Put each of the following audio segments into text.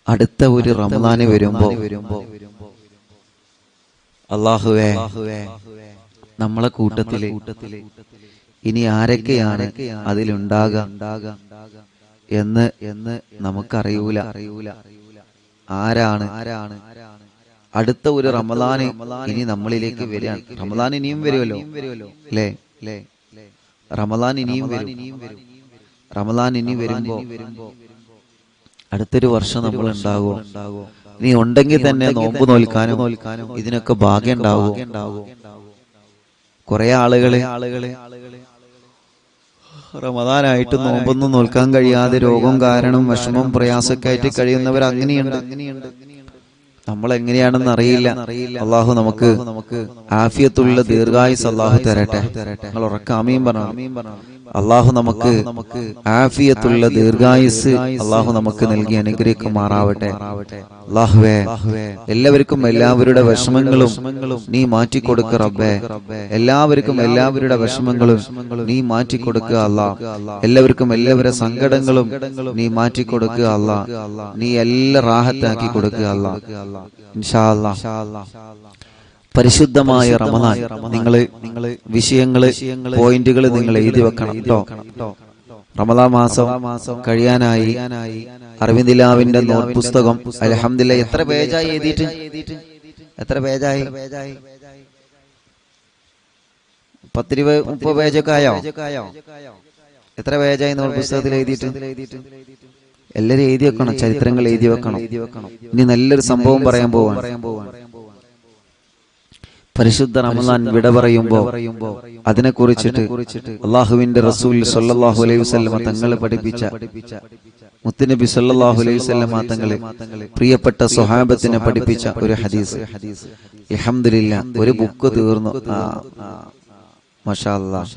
അടുത്ത ഒരു റമദാന് വരുമ്പോ അല്ലാഹുവേ നമ്മളെ കൂട്ടത്തില് ഇനി ആരൊക്കെയാണ് അതിലുണ്ടാകുക എന്ന് നമുക്കറിയൂല. ആരാണ് അടുത്ത ഒരു റമദാന് ഇനി നമ്മളിലേക്ക് വരികയാണ്. റമദാൻ ഇനിയും വരുമല്ലോ അല്ലേ? റമദാൻ ഇനിയും വരും. റമദാൻ ഇനി വരുമ്പോ അടുത്തൊരു വർഷം നമ്മൾ ഉണ്ടാകുമോ? ഇനി ഉണ്ടെങ്കിൽ തന്നെ നോമ്പ് നോൽക്കാനും ഇതിനൊക്കെ ഭാഗ്യം ഉണ്ടാവുമോ? കുറെ ആളുകള് റമദാനായിട്ട് നോമ്പൊന്നും നോൽക്കാൻ കഴിയാതെ രോഗം കാരണം വിഷമം പ്രയാസമൊക്കെ ആയിട്ട് കഴിയുന്നവർ അങ്ങനെയുണ്ട്. നമ്മൾ എങ്ങനെയാണെന്ന് അറിയില്ല. അള്ളാഹു നമുക്ക് ആഫിയത്തുള്ള ദീർഘായുസ് അള്ളാഹു തരട്ടെ. നിങ്ങൾ ഉറക്കെ ആമീൻ പറഞ്ഞു. അള്ളാഹു നമുക്ക് ആഫിയത്തുള്ള ദീർഘായുസ് അള്ളാഹു നമുക്ക് നൽകി അനുഗ്രഹിക്കുമാറാവട്ടെ. അള്ളാഹുവേ, എല്ലാവർക്കും എല്ലാവരുടെ വിഷമങ്ങളും നീ മാറ്റിക്കൊടുക്കുക റബ്ബേ. എല്ലാവർക്കും എല്ലാവരുടെ വിഷമങ്ങളും നീ മാറ്റിക്കൊടുക്കുക അല്ലാഹ്. എല്ലാവർക്കും എല്ലാവരുടെ സങ്കടങ്ങളും നീ മാറ്റിക്കൊടുക്കുക അല്ലാഹ്. നീ എല്ലാം റാഹത്താക്കി കൊടുക്കുക അല്ലാഹ് ഇൻഷാ അല്ലാഹ്. പരിശുദ്ധമായ റമദാൻ നിങ്ങള് വിഷയങ്ങള് പോയിന്റുകൾ നിങ്ങൾ എഴുതി വെക്കണം കേട്ടോ. റമദാൻ മാസം കഴിയാനായി. അർവിന്ദിലാവിന്റെ നോട്ട് പുസ്തകം അൽഹംദുലില്ലാഹ് എത്ര പേജായി എഴുതിയിട്ട്? എത്ര പേജായി? 10-20-30 പേജൊക്കെ ആയോ? എത്ര പേജായി നോട്ട് പുസ്തകത്തിൽ എഴുതിയിട്ട്? എല്ലാരും എഴുതി വെക്കണം. ചരിത്രങ്ങൾ എഴുതി വെക്കണം. ഇനി നല്ലൊരു സംഭവം പറയാൻ പോവാണ്. പരിശുദ്ധ റമദാൻ വിട പറയുമ്പോ അതിനെ കുറിച്ചിട്ട് അള്ളാഹുവിന്റെ റസൂൽ സല്ലല്ലാഹു അലൈഹി വസല്ലമ തങ്ങൾ പഠിപ്പിച്ച മുത്തുനബി സല്ലല്ലാഹു അലൈഹി വസല്ലമ തങ്ങളെ പ്രിയപ്പെട്ട സ്വഹാബത്തിനെ പഠിപ്പിച്ച ഒരു ഹദീസ്. അൽഹംദുലില്ലാഹ് ഒരു ബുക്ക് തീർന്നു. മാഷാ അല്ലാഹ്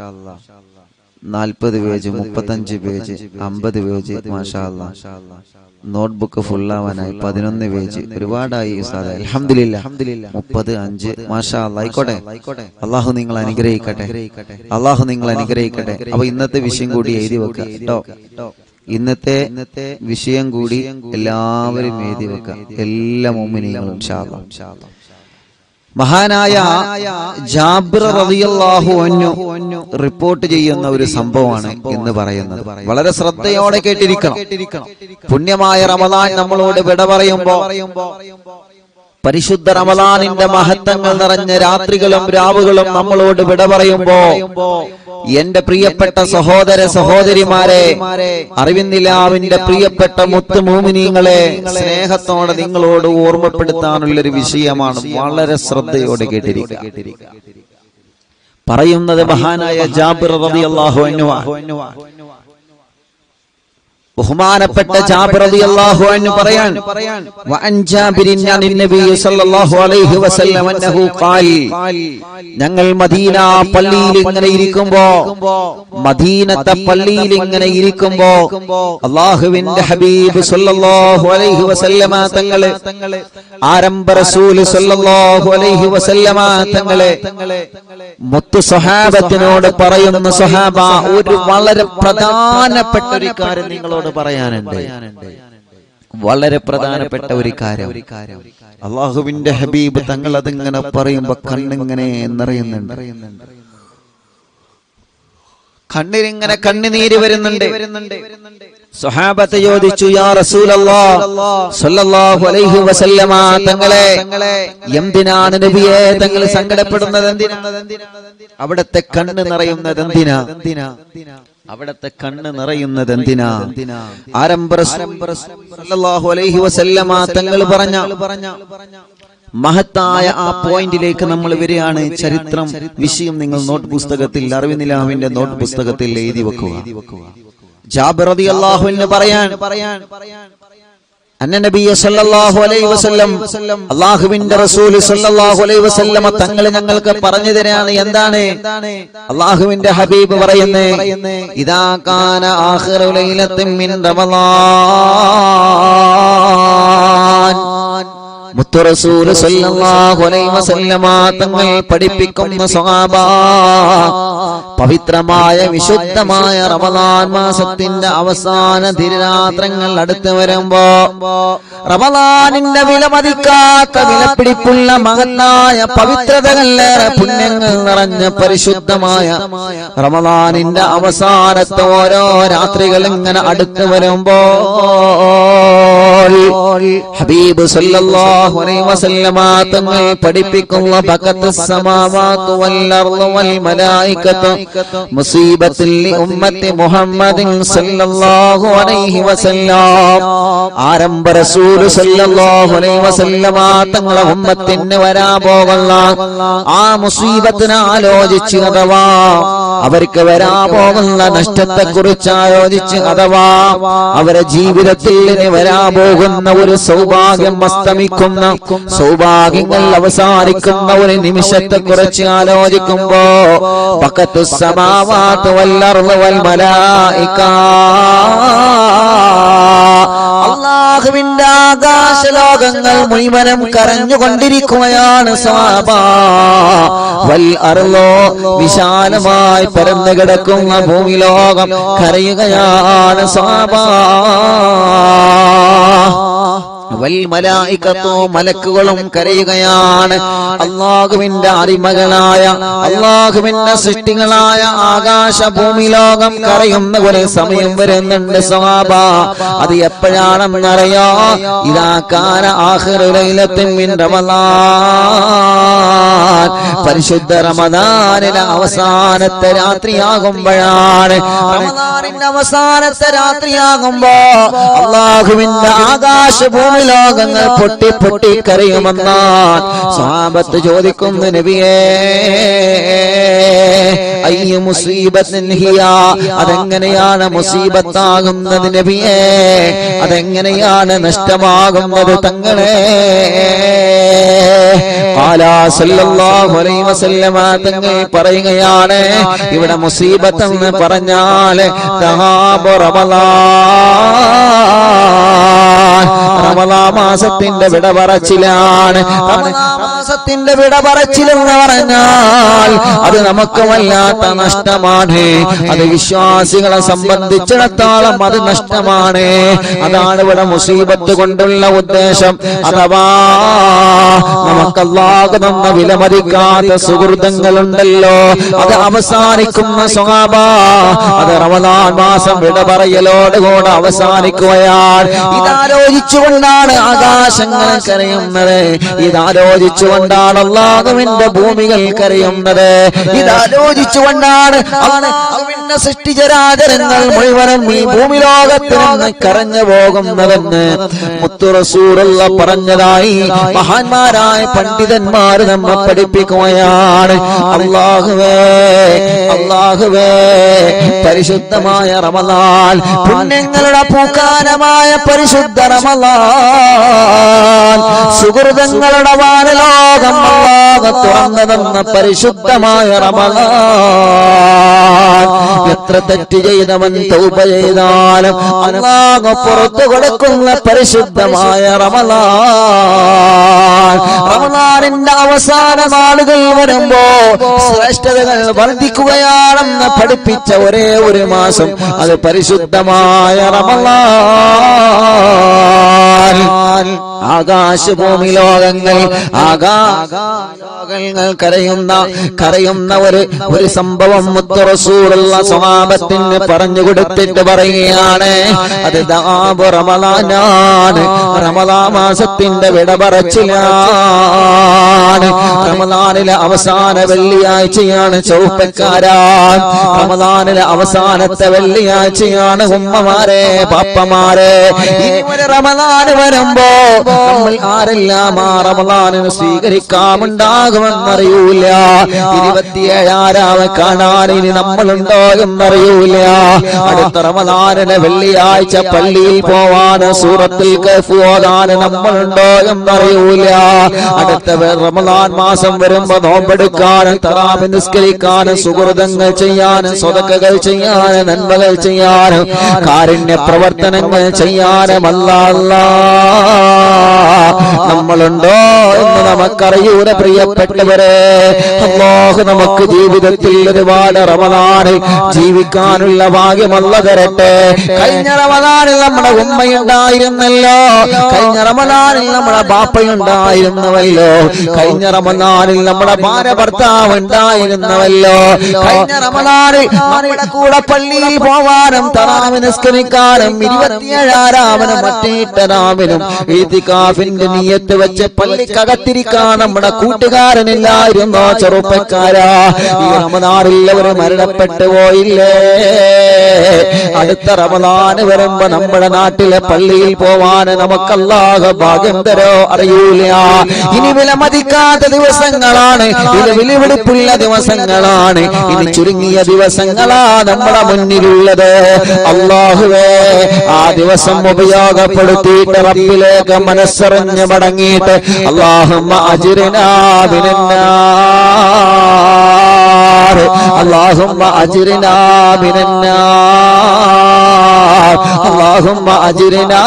40 പേജ്, 35 പേജ്, 50 പേജ്. മാഷാ അല്ലാഹ് നോട്ട്ബുക്ക് ഫുള്ളാവാനായി 11 പേജ്. ഒരുപാടായി ഉസ്താദേ. അൽഹംദുലില്ലാഹ് 35. മാഷാ അല്ലാഹ്. ആയിക്കോട്ടെ. അള്ളാഹു നിങ്ങൾ അനുഗ്രഹിക്കട്ടെ. അള്ളാഹു നിങ്ങൾ അനുഗ്രഹിക്കട്ടെ. അപ്പൊ ഇന്നത്തെ വിഷയം കൂടി എഴുതി വെക്കുക കേട്ടോ. ഇന്നത്തെ വിഷയം കൂടി എല്ലാവരും എഴുതി വെക്കുക. എല്ലാ മുഅ്മിനീങ്ങളും ഇൻഷാ അല്ലാഹ്. മഹാനായ ജാബിർ റളിയല്ലാഹു അൻഹു റിപ്പോർട്ട് ചെയ്യുന്ന ഒരു സംഭവമാണ് ഇന്ന് പറയുന്നത്. വളരെ ശ്രദ്ധയോടെ കേട്ടിരിക്കണം. പുണ്യമായ റമദാൻ നമ്മളോട് വിട പറയുമ്പോ, പരിശുദ്ധ റമദാനിന്റെ മഹത്വങ്ങൾ നിറഞ്ഞ രാത്രികളും രാവുകളും നമ്മളോട് വിട പറയുമ്പോ, എന്റെ പ്രിയപ്പെട്ട സഹോദര സഹോദരിമാരെ, അറിവിന്നിലാവിന്റെ പ്രിയപ്പെട്ട മുത്ത് മുഅ്മിനീങ്ങളെ, സ്നേഹത്തോടെ നിങ്ങളോട് ഓർമ്മപ്പെടുത്താനുള്ളൊരു വിഷയമാണ്. വളരെ ശ്രദ്ധയോടെ കേട്ടിരിക്കുക. പറയുന്നത് മഹാനായ ജാബിർ റളിയല്ലാഹു അൻഹു. ബഹുമാനപ്പെട്ട ജാബിർ റളിയല്ലാഹു അൻഹു പറയാൻ, വഅൻ ജാബിരിൻ അനിൻ നബി സല്ലല്ലാഹു അലൈഹി വസല്ലം അന്നഹു ഖാൽ, ഞങ്ങൾ മദീന പള്ളിയിൽ ഇങ്ങനെ ഇരിക്കുമ്പോ, മദീനത്തെ പള്ളിയിൽ ഇങ്ങനെ ഇരിക്കുമ്പോ അല്ലാഹുവിന്റെ ഹബീബ് സല്ലല്ലാഹു അലൈഹി വസല്ലമ തങ്ങളെ, ആരംഭ റസൂൽ സല്ലല്ലാഹു അലൈഹി വസല്ലമ തങ്ങളെ മുത്തു സ്വഹാബത്തിനോട് പറയുന്ന, സ്വഹാബ, ഒരു വളരെ പ്രധാനപ്പെട്ട ഒരു കാര്യം നിങ്ങളോട് പറയാനുണ്ട്. വളരെ പ്രധാനപ്പെട്ട ഒരു കാര്യം. അല്ലാഹുവിന്റെ ഹബീബ് തങ്ങൾ അതിങ്ങനെ പറയുമ്പോ കണ്ണിങ്ങനെ നിറയുന്നുണ്ട്. കണ്ണിലിങ്ങനെ കണ്ണുനീര് വരുന്നുണ്ട്. സ്വഹാബത്ത് ചോദിച്ചു, യാ റസൂലല്ലാഹ് സ്വല്ലല്ലാഹു അലൈഹി വസല്ലമ തങ്ങളെ, എന്തിനാണ് നബിയെ തങ്ങൾ സങ്കടപ്പെടുന്നത്? എന്തിനാണ് അവിടത്തെ കണ്ണ് നിറയുന്നത്? എന്തിനാ അവിടത്തെ കണ്ണ് നിറയുന്നത്? എന്തിനാ? ആരംഭ സല്ലല്ലാഹു അലൈഹി വസല്ലമ തങ്ങൾ പറഞ്ഞ മഹത്തായ ആ പോയിന്റിലേക്ക് നമ്മൾ വരികയാണ്. ചരിത്രം വിഷയം നിങ്ങൾ നോട്ട് പുസ്തകത്തിൽ, അറിവിനിലാവിന്റെ നോട്ട് പുസ്തകത്തിൽ എഴുതി വെക്കുക. ജാബിർ റളിയല്ലാഹു അൻഹു പറയാൻ, അന്ന നബി സല്ലല്ലാഹു അലൈഹി വസല്ലം, അല്ലാഹുവിന്റെ റസൂൽ സല്ലല്ലാഹു അലൈഹി വസല്ലം തങ്ങൾ ഞങ്ങൾക്ക് പറഞ്ഞു തരാണ്. എന്താണ്? അല്ലാഹുവിന്റെ ഹബീബ് പറയുന്നേ, ഇദാ കാന ആഖിറു ലൈലത്തിൻ മിൻ റമളാൻ, മുത്തു റസൂൽ സല്ലല്ലാഹു അലൈഹി വസല്ലമ തങ്ങൾ പഠിപ്പിക്കുന്ന സ്വഹാബ, പവിത്രമായ വിശുദ്ധമായ റമദാൻ മാസത്തിന്റെ അവസാന ദിനരാത്രങ്ങൾ അടുത്ത് വരുമ്പോ റമദാനിന്റെ വിലമതിക്കാത്ത വിലപിടിപ്പുള്ള മഹത്തായ പവിത്രതകളേറെ പുണ്യങ്ങൾ നിറഞ്ഞ പരിശുദ്ധമായ റമദാനിന്റെ അവസാനത്തെ ഓരോ രാത്രികൾ ഇങ്ങനെ അടുത്ത് വരുമ്പോ ഹബീബ് സല്ലല്ലാഹു അലൈഹി വസല്ലമ തങ്ങൾ പഠിപ്പിക്കുന്ന ബഖത്തുസ് സമാവാതു വൽ അർളു വൽ മലായികതു മുസീബത്തുൽ ഉമ്മത്തി മുഹമ്മദിൻ സല്ലല്ലാഹു അലൈഹി വസല്ലം. ആരംഭ റസൂൽ സല്ലല്ലാഹു അലൈഹി വസല്ലമ തങ്ങളെ ഉമ്മത്തിന് വരാൻ പോകുന്ന ആ മുസീബത്തിനെ ആലോചിച്ച് അഥവാ അവർക്ക് വരാൻ പോകുന്ന നഷ്ടത്തെ കുറിച്ച് ആലോചിച്ച് അഥവാ അവരുടെ ജീവിതത്തിൽ ഇനി വരാൻ പോകുന്ന ഒരു സൗഭാഗ്യം അസ്തമിക്കുന്ന സൗഭാഗ്യങ്ങൾ അവസാനിക്കുന്ന ഒരു നിമിഷത്തെ കുറിച്ച് ആലോചിക്കുമ്പോ ബഖത്തുസ് സമാവാതു വൽ അർളു വൽ മലായിക, അല്ലാഹുവിന്റെ ആകാശലോകങ്ങൾ മുഴുവനും കരഞ്ഞുകൊണ്ടിരിക്കുകയാണ് സഹാബ. വൽ അർളു വിശാലമായി പരന്നു കിടക്കുന്ന ഭൂമി ലോകം കരയുകയാണ് സഹാബ. വൽ മലായികത്തു മലക്കുകളും കരയുകയാണ്. അല്ലാഹുവിന്റെ അടിമകളായ അല്ലാഹുവിന്റെ സൃഷ്ടികളായ ആകാശ ഭൂമി ലോകം കരയുന്ന ഒരു സമയം വരുന്നുണ്ട് സഹാബ. അത് എപ്പോഴാണെന്നറിയോ? ഇദാ കാന ആഖിറു ലൈലത്തിൻ മിൻ റമളാൻ, പരിശുദ്ധ റമദാനിലെ അവസാനത്തെ രാത്രിയാകുമ്പോഴാണ്. റമദാനിന്റെ അവസാനത്തെ രാത്രിയാകുമ്പോ അല്ലാഹുവിന്റെ ആകാശ ഭൂമി ലോകങ്ങൾ പൊട്ടി പൊട്ടി കരയുമെന്നാൻ സ്വഹാബത്ത് ചോദിക്കുന്നു, നബിയേ അയ്യ മുസീബത്തിൻ ഹിയ, അതെങ്ങനെയാണ് മുസീബത്താകുന്നത് നബിയേ? അതെങ്ങനെയാണ് നഷ്ടമാകുന്നത് തങ്ങളെ? സല്ലല്ലാഹു അലൈഹി വസല്ലമ തങ്ങൾ പറയുകയാണ്, ഇവിടെ മുസീബത്ത് എന്ന് പറഞ്ഞാൽ റമളാൻ മാസത്തിന്റെ വിട പറച്ചിലാണ്. മാസത്തിന്റെ വിട പറച്ചിലെന്ന് പറഞ്ഞാൽ അത് നമുക്ക് വല്ലാത്ത നഷ്ടമാണ്. അത് വിശ്വാസികളെ സംബന്ധിച്ചിടത്തോളം അത് നഷ്ടമാണ്. അതാണ് ഇവിടെ മുസീബത്ത് കൊണ്ടുള്ള ഉദ്ദേശം. അഥവാ നമുക്ക് അല്ലാഹു തന്ന വിലമതിക്കാത്ത സുഹൃത്തുക്കളുണ്ടല്ലോ, അത് അവസാനിക്കുന്ന സ്വഹാബ. അത് റമളാൻ മാസം വിട പറയലോടുകൂടെ അവസാനിക്കുകയാണ്. ഇതാലോചിച്ചുകൊണ്ടാണ് ആകാശങ്ങൾ കരയുന്നത്. ഇതാലോചിച്ചുകൊണ്ടാണ് അല്ലാഹുവിന്റെ ഭൂമികൾ കരയുന്നത്. ഇതാലോചിച്ചുകൊണ്ടാണ് അവന്റെ സൃഷ്ടിചരാചരങ്ങൾ മുഴുവനും ഈ ഭൂമി ലോകത്തിൽ നിന്ന് കരഞ്ഞു പോകുന്നതെന്ന് മുത്തു റസൂലുള്ള പറഞ്ഞതായി മഹാന്മാരായ പണ്ഡിതന്മാര് നമ്മെ പഠിപ്പിക്കുകയാണ്. അല്ലാഹുവേ അല്ലാഹുവേ, പരിശുദ്ധമായ റമളാൻ, പുണ്യങ്ങളുടെ പൂക്കാലമായ പരിശുദ്ധ റമളാൻ, സുഹൃതങ്ങളുടെ വാനലോകം അല്ലാഹു തുറന്നതെന്ന പരിശുദ്ധമായ റമളാൻ, എത്ര തെറ്റ് ചെയ്തവൻ തൗബ ചെയ്താലും അല്ലാഹു പുറത്തു കൊടുക്കുന്ന പരിശുദ്ധമായ റമളാൻ. റമളാനിന്റെ അവസാന നാളുകൾ വരുമ്പോ ശ്രേഷ്ഠതകൾ വർദ്ധിക്കുകയാണെന്ന് പഠിപ്പിച്ച ഒരേ ഒരു മാസം അത് പരിശുദ്ധമായ റമളാൻ. ആകാശഭൂമി ലോകങ്ങൾ ആകാശങ്ങൾ കരയുന്ന ഒരു സംഭവം മുത്തു റസൂലുള്ള സ്വഹാബത്തിന് പറഞ്ഞു കൊടുത്തിട്ട് പറയുകയാണ്, അത് ദാബു റമളാനാണ്. റമളാൻ മാസത്തിന്റെ വിട പറച്ചിലാണ്. റമളാനിലെ അവസാന വെള്ളിയാഴ്ചയാണ് ചൗപ്പക്കാരാൻ. റമളാനിലെ അവസാനത്തെ വെള്ളിയാഴ്ചയാണ് ഉമ്മമാരെ പാപ്പമാരെ. ഇനി ഒരു റമളാൻ വരുമ്പോ നമ്മൾ ആരെല്ലാം ആ റമളാനിനെ സ്വീകരിക്കാമുണ്ടാകുമെന്നറിയൂല. 27 കാണാൻ ഇനി നമ്മളുണ്ടോ എന്നറിയൂല. അടുത്ത റമളാനിലെ വെള്ളിയാഴ്ച പള്ളിയിൽ പോവാൻ സൂറത്തുൽ കഹ്ഫ് ഓതാൻ നമ്മളുണ്ടോ എന്നറിയൂല. അടുത്ത റമളാൻ മാസം വരുമ്പോ നോമ്പെടുക്കാനും തറാവീഹ് നിസ്കരിക്കാനും സുഹൃതങ്ങൾ ചെയ്യാനും സ്വതക്കകൾ ചെയ്യാനും നന്മകൾ ചെയ്യാനും കാരുണ്യ പ്രവർത്തനങ്ങൾ ചെയ്യാനും അല്ലാഹ് നമ്മളുണ്ടോ എന്ന് നമുക്കറിയൂല പ്രിയപ്പെട്ടവരെ. അല്ലാഹു നമുക്ക് ജീവിതത്തിൽ ഒരുപാട് റമദാനിൽ ജീവിക്കാനുള്ള ഭാഗ്യം അല്ലാഹു തരട്ടെ. കഴിഞ്ഞ റമദാനിൽ നമ്മുടെ ഉമ്മയുണ്ടായിരുന്നല്ലോ, കഴിഞ്ഞ റമദാനിൽ നമ്മുടെ ബാപ്പയുണ്ടായിരുന്നവല്ലോ, കഴിഞ്ഞ റമദാനിൽ നമ്മുടെ ഭാര്യ ഭർത്താവ് ഉണ്ടായിരുന്നവല്ലോ, കഴിഞ്ഞ റമദാനിൽ നമ്മുടെ കൂടെ പള്ളിയിൽ പോവാനും തറാവി നിസ്കരിക്കാനും 27 മറ്റേട്ടനാവിനും ഇത്തികാഫിന്റെ നിയ്യത്ത് വെച്ച് പള്ളിക്കകത്തിരിക്കാൻ നമ്മുടെ കൂട്ടുകാരനില്ലായിരുന്നോ ചെറുപ്പക്കാരാ? ഈ റമദാനിൽ അവർ മരണപ്പെട്ടു പോയില്ലേ? അടുത്ത റമദാൻ വരുമ്പോ നമ്മുടെ നാട്ടിലെ പള്ളിയിൽ പോവാൻ നമുക്ക് അല്ലാഹു ഭാഗ്യം തരോ അറിയൂല. ഇനി വിലമതിക്കാത്ത ദിവസങ്ങളാണ്, ഇത് വിലപിടിപ്പുള്ള ദിവസങ്ങളാണ്, ഇനി ചുരുങ്ങിയ ദിവസങ്ങളാ നമ്മുടെ മുന്നിലുള്ളത്. അല്ലാഹുവേ, ആ ദിവസം ഉപയോഗപ്പെടുത്തിയിട്ട് റബ്ബിലേക്ക് മനസ്സറിഞ്ഞ് മടങ്ങിയിട്ട് അല്ലാഹുമ്മ അജ്രിനാ മിനന്നാർ, അല്ലാഹുമ്മ അജ്രിനാ മിനന്നാർ, അല്ലാഹുമ്മ അജ്രിനാ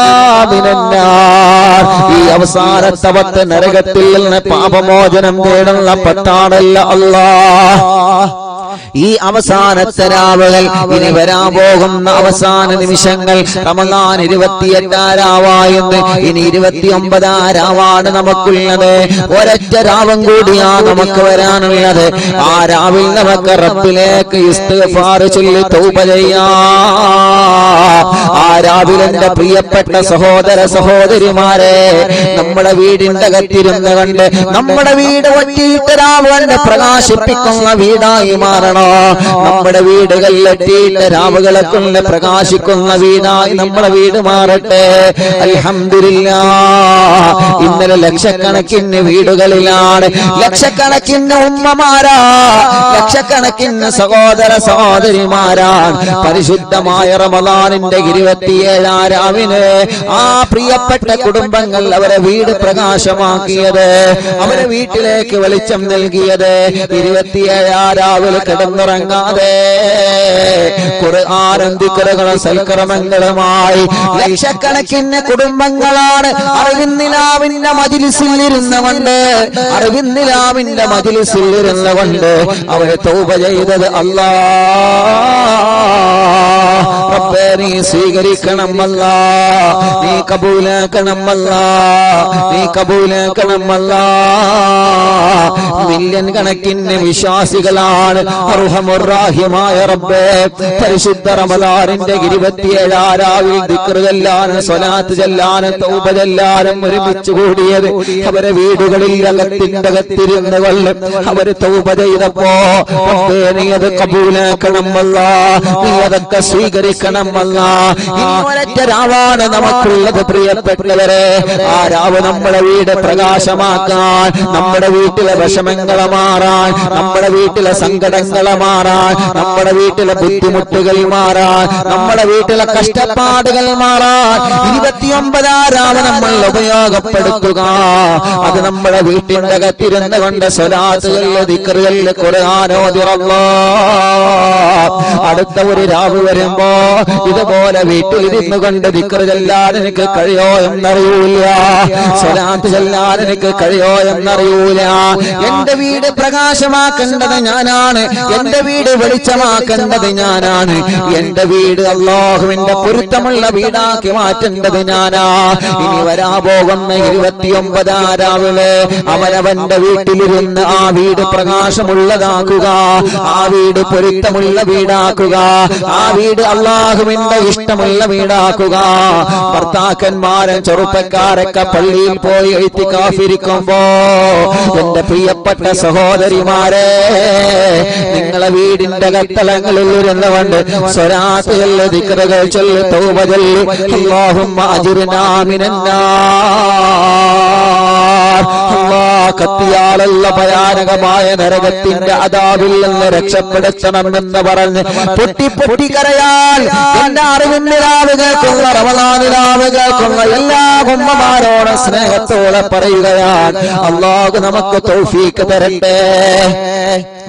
മിനന്നാർ. ഈ അവസാനത്തെ 10 നരകത്തിൽ നിന്ന് പാപമോചനം തേടുന്ന പത്താണല്ല അല്ലാഹ്. ഈ അവസാനത്തെ രാവുകൾ, ഇനി വരാൻ പോകുന്ന അവസാന നിമിഷങ്ങൾ, റമദാൻ 28 രാവായെന്ന് ഇനി 29 രാവാണ് നമുക്കുള്ളത്. ഒരൊറ്റ രാവും കൂടിയാ നമുക്ക് വരാനുള്ളത്. ആ രാവിൽ നമുക്ക് റബ്ബിലേക്ക് ഇസ്തിഗ്ഫാർ ചൊല്ലി തൗബ ചെയ്യാം. ആ രാവിൽ എന്റെ പ്രിയപ്പെട്ട സഹോദര സഹോദരിമാരെ, നമ്മുടെ വീടിന്റെ അകത്തിരുന്ന് കണ്ട് നമ്മുടെ വീട് ഒറ്റിയിട്ട് രാവുകളെ പ്രകാശിപ്പിക്കുന്ന വീടായി മാറണം. നമ്മുടെ വീടുകളിലെത്തിയിട്ട് രാവുകളെ കൊണ്ട് പ്രകാശിക്കുന്ന വീടായി നമ്മുടെ വീട് മാറട്ടെ. അൽഹംദുലില്ലാഹ്, ഇന്നലെ ലക്ഷക്കണക്കിന് വീടുകളിലാണ് ലക്ഷക്കണക്കിന് ഉമ്മമാരാ, ലക്ഷക്കണക്കിന് സഹോദര സഹോദരിമാരാണ് പരിശുദ്ധമായ റമദാനിന്റെ 27 രാവിന് ആ പ്രിയപ്പെട്ട കുടുംബങ്ങൾ അവരെ വീട് പ്രകാശമാക്കിയത്, അവരെ വീട്ടിലേക്ക് വെളിച്ചം നൽകിയത്. 27 രാവിലെ കിടന്നുറങ്ങാതെ ഖുർആനും ദിക്റുകളും സൽക്കർമ്മങ്ങളുമായി ലക്ഷക്കണക്കിന് കുടുംബങ്ങളാണ് അറിവിന്നിലാവിന്റെ മജ്‌ലിസിൽ ഇരുന്നുകൊണ്ട്, അറിവിന്നിലാവിന്റെ മജ്‌ലിസിൽ ഇരുന്നുകൊണ്ട് അവരെ തൗബ ചെയ്തത്. അല്ലാഹ് റബ്ബേ, നീ സ്വീകരിക്കണം അല്ലാഹ്, നീ കബൂലാക്കണം അല്ലാഹ്, നീ കബൂലാക്കണം അല്ലാഹ്. മില്യൺ കണക്കിന് വിശ്വാസികളാണ് അർഹമുർ റഹീമായ റബ്ബേ പരിശുദ്ധ റമദാനിന്റെ 27 രാവിൽ ദിക്ർ ചൊല്ലാനും സ്വലാത്ത് ചൊല്ലാനും തൗബ ചൊല്ലാനും ഒരുമിച്ച് കൂടിയത്. അവരെ വീടുകളിൽ അകത്തിന്റെ അകത്തിരുന്ന് കൊള്ളും അവര് തൗബ ചെയ്തപ്പോ റബ്ബേ, നീ അത് കബൂലാക്കണം അല്ലാഹ്, നീ അതൊക്കെ സ്വീകരിക്കണം അല്ലാഹ്. ഇന്നൊരൊറ്റ രാവാണ് നമുക്കുള്ളത് പ്രിയപ്പെട്ടവരെ. ആ രാവ് നമ്മുടെ വീട് പ്രകാശമാക്കാൻ, നമ്മുടെ വീട്ടിലെ വിഷമങ്ങളെ മാറാൻ, നമ്മുടെ വീട്ടിലെ സങ്കടങ്ങളെ മാറാൻ, നമ്മുടെ വീട്ടിലെ ബുദ്ധിമുട്ടുകൾ മാറാൻ, നമ്മുടെ വീട്ടിലെ കഷ്ടപ്പാടുകൾ മാറാൻ 29 രാവ് നമ്മൾ ഉപയോഗപ്പെടുത്തുക. അത് നമ്മുടെ വീട്ടിന്റെ അകത്തിരുന്ന് കൊണ്ട് സ്വലാത്തുകളിൽ ദിക്റുകളിൽ ഖുർആൻ ഓതി അടുത്ത ഒരു രാവ് വരുമ്പോ ഇതുപോലെ വീട്ടിലിരുന്നു കൊണ്ട് ദിക്ർ ചൊല്ലാൻ എനിക്ക് കഴിയോ എന്നറിയൂല, സ്വലാത്ത് ചൊല്ലാൻ എനിക്ക് കഴിയോ എന്നറിയൂല. എന്റെ വീട് പ്രകാശമാക്കേണ്ടത് ഞാനാണ്, എന്റെ വീട് വെളിച്ചമാക്കേണ്ടത് ഞാനാണ്, എന്റെ വീട് അല്ലാഹുവിന്റെ പൊരുത്തമുള്ള വീടാക്കി മാറ്റേണ്ടത് ഞാനാ. ഇനി വരാ പോകുന്ന 29 രാവിലെ അവനവന്റെ വീട്ടിലിരുന്ന് ആ വീട് പ്രകാശമുള്ളതാക്കുക, ആ വീട് പൊരുത്തമുള്ള വീടാക്കുക, ആ വീട് അല്ലാഹുവിന്റെ ഇഷ്ടമുള്ള വീടാക്കുക. ഭർത്താക്കന്മാരും ചെറുപ്പക്കാരൊക്കെ പള്ളിയിൽ പോയി ഇത്തികാഫിരിക്കുമ്പോ എന്റെ പ്രിയപ്പെട്ട സഹോദരിമാരെ, നിങ്ങളെ വീടിന്റെ കത്തളങ്ങളിൽ ഇരുന്നുകൊണ്ട് സ്വലാത്തുകൾ ദിക്റുകൾ ചൊല്ലി തൗബ ചൊല്ലി അല്ലാഹുമ്മ അജ്രിനാ മിനന്നാർ. അല്ലാഹ് കത്തിയാലുള്ള ഭയാനകമായ നരകത്തിന്റെ അദാബിൽ നിന്ന് രക്ഷപ്പെടുത്തണമെന്ന് പറഞ്ഞ് പൊട്ടി പൊട്ടി കരയാൽ എന്റെ അറിവിന്ദിരാവുകൾക്കുള്ള റമദാനിലാവുകൾക്കുള്ള എല്ലാ ഉമ്മമാരോട് സ്നേഹത്തോടെ പറയുകയാണ്, അല്ലാഹു നമുക്ക് തൗഫീഖ് തരട്ടെ.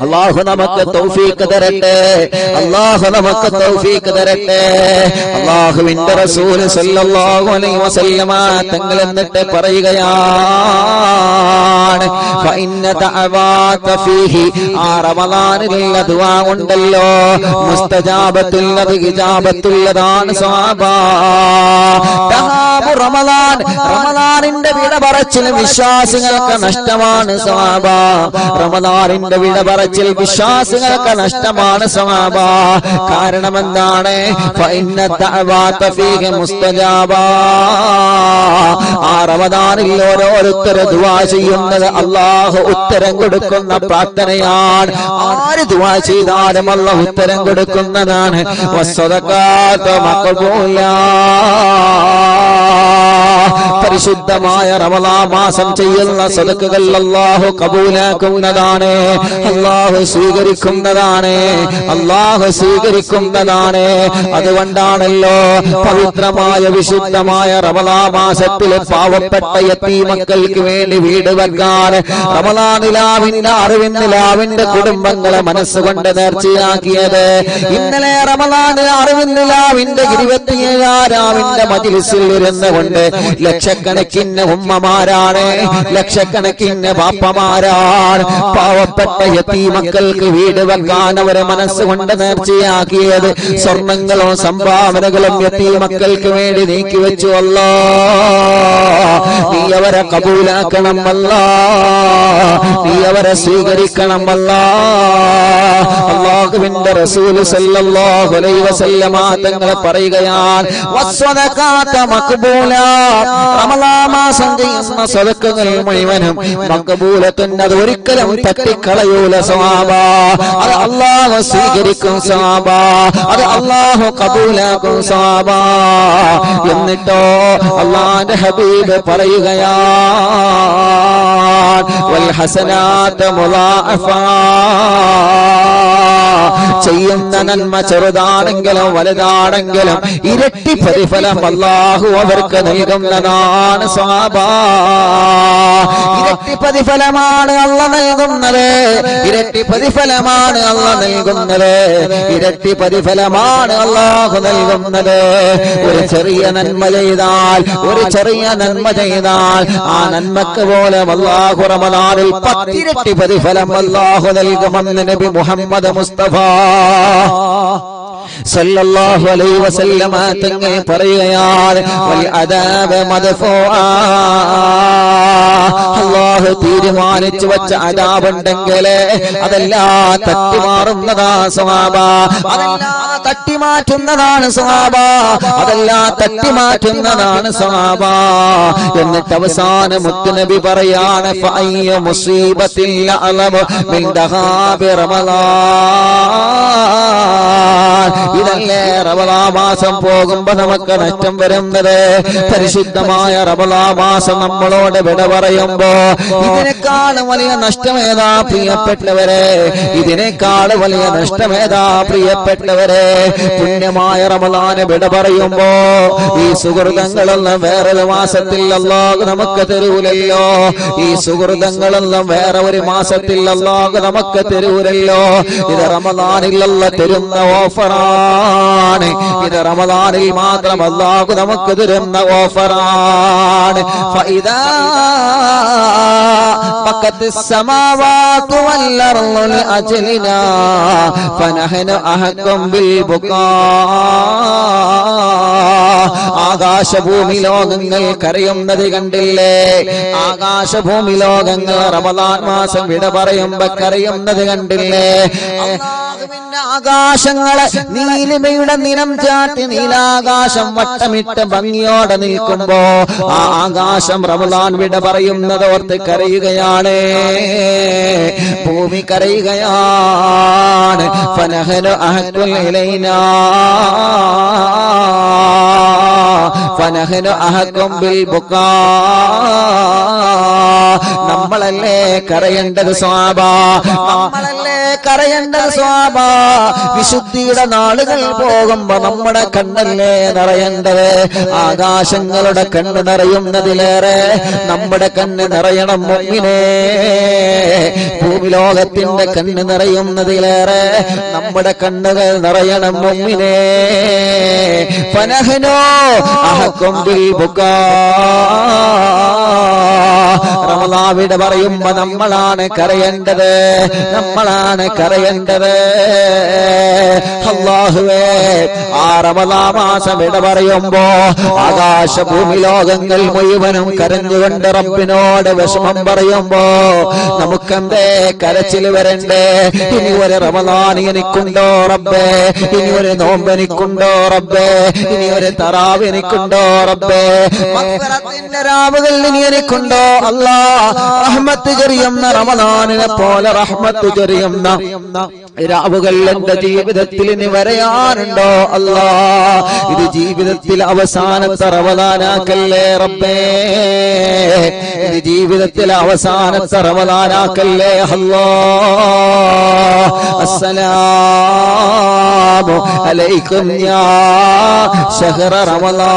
അല്ലാഹു നമുക്ക് തൗഫീഖ് തരട്ടെ. അല്ലാഹു നമുക്ക് തൗഫീഖ് തരട്ടെ. അല്ലാഹുവിന്റെ റസൂൽ സല്ലല്ലാഹു അലൈഹി വസല്ലമ തങ്ങൾ എന്നിട്ട് പറയുകയാണ്, ഫഇന്ന ദഅവാത ഫീഹി, ആ റമളാനിലുള്ള ദുആ ഉണ്ടല്ലോ, മുസ്തജാബത്തുൽ ഇജാബത്തുള്ളതാണ് സഹാബ. ദഹാബു റമളാൻ, റമളാനിന്റെ വിട പറച്ചിൽ വിശ്വാസികൾക്ക് നഷ്ടമാണ് സഹാബ. റമളാനിന്റെ വിട പറച്ചിൽ വിശ്വാസികൾക്ക് നഷ്ടമാണ് സഹാബ. കാരണം എന്താണ്? ഫഇന്ന ദഅവാത ഫീഹി മുസ്തജാബ. ആ റമളാനിൽ ഓരോരുത്തർ ദുആ ചെയ്യുന്നത് അല്ലാഹു ഉത്തരം കൊടുക്കുന്ന പ്രാർത്ഥനയാണ്. ആര് ദുആ ചെയ്താലും അല്ലാഹു ഉത്തരം കൊടുക്കുന്നതാണ്. വസ്സദഖാതു മഖ്ബൂല. പരിശുദ്ധമായ റമളാൻ മാസം ചെയ്യുന്ന സദഖകൾ അല്ലാഹു കബൂലാക്കുന്നതാണ്, അല്ലാഹു സ്വീകരിക്കുന്നതാണ്, അല്ലാഹു സ്വീകരിക്കുന്നതാണ്. അതുകൊണ്ടാണല്ലോ പവിത്രമായ വിശുദ്ധമായ റമളാൻ മാസത്തിൽ പാവപ്പെട്ട യതീമക്കൾക്ക് വേണ്ടി വീട് വെക്കാൻ റമളാൻ നിലാവിന്റെ അറിവിൻ നിലാവിന്റെ കുടുംബങ്ങളെ മനസ്സുകൊണ്ട് നേർച്ചയാക്കിയത്. ഇന്നലെ റമളാൻ അറിവിൻ നിലാവിന്റെ 27 മജ്ലിസിൽ ഇരുന്നുകൊണ്ട് ലക്ഷക്കണക്കിന് ഉമ്മമാരാണ്, ലക്ഷക്കണക്കിന് ബാപ്പമാരാണ് പാവപ്പെട്ട യതീമക്കൾക്ക് വീട് വെക്കാൻ അവരെ മനസ്സുകൊണ്ട് നേർച്ചയാക്കിയത്. സ്വർണങ്ങളും സംഭാവനകളും യതീമക്കൾക്ക് വേണ്ടി നീക്കി വെച്ചു. അല്ലാ, നീ അവരെ കബൂലാക്കണം അല്ലാ, നീ അവരെ സ്വീകരിക്കണം അല്ലാ. അല്ലാഹുവിന്റെ റസൂൽ സല്ലല്ലാഹു അലൈഹി വസല്ലമ തങ്ങൾ പറയുകയാണ്, വസ്സദഖാത മഖ്ബൂല. റമളാൻ മാസം ചെയ്യുന്ന സദഖകൾ മുഴുവനും മഖ്ബൂലത്തുൻ, അത് ഒരിക്കലും തട്ടിക്കളയൂല സഹാബ. അത് അല്ലാഹു സ്വീകരിക്കും സഹാബ, അത് അല്ലാഹു കബൂലാക്കും സഹാബ. എന്നിട്ടോ അല്ലാഹുവിന്റെ ഹബീബ് പറയുകയാണ്, വൽ ഹസനാത മുളാഅഫ. ചെയ്യുന്ന നന്മ ചെറുതാണെങ്കിലും വലുതാണെങ്കിലും ഇരട്ടി പ്രതിഫലം അല്ലാഹു അവർക്ക് നൽകുന്നതാണ് സഹാബ. ഇരട്ടി പ്രതിഫലമാണ് അല്ലാഹു നൽകുന്നത്, ഇരട്ടി പ്രതിഫലമാണ് അല്ലാഹു നൽകുന്നത്, ഇരട്ടി പ്രതിഫലമാണ് അല്ലാഹു നൽകുന്നത്. ഒരു ചെറിയ നന്മ ചെയ്താൽ, ഒരു ചെറിയ നന്മ ചെയ്താൽ ആ നന്മക്ക് പോലെ അല്ലാഹു റമളാനിൽ 10 ഇരട്ടി പ്രതിഫലം അല്ലാഹു നൽകുമെന്ന് നബി മുഹമ്മദ് മുസ്തഫ സല്ലല്ലാഹു അലൈഹി വസല്ലമ തങ്ങൾ പറയുകയാണ്, വൽ അദാബ മദ്ഫൂആ. അല്ലാഹു തീരുമാനിച്ചു വെച്ച അദാബ് ഉണ്ടെങ്കിൽ അതെല്ലാം തട്ടിമാറുന്നതാ സഹാബ, അതെല്ലാം തട്ടിമാറ്റുന്നതാണ് സഹാബ, അതെല്ലാം തട്ടിമാറ്റുന്നതാണ് സഹാബ. എന്നിട്ട് അവസാനം മുത്തുനബി പറയാണ്, ഫഅയ്യ മുസീബത്തിൽ അലമു മിൻ ദഹാബി റമളാൻ. ഇതല്ലേ റമളാൻ മാസം പോകുമ്പോ നമുക്ക് നഷ്ടം വരുന്നത്. പരിശുദ്ധമായ റമളാൻ മാസം നമ്മളോട് വിട പറയുമ്പോ ഇതിനേക്കാൾ വലിയ നഷ്ടമേതാ പ്രിയപ്പെട്ടവരെ? ഇതിനേക്കാൾ വലിയ നഷ്ടമേതാ പ്രിയപ്പെട്ടവരെ? പുണ്യമായ റമളാന് വിട പറയുമ്പോ ഈ സുഹൃതങ്ങളൊന്നും വേറൊരു മാസത്തിൽ അല്ലാഹു നമുക്ക് തരൂലല്ലോ. ഈ സുഹൃതങ്ങളൊന്നും വേറെ ഒരു മാസത്തിൽ അല്ലാഹു നമുക്ക് തരൂലല്ലോ. ഇത് റമളാനിൽ അല്ലാഹു തരുന്ന ഓഫറാണ്, ഇത് റമളാനിൽ മാത്രം അല്ലാഹു നമുക്ക് തരുന്ന ഓഫറാണ്. ഫഇദാ ബഖത്തിസ് സമാവാതു വൽ അർളു ലിഅജ്ലിനാ ഫനഹനു അഹഖും ബിൽ ബുകാ. ആകാശഭൂമി ലോകങ്ങൾ കരയുന്നത് കണ്ടില്ലേ? ആകാശഭൂമി ലോകങ്ങൾ റമളാൻ മാസം വിട പറയുമ്പോ കരയുന്നത് കണ്ടില്ലേ? അല്ലാഹുവിന്റെ ആകാശങ്ങളെ നീലിമയുടെ നിറം ചാർത്തി നീലാകാശം വട്ടമിട്ട് ഭംഗിയോടെ നിൽക്കുമ്പോ ആ ആകാശം റമളാൻ വിട പറയുന്നത് ഓർത്ത് കരയുകയാണ്, ഭൂമി കരയുകയാണ്. ഫനഹനു അഹഖുൽ ഇലൈനാ ഫനഹ്നു അഹഖും ബിൽ ബുകാ. നമ്മളല്ലേ കരയേണ്ടത് സ്വഹാബ, നമ്മളല്ലേ കരയേണ്ടത് സ്വഹാബ. വിശുദ്ധിയുടെ നാളുകൾ പോകുമ്പോ നമ്മുടെ കണ്ണല്ലേ നിറയേണ്ടത്. ആകാശങ്ങളുടെ കണ്ണ് നിറയുന്നതിലേറെ നമ്മുടെ കണ്ണ് നിറയണം മുഅ്മിനേ. ഭൂമി ലോകത്തിന്റെ കണ്ണ് നിറയുന്നതിലേറെ നമ്മുടെ കണ്ണുകൾ നിറയണം മുഅ്മിനേ. ഫനഹ്നു അഹഖും ബിൽ ബുകാ. റമളാൻ പറയുമ്പോ നമ്മളാണ് കരയേണ്ടത്, നമ്മളാണ് കരയേണ്ടത്. അല്ലാഹുവേ, ആ റമളാൻ മാസം വിട പറയുമ്പോ ആകാശ ഭൂമി ലോകങ്ങൾ മുഴുവനും കരഞ്ഞുകൊണ്ട് റബ്ബിനോട് വിഷമം പറയുമ്പോ നമുക്കെന്തേ കരച്ചിൽ വരണ്ടേ? ഇനി ഒരു റമളാൻ എനിക്കുണ്ടോ റബ്ബേ? ഇനി ഒരു നോമ്പ് എനിക്കുണ്ടോ റബ്ബേ? ഇനി ഒരു തറാവ് എനിക്കുണ്ടോ റബ്ബേ? മഗ്ഫിറത്തിന്റെ രാവുകൾ ഇനി എനിക്കുണ്ടോ അല്ലാ? റഹ്മത്ത് ചൊരിയുന്ന റമളാനിനെ പോലെ റഹ്മത്ത് ചൊരിയുന്ന രാവുകൾ എന്റെ ജീവിതത്തിൽ ഇനി വരയാനുണ്ടോ അല്ലാ? ഇത് ജീവിതത്തിൽ അവസാനത്തെ റമളാനാക്കല്ലേ റബ്ബേ. ഇത് ജീവിതത്തിൽ അവസാനത്തെ റമളാനാക്കല്ലേ അല്ലാ. അസ്സലാമു അലൈക്കും യാ ശഹ്റ റമളാൻ.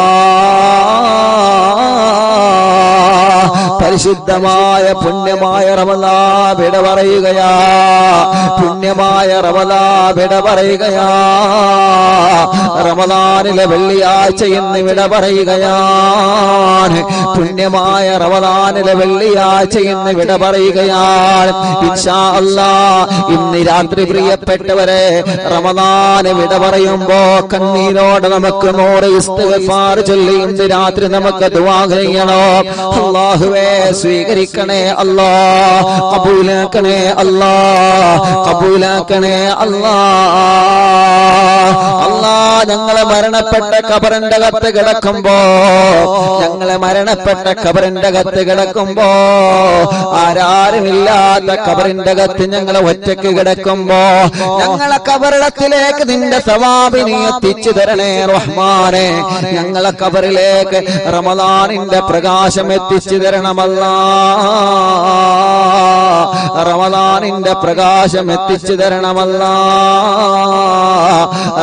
പരിശുദ്ധമായ പുണ്യമായ റമളാൻ വിട പറയുകയാ. പുണ്യമായ റമളാൻ വിട പറയുകയാ. റമളാനിലെ വെള്ളിയാഴ്ച എന്ന് വിട പറയുകയാണ്. പുണ്യമായ റമളാനിലെ വെള്ളിയാഴ്ച എന്ന് വിട പറയുകയാണ്. ഇൻഷാ അല്ലാഹ് ഇന്ന് രാത്രി പ്രിയപ്പെട്ടവരെ റമളാന് വിട പറയുമ്പോ കണ്ണീരോടെ നമുക്ക് 100 ഇസ്തിഗ്ഫാർ ചൊല്ലി ഇന്ന് രാത്രി നമുക്ക് ദുആ ചെയ്യണം. അല്ലാഹുവേ സ്വീകരിക്കണേ അല്ലാ, കബൂലാക്കണേ അല്ലാ, കബൂലാക്കണേ അല്ലാ. അല്ലാ, ഞങ്ങളെ മരണപ്പെട്ട ഖബറിന്റെ അകത്ത് കിടക്കുമ്പോ, ഞങ്ങളെ മരണപ്പെട്ട ഖബറിന്റെ അകത്ത് കിടക്കുമ്പോ, ആരാരുമില്ലാത്ത ഖബറിന്റെ അകത്ത് ഞങ്ങളെ ഒറ്റയ്ക്ക് കിടക്കുമ്പോ ഞങ്ങളെ ഖബറിടത്തിലേക്ക് നിന്റെ സവാബിനെ എത്തിച്ചു തരണേ റഹ്മാനെ. ഞങ്ങളെ ഖബറിലേക്ക് റമളാനിന്റെ പ്രകാശം എത്തിച്ചു തരണമല്ലാ. റമളാനിന്റെ പ്രകാശം എത്തിച്ചു തരണമല്ലാ.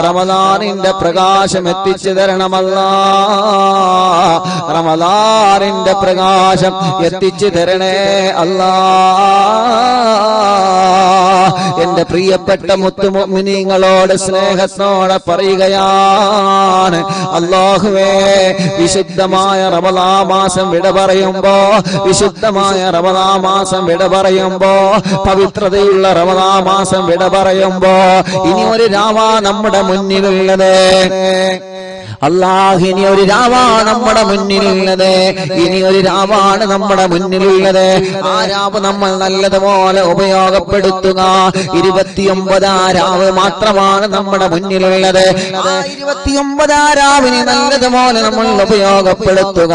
റമളാനിന്റെ പ്രകാശം എത്തിച്ചു തരണമല്ലാ. റമളാനിന്റെ പ്രകാശം എത്തിച്ചു തരണേ അല്ലാ. എന്റെ പ്രിയപ്പെട്ട മുത്തു മുഅ്മിനീങ്ങളോട് സ്നേഹത്തോടെ പറയുകയാണ്, അല്ലാഹുവേ, വിശുദ്ധമായ റമളാൻ മാസം വിട പറയുമ്പോ, വിശുദ്ധമായ റമളാൻ മാസം വിട പറയുമ്പോ, പവിത്രതയുള്ള റമളാൻ മാസം വിട പറയുമ്പോ ഇനി ഒരു രാവാ നമ്മുടെ മുന്നിലുള്ളത്. അല്ലാഹ്, ഇനി ഒരു രാവാണ് നമ്മുടെ മുന്നിലുള്ളത്. ഇനി ഒരു രാവാണ് നമ്മുടെ മുന്നിലുള്ളത്. ആ രാവ് നമ്മൾ നല്ലതുപോലെ ഉപയോഗപ്പെടുത്തുക. 29 രാവ് മാത്രമാണ് നമ്മുടെ മുന്നിലുള്ളത്. ആ 29 രാവിനെ നല്ലതുപോലെ നമ്മൾ ഉപയോഗപ്പെടുത്തുക.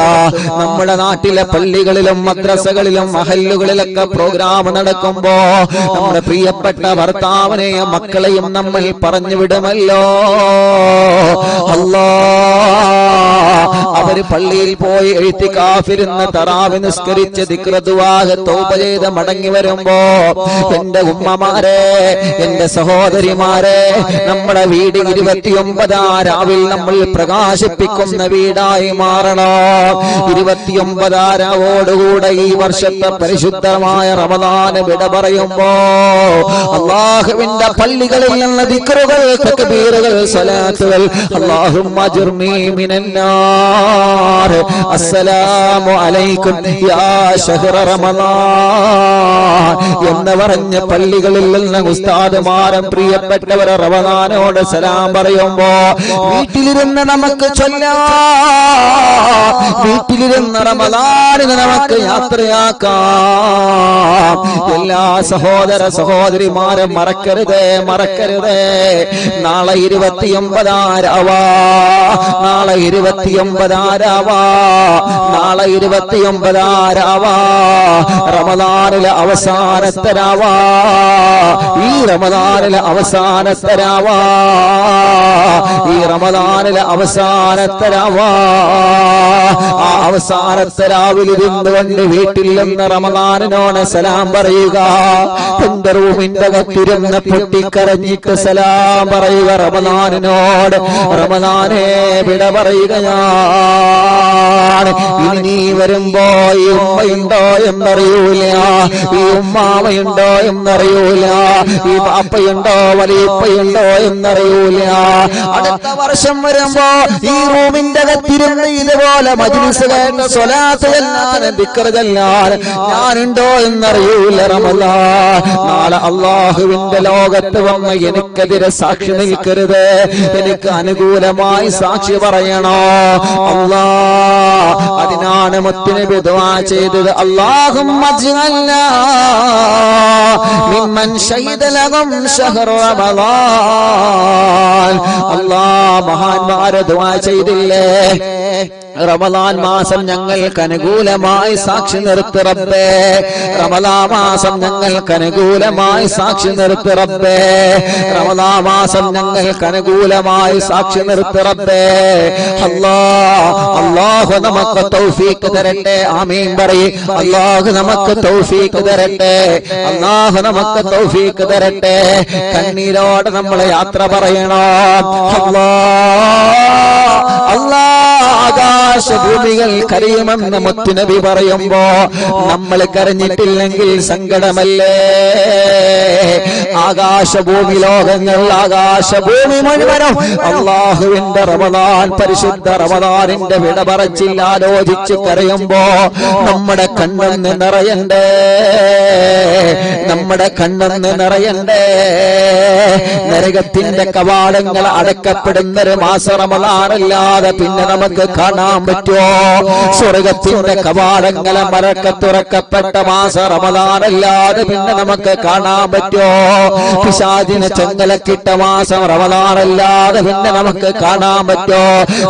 നമ്മുടെ നാട്ടിലെ പള്ളികളിലും മദ്രസകളിലും മഹല്ലുകളിലൊക്കെ പ്രോഗ്രാം നടക്കുമ്പോ നമ്മുടെ പ്രിയപ്പെട്ട ഭർത്താവിനെയും മക്കളെയും നമ്മൾ പറഞ്ഞു വിടുമല്ലോ. അല്ലാഹ്, അവര് പള്ളിയിൽ പോയി ഇഅ്തികാഫിരുന്ന് തറാവി നിസ്കരിച്ച് ദിക്ർ ദുആ തൗബ ചെയ്ത് മടങ്ങി വരുമ്പോ എന്റെ ഉമ്മമാരെ, എന്റെ സഹോദരിമാരെ, നമ്മുടെ വീട് 29 രാവിൽ നമ്മൾ പ്രകാശിപ്പിക്കുന്ന വീടായി മാറണം. 29 രാവോടുകൂടെ ഈ വർഷത്തെ പരിശുദ്ധമായ റമളാൻ വിട പറയുമ്പോ അല്ലാഹുവിന്റെ പള്ളികളിൽ നിന്ന് ദിക്റുകൾ, തക്ബീറുകൾ, സ്വലാത്തുകൾ, അല്ലാഹുമ്മ അജ്ർനി മിനന്നാർ, അസ്സലാമു അലൈക്കും യാ ശഹ്റ റമളാൻ എന്ന് പറഞ്ഞ പള്ളികളിൽ നിന്ന് ഉസ്താദുമാരും പ്രിയപ്പെട്ടവരെ റമളാനോട് സലാം പറയുമ്പോ വീട്ടിലിരുന്ന് നമുക്ക് ചൊല്ലാം. വീട്ടിലിരുന്ന് റമളാനിന് നമുക്ക് യാത്രയാക്കാം. എല്ലാ സഹോദര സഹോദരിമാരും മറക്കരുതേ, മറക്കരുതേ. നാളെ 29 രാവാ. നാളെ 29 രാവാ, നാളെ 29 രാവാ, റമദാനിലെ അവസാനത്തെ രാവാ, ഈ റമദാനിലെ അവസാനത്തെ രാവാ, ഈ റമദാനിലെ അവസാനത്തെ രാവാ. ആ അവസാനത്തെ രാവിലിരുന്നുകൊണ്ട് വീട്ടിൽ നിന്ന് റമദാനിനോട് സലാം പറയുക. തന്റെ റൂമിന്റെ അകത്തിരുന്ന് പൊട്ടിക്കരഞ്ഞിട്ട് സലാം പറയുക റമദാനിനോട്. റമദാനെ വിട പറയുകയാണ്. ഇനി നീ വരുമ്പോ ഈ ഉമ്മയുണ്ടോ എന്നറിയൂല, ഈ ഉമ്മാമയുണ്ടോ എന്നറിയൂല, ഈ പാപ്പയുണ്ടോ വലിയപ്പയുണ്ടോ എന്നറിയൂല. അടുത്ത വർഷം വരുമ്പോ ഈ റൂമിന്റെ അകത്തിരുന്ന് ഇതുപോലെ മജ്‌ലിസ് കേട്ട് സ്വലാത്ത് ചെല്ലാൻ ദിക്ർ ചെല്ലാൻ ഞാനുണ്ടോ എന്നറിയൂല. റമദാൻ നാളെ അല്ലാഹുവിന്റെ ലോകത്ത് വന്ന് എനിക്കെതിരെ സാക്ഷി നിൽക്കരുത്, എനിക്ക് അനുകൂലമായി സാക്ഷി പറയണോ അല്ലാ. അതിനാണ് മുത്തുനബി ദുആ ചെയ്തത്, അല്ലാഹുമ്മ അജ്അൽനാ മിമ്മൻ ശഹീദ ലഹും ശഹ്റ റമദാൻ. അല്ലാ മഹാന്മാരെ ദുആ ചെയ്തില്ലേ, റമദാൻ മാസം ഞങ്ങൾക്ക് അനുകൂലമായി സാക്ഷി നിർത്തി റബ്ബേ, റമദാൻ മാസം ഞങ്ങൾക്ക് അനുകൂലമായി സാക്ഷി നിർത്തി റബ്ബേ, റമദാൻ മാസം ഞങ്ങൾക്ക് അനുകൂലമായി സാക്ഷി നിർത്തി റബ്ബേ. അല്ലാഹു നമുക്ക് തൗഫീഖ് തരട്ടെ. ആമീൻ പറയ്. അല്ലാഹു നമുക്ക് തൗഫീഖ് തരട്ടെ, അല്ലാഹു നമുക്ക് തൗഫീഖ് തരട്ടെ. കണ്ണീരോടെ നമ്മൾ യാത്ര പറയണം. ആകാശഭൂമികൾ കരയുമെന്ന് മുത്തുനബി പറയുമ്പോ നമ്മൾ കരഞ്ഞിട്ടില്ലെങ്കിൽ സങ്കടമല്ലേ? ആകാശഭൂമി ലോകങ്ങൾ, ആകാശഭൂമി മുഴുവനും അല്ലാഹുവിന്റെ റമദാൻ, പരിശുദ്ധ റമദാനിന്റെ വിട പറച്ചിൽ ആലോചിച്ച് കരയുമ്പോ നമ്മുടെ കണ്ണെന്ന് നിറയണ്ടേ, നമ്മുടെ കണ്ണെന്ന് നിറയണ്ടേ. നരകത്തിന്റെ കവാടങ്ങൾ അടക്കപ്പെടുന്നൊരു മാസം റമദാനല്ലാതെ പിന്നെ നമുക്ക് കാണാൻ പറ്റുമോ? സ്വർഗത്തിന്റെ കവാടങ്ങളെ മറക്ക തുറക്കപ്പെട്ട മാസം റമദാനല്ലാതെ പിന്നെ നമുക്ക് കാണാൻ പറ്റുമോ? പിശാചിനെ ചെങ്കലക്കിട്ട മാസം റമദാനല്ലാതെ പിന്നെ നമുക്ക് കാണാൻ പറ്റുമോ?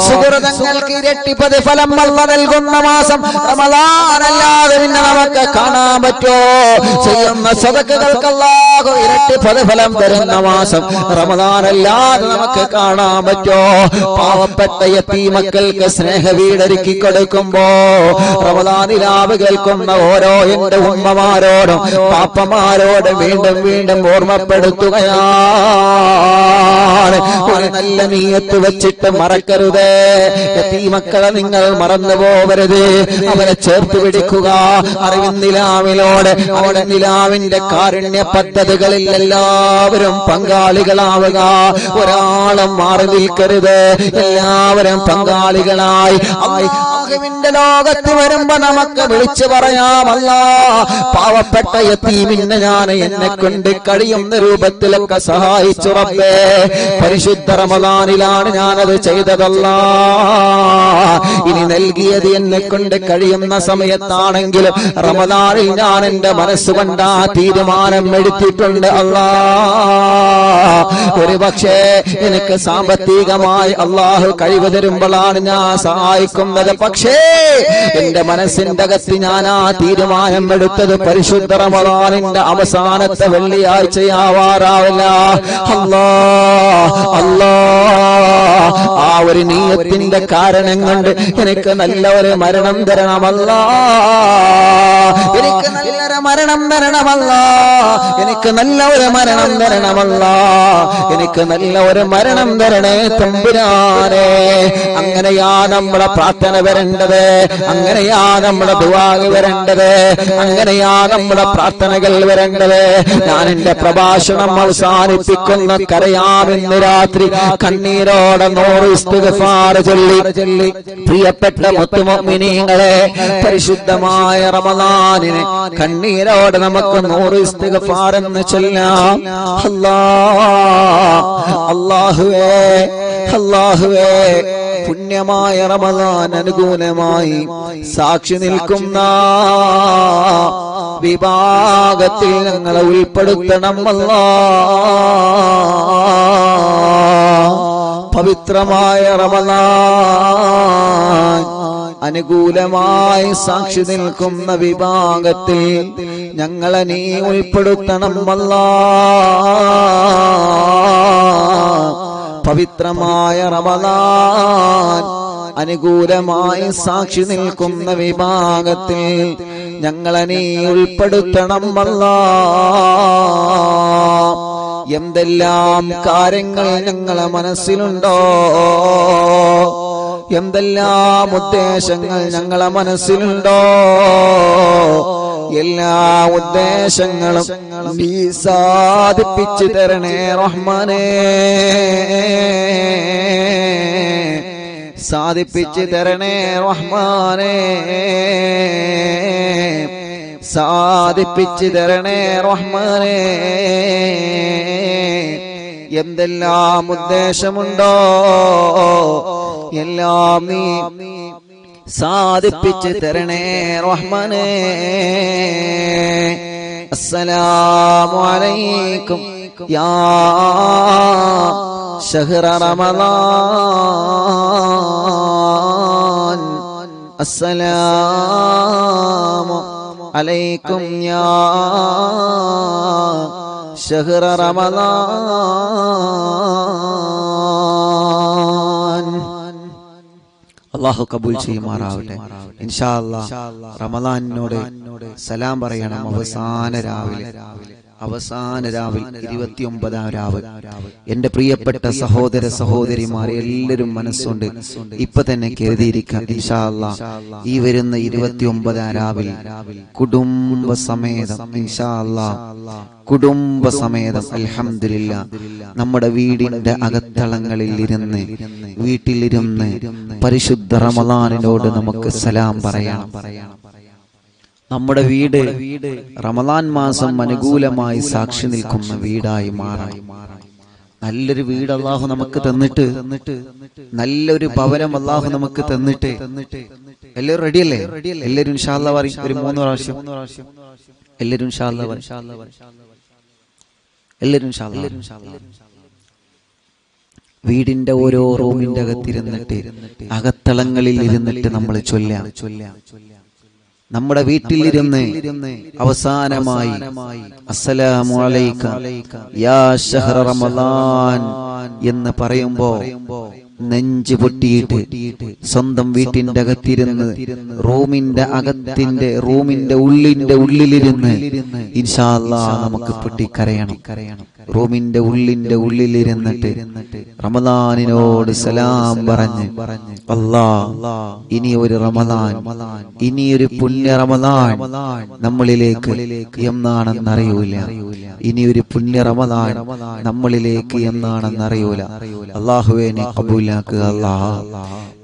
സുഹൃതങ്ങൾക്ക് ഇരട്ടി പ്രതിഫലം നൽകുന്ന മാസം റമദാനല്ലാതെ പിന്നെ നമുക്ക് കാണാൻ പറ്റുമോ? ചെയ്യുന്ന സദഖകൾക്ക് അല്ലാഹു ഇരട്ടി പ്രതിഫലം തരുന്ന മാസം റമദാനല്ലാതെ നമുക്ക് കാണാൻ പറ്റുമോ? പാവപ്പെട്ട യതീമക്കൾക്ക് സ്നേഹ വീടൊരുക്കി കൊടുക്കുമ്പോ റമദാനിലാവ് കേൾക്കുന്ന ഓരോ എന്റെ ഉമ്മമാരോടും പാപ്പമാരോടും വീണ്ടും വീണ്ടും ഓർമ്മപ്പെടുത്തുകയാണ്. ഒരു നല്ല നീയത്ത് വെച്ചിട്ട് മറക്കരുത്. യതീമക്കളെ നിങ്ങൾ മറന്നു പോകരുത്, അവരെ ചേർത്ത് പിടിക്കുക. അറിവിന്ദിലാവിനോട് അറിവിന്ദിലാവിന്റെ കാരുണ്യ പദ്ധതികളിൽ എല്ലാവരും പങ്കാളികളാവുക. ഒരാളും മാറി നിൽക്കരുത്, എല്ലാവരും പങ്കാളികളായി അല്ലാഹുവിന്റെ ലോകത്ത് വരുമ്പോ നമുക്ക് വിളിച്ചു പറയാമല്ല, പാവപ്പെട്ട യതീമിനെ ഞാൻ എന്നെ കൊണ്ട് കഴിയുന്ന രൂപത്തിലൊക്കെ സഹായിച്ചു റബ്ബേ. പരിശുദ്ധ റമദാനിലാണ് ഞാനത് ചെയ്തതല്ല. ഇനി നൽകിയത് എന്നെ കൊണ്ട് കഴിയുന്ന സമയത്താണെങ്കിലും റമദാനിൽ ഞാൻ എന്റെ മനസ്സുകൊണ്ട് ആ തീരുമാനം എടുത്തിട്ടുണ്ട്. അല്ലാ, ഒരു പക്ഷേ എനിക്ക് സാമ്പത്തികമായി അള്ളാഹു കഴിവ് തരുമ്പോഴാണ് ഞാൻ സഹായിക്കുന്നത്. പക്ഷേ എന്റെ മനസ്സിന്റെ അകത്ത് ഞാൻ ആ തീരുമാനം എടുത്തത് പരിശുദ്ധ റമദാനിന്റെ അവസാനത്തെ വെള്ളിയാഴ്ചയാവാറാവില്ല. അല്ലാ അല്ലാ, ആ ഒരു നീയത്തിന്റെ കാരണം കൊണ്ട് എനിക്ക് നല്ല ഒരു മരണം തരണമല്ല, എനിക്ക് നല്ലൊരു മരണം തരണമല്ല, എനിക്ക് നല്ല ഒരു മരണം തരണമല്ല, എനിക്ക് നല്ല ഒരു മരണം തരണേ തമ്പുരാനെ. അങ്ങനെയാ നമ്മുടെ പ്രാർത്ഥന വരേണ്ടത്, അങ്ങനെയാ നമ്മുടെ ദുആ വരേണ്ടത്, അങ്ങനെയാ നമ്മുടെ പ്രാർത്ഥനകൾ വരേണ്ടത്. ഞാൻ എന്റെ പ്രഭാഷണം അവസാനിപ്പിക്കുന്ന കരയാമെന്ന് രാത്രി കണ്ണീരോടെ 100 ഇസ്തിഗ്ഫാർ ചൊല്ലി പ്രിയപ്പെട്ട മുത്തുമുഅ്മിനീങ്ങളെ, പരിശുദ്ധമായ റമദാനിനെ കണ്ണീരോടെ നമുക്ക് 100 ഇസ്തിഗ്ഫാർ എന്ന് ചൊല്ലാം. അല്ലാഹുവേ അല്ലാഹുവേ, പുണ്യമായ റമദാൻ അനുകൂലമായി സാക്ഷി നിൽക്കുന്ന വിഭാഗത്തിൽ ഞങ്ങളെ ഉൾപ്പെടുത്തണം. അല്ലാഹ്, പവിത്രമായ റമളാൻ അനുകൂലമായി സാക്ഷി നിൽക്കുന്ന വിഭാഗത്തിൽ ഞങ്ങളെ നീ ഉൾപ്പെടുത്തണം അല്ലാഹ്. പവിത്രമായ റമളാൻ അനുകൂലമായി സാക്ഷി നിൽക്കുന്ന വിഭാഗത്തിൽ ഞങ്ങളെ നീ ഉൾപ്പെടുത്തണം അല്ലാഹ്. എന്തെല്ലാം കാര്യങ്ങൾ ഞങ്ങളെ മനസ്സിലുണ്ടോ, എന്തെല്ലാം ഉദ്ദേശങ്ങൾ ഞങ്ങളെ മനസ്സിലുണ്ടോ, എല്ലാ ഉദ്ദേശങ്ങളും നീ സാധിപ്പിച്ചു തരണേ റഹ്മാനേ, സാധിപ്പിച്ചു തരണേ റഹ്മാനേ, സാധിപ്പിച്ചു തരണേ റഹ്മാനേ. എന്തെല്ലാം ഉദ്ദേശമുണ്ടോ എല്ലാം നീ സാധിപ്പിച്ചു തരണേ റഹ്മാനേ. അസ്സലാമു അലൈക്കും യാ ശഹ്റ റമളാൻ, അസ്സലാമു അലൈക്കും യാ ശഹ്റ റമളാൻ. അല്ലാഹു കബൂൽ ചെയ്യുമാറാവട്ടെ. ഇൻഷാ അല്ലാഹ് റമളാനിനോട് സലാം പറയണം. അവസാന രാവിൽ 29-ാം രാവ്. എന്റെ പ്രിയപ്പെട്ട സഹോദര സഹോദരിമാർ എല്ലാവരും മനസ്സുകൊണ്ട് ഇപ്പൊ തന്നെ കരുതിയിരിക്കാം. ഇൻഷാ അല്ലാഹ് ഈ വരുന്ന 29-ാം രാവിൽ കുടുംബസമേതം ഇൻഷാ അല്ലാഹ് കുടുംബസമേതം അൽഹംദുലില്ലാഹ് നമ്മുടെ വീടിന്റെ അകത്തളങ്ങളിൽ ഇരുന്ന് വീട്ടിലിരുന്ന് പരിശുദ്ധ റമളാനിനോട് നമുക്ക് സലാം പറയണം. നമ്മുടെ വീട് റമളാൻ മാസം അനുകൂലമായി സാക്ഷി നിൽക്കുന്ന വീടായി മാറാം. നല്ലൊരു വീട് അല്ലാഹു നമുക്ക് തന്നിട്ട്, നല്ലൊരു ഭവനം അല്ലാഹു നമുക്ക് തന്നിട്ട്, എല്ലാവരും റെഡിയല്ലേ? എല്ലാവരും ഇൻഷാ അല്ലാഹ് പറയും. ഒരു 3 പ്രാവശ്യം എല്ലാവരും ഇൻഷാ അല്ലാഹ് പറയും. എല്ലാവരും ഇൻഷാ അല്ലാഹ്. വീടിന്റെ ഓരോ റൂമിന്റെ അകത്തിരുന്നിട്ട് അകത്തളങ്ങളിൽ ഇരുന്നിട്ട് നമ്മൾ ചൊല്ലാം. നമ്മുടെ വീട്ടിലിരുന്ന് അവസാനമായി അസ്സലാമു അലൈക യാ ശഹ്റ റമളാൻ എന്ന് പറയുമ്പോ നെഞ്ച് പൊട്ടിയിട്ട് സ്വന്തം വീട്ടിന്റെ അകത്തിരുന്ന് റൂമിന്റെ ഉള്ളിലിരുന്ന് ഇൻഷാ അല്ലാഹ് നമുക്ക് പൊട്ടിക്കരയണം. റൂമിന്റെ ഉള്ളിലിരുന്നിട്ട് റമളാനിനോട് സലാം പറഞ്ഞ് അല്ലാഹ് ഇനിയൊരു റമളാൻ, ഇനിയൊരു പുണ്യ റമളാൻ നമ്മളിലേക്ക് എന്നാണെന്നറിയൂല. ഇനിയൊരു പുണ്യ റമളാൻ നമ്മളിലേക്ക് എന്നാണെന്നറിയൂല. അല്ലാഹുവേ നീ കബൂലാക്കുക അല്ലാഹ്,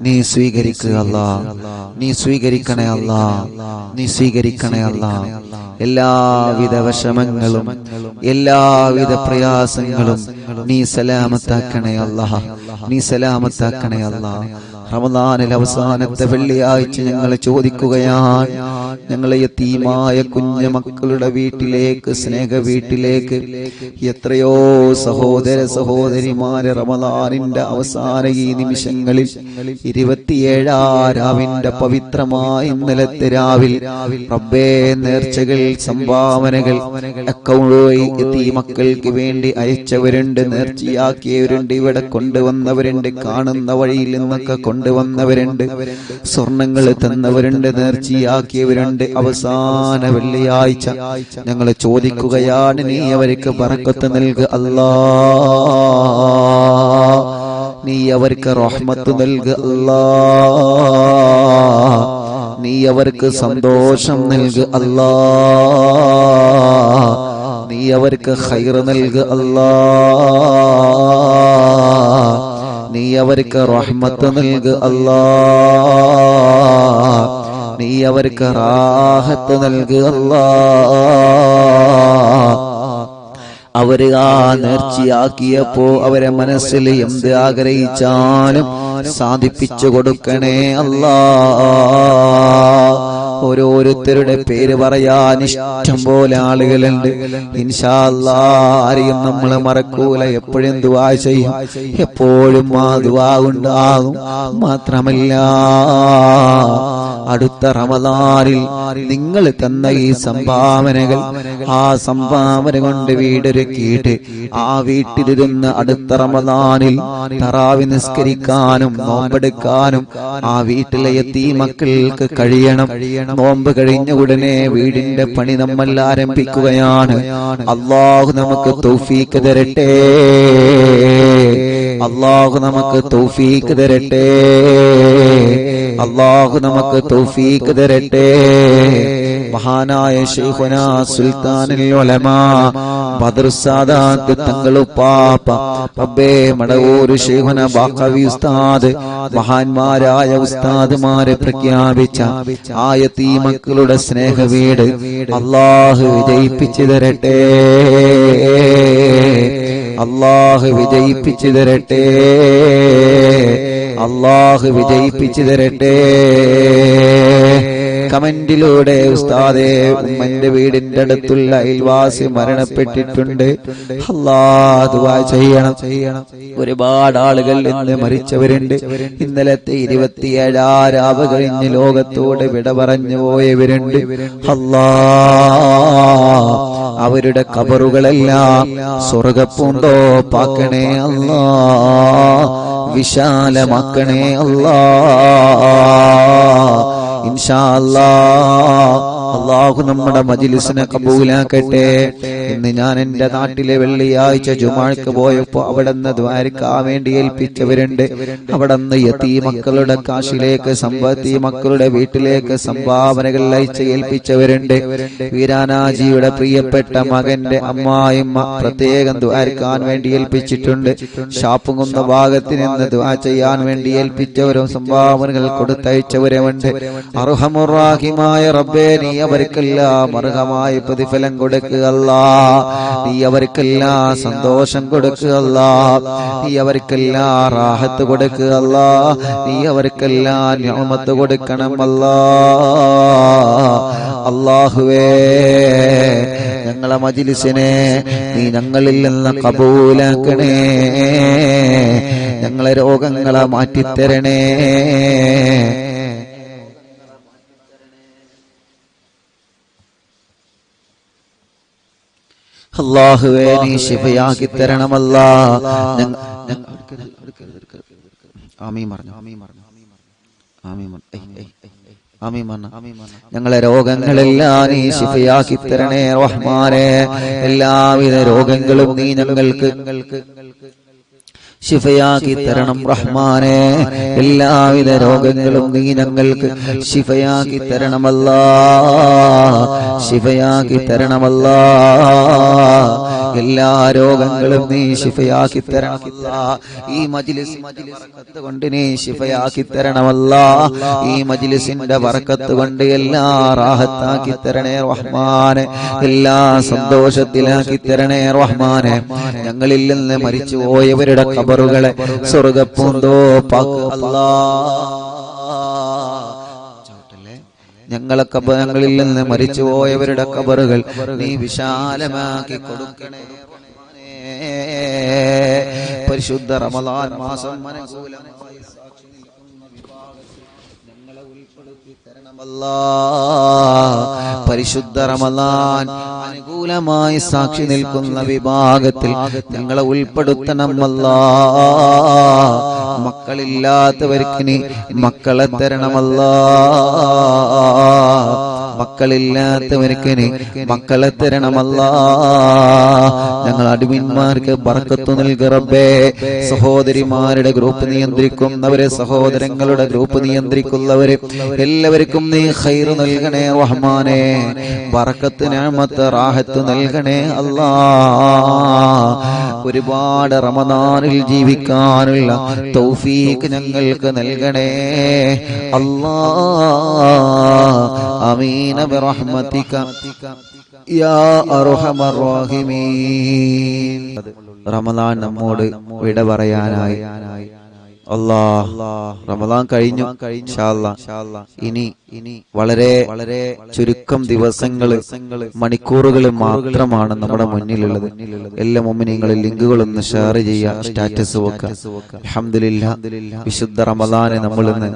നീ സ്വീകരിക്കുക അല്ലാഹ്, നീ സ്വീകരിക്കണേ അല്ലാഹ്, നീ സ്വീകരിക്കണേ അല്ലാഹ്. എല്ലാവിധ വിഷമങ്ങളും എല്ലാവിധ പ്രയാസങ്ങളും നീ സലാമത്താക്കണേ അല്ലാഹ്, നീ സലാമത്താക്കണേ അല്ലാഹ്. റമളാനിൽ അവസാനത്തെ വെള്ളിയാഴ്ച ഞങ്ങൾ ചോദിക്കുകയാണ്, ഞങ്ങളെ യതീമായ കുഞ്ഞു മക്കളുടെ വീട്ടിലേക്ക്, സ്നേഹ വീട്ടിലേക്ക് എത്രയോ സഹോദര സഹോദരിമാരെ റമളാനിന്റെ അവസാന ഈ നിമിഷങ്ങളിൽ 27-ാം രാവിന്റെ പവിത്രമായ ഇന്നലത്തെ രാവിൽ റബ്ബേ നേർച്ചകൾ, സംഭാവനകൾ അക്കൗണ്ട് വഴി യതീമക്കൾക്ക് വേണ്ടി അയച്ചവരുണ്ട്, നേർച്ചയാക്കിയവരുണ്ട്, ഇവിടെ കൊണ്ടുവന്നവരുണ്ട്, കാണുന്ന വഴിയിൽ നിന്നൊക്കെ കൊണ്ടുവന്നവരുണ്ട്, സ്വർണങ്ങൾ തന്നവരുണ്ട്, നേർച്ചയാക്കിയവരുണ്ട്. അവസാന വെള്ളിയാഴ്ച ഞങ്ങൾ ചോദിക്കുകയാണ്, നീ അവർക്ക് ബറക്കത്ത് നൽകുക അല്ലാഹ്, നീ അവർക്ക് റഹ്മത്ത് നൽകുക അല്ലാഹ്, നീ അവർക്ക് സന്തോഷം നൽകുക അല്ലാഹ്, നീ അവർക്ക് ഖൈർ നൽകുക അല്ലാഹ്, നീ അവർക്ക് റഹ്മത്ത് നൽകുക അല്ലാഹ്, നീ അവർക്ക് റാഹത്ത് നൽകുക അല്ലാഹ്. അവര് ആ നേർച്ചയാക്കിയപ്പോ അവരെ മനസ്സിൽ എന്ത് ആഗ്രഹിച്ചാലും സാധിപ്പിച്ചു കൊടുക്കണേ അല്ലാഹ്. ഓരോരുത്തരുടെ പേര് പറയാൻ ഇഷ്ടം പോലെ ആളുകളുണ്ട്. ഇൻഷാ അല്ലാഹ് ആരെയും നമ്മൾ മറക്കൂല. എപ്പോഴും ദുആ ചെയ്യും, എപ്പോഴും ആ ദുആ ഉണ്ടാകും. മാത്രമല്ല അടുത്ത റമദാനിൽ നിങ്ങൾ തന്ന ഈ സംഭാവനകൾ, ആ സംഭാവന കൊണ്ട് വീടൊരുക്കിയിട്ട് ആ വീട്ടിലിരുന്ന് അടുത്ത റമദാനിൽ തറാവി നിസ്കരിക്കാനും നോമ്പെടുക്കാനും ആ വീട്ടിലെ യതീമക്കൾക്ക് കഴിയണം. നോമ്പ് കഴിഞ്ഞ ഉടനെ വീടിന്റെ പണി നമ്മൾ ആരംഭിക്കുകയാണ്. അല്ലാഹു നമുക്ക് തൗഫീഖ് തരട്ടെ, അല്ലാഹു നമുക്ക് തൗഫീഖ് തരട്ടെ, അല്ലാഹു നമുക്ക് തൗഫീഖ് തരട്ടെ. മഹാനായ ശൈഖുനാ സുൽത്താനുൽ ഉലമാ ബദർ സാദാത്ത് തങ്ങളുപ്പാപ്പ റബ്ബേ മടവൂർ ശൈഖുനാ ബാഖവി ഉസ്താദ്, മഹാന്മാരായ ഉസ്താദുമാരെ പ്രഖ്യാപിച്ച ആ യതീമക്കളുടെ സ്നേഹവീട് അല്ലാഹു വിജയിപ്പിച്ചു തരട്ടെ, അല്ലാഹു വിജയിപ്പിച്ചു തരട്ടെ, അല്ലാഹു വിജയിപ്പിച്ചു തരട്ടെ. കമന്റിലൂടെ ഉസ്താദേ ഉമ്മന്റെ വീടിന്റെ അടുത്തുള്ള അയൽവാസി മരണപ്പെട്ടിട്ടുണ്ട്, അല്ലാഹ് ദുആ ചെയ്യണം. ഒരുപാട് ആളുകൾ ഇന്ന് മരിച്ചവരുണ്ട്. ഇന്നലത്തെ 27 രാവ് കഴിഞ്ഞ് ലോകത്തോട് വിട പറഞ്ഞു പോയവരുണ്ട്. അല്ലാഹ് അവരുടെ ഖബറുകളെല്ലാം സ്വർഗ്ഗപ്പൂന്തോപ്പാക്കണേ അല്ലാഹ്, വിശാലമാക്കണേ അല്ലാഹ്. ഇൻഷാ അല്ലാഹ് അല്ലാഹു നമ്മുടെ മജ്ലിസിനെ കബൂലാക്കട്ടെ. ഇന്ന് ഞാൻ എന്റെ നാട്ടിലെ വെള്ളിയാഴ്ച ജുമാക്ക് പോയപ്പോ അവിടെ നിന്ന് ദ്വാരക്കാൻ വേണ്ടി ഏൽപ്പിച്ചവരുണ്ട്. അവിടെ നിന്ന് യതീമക്കളുടെ കാശിലേക്ക് മക്കളുടെ വീട്ടിലേക്ക് സംഭാവനകൾ അയച്ച് ഏൽപ്പിച്ചവരുണ്ട്. വീരാനാജിയുടെ പ്രിയപ്പെട്ട മകന്റെ അമ്മായിമ്മ പ്രത്യേകം ദ്വാരക്കാൻ വേണ്ടി ഏൽപ്പിച്ചിട്ടുണ്ട്. ഷാപ്പുകുന്ന ഭാഗത്ത് നിന്ന് ദ്വാ ചെയ്യാൻ വേണ്ടി ഏൽപ്പിച്ചവരും സംഭാവനകൾ കൊടുത്തയച്ചവരുമുണ്ട്. അർഹമുർ-റഹീമായ റബ്ബേ, നീ അവർക്കെല്ലാം അർഹമായ പ്രതിഫലം കൊടുക്കുക അല്ലാഹ്, നീ അവർക്കെല്ലാം സന്തോഷം കൊടുക്കുക അല്ലാഹ്, നീ അവർക്കെല്ലാം റാഹത്ത് കൊടുക്കുക അല്ലാഹ്, നീ അവർക്കെല്ലാം നിഅമത്ത് കൊടുക്കണം അല്ലാഹ്. അല്ലാഹുവേ ഞങ്ങളെ മജ്ലിസിനെ നീ ഞങ്ങളിൽ നിന്ന് കബൂലാക്കണേ, ഞങ്ങളെ രോഗങ്ങളെ മാറ്റിത്തരണേ. അല്ലാഹുവേ നീ ശിഫയാക്കി തരണമല്ലാ. ഞങ്ങളെ രോഗങ്ങളെല്ലാം നീ ശിഫയാക്കി തരണേ റഹ്മാനേ. എല്ലാവിധ രോഗങ്ങളും നീ ഞങ്ങൾക്ക് ശിഫയാക്കി തരണം റഹ്മാനേ. എല്ലാവിധ രോഗങ്ങളും നീ ഞങ്ങൾക്ക് ശിഫയാക്കി തരണമല്ലാ, ശിഫയാക്കി തരണമല്ലാ. എല്ലാ രോഗങ്ങളും നീ ശിഫയാക്കി തരണമല്ലാ. ഈ മജ്ലിസ് ബറക്കത്ത് കൊണ്ട് നീ ശിഫയാക്കി തരണമല്ലാ. ഈ മജ്ലിസിന്റെ ബറക്കത്ത് കൊണ്ട് എല്ലാ റാഹത്താക്കി തരണേ റഹ്മാനെ, എല്ലാ സന്തോഷത്തിലാക്കി തരണേ റഹ്മാനെ. ഞങ്ങളിൽ നിന്ന് മരിച്ചു പോയവരുടെ ഖബറുകളെ സ്വർഗ്ഗപ്പൂന്തോപ്പാക്ക് അല്ലാഹ്. ഞങ്ങളിൽ നിന്ന് മരിച്ചു പോയവരുടെ ഖബറുകൾ നീ വിശാലമാക്കി കൊടുക്കണേ. പരിശുദ്ധ റമളാൻ മാസം അനുകൂലമായി സാക്ഷി നിൽക്കുന്ന വിഭാഗത്തിൽ ഞങ്ങളെ ഉൾപ്പെടുത്തി തരണമല്ലാഹ്. പരിശുദ്ധ റമളാൻ അനുകൂലമായി സാക്ഷി നിൽക്കുന്ന വിഭാഗത്തിൽ ഞങ്ങളെ ഉൾപ്പെടുത്തണമല്ലാഹ്. മക്കളില്ലാത്തവർക്ക് നീ മക്കളെ തരണമല്ലാഹ്. മക്കളില്ലാത്തവർക്ക് നീ മക്കളെ തരണമല്ലാഹ്. ഞങ്ങൾ അടിമന്മാർക്ക് ബർക്കത്ത് നൽകി റബ്ബേ. സഹോദരിമാരുടെ ഗ്രൂപ്പ് നിയന്ത്രിക്കുന്നവരെ, സഹോദരങ്ങളുടെ ഗ്രൂപ്പ് നിയന്ത്രിക്കുന്നവരെ എല്ലാവർക്കും നീ ഖൈർ നൽകണേ റഹ്മാനേ. ബർക്കത്ത്, നിഅമത്ത്, റാഹത്ത് നൽകണേ അല്ലാഹ്. ഒരുപാട് റമദാനിൽ ജീവിക്കാനുള്ള തൗഫീഖ് ഞങ്ങൾക്ക് നൽകണേ അല്ലാഹ്. ആമീൻ ബിറഹ്മതിക യാ അർഹമർ റഹീമീൻ. റമദാൻ നമ്മോട് വിട പറയാനായി. റമദാൻ കഴിഞ്ഞു. ഇൻഷാ അല്ലാ ഇനി വളരെ ചുരുക്കം ദിവസങ്ങള് മണിക്കൂറുകൾ മാത്രമാണ് നമ്മുടെ മുന്നിലുള്ളത്. എല്ലാ മുഅ്മിനീങ്ങളും ലിങ്കുകളൊന്ന് ഷെയർ ചെയ്യുക, സ്റ്റാറ്റസ് വെക്കുക. അൽഹംദുലില്ലാ വിശുദ്ധ റമദാനെ നമ്മൾ ഇന്ന്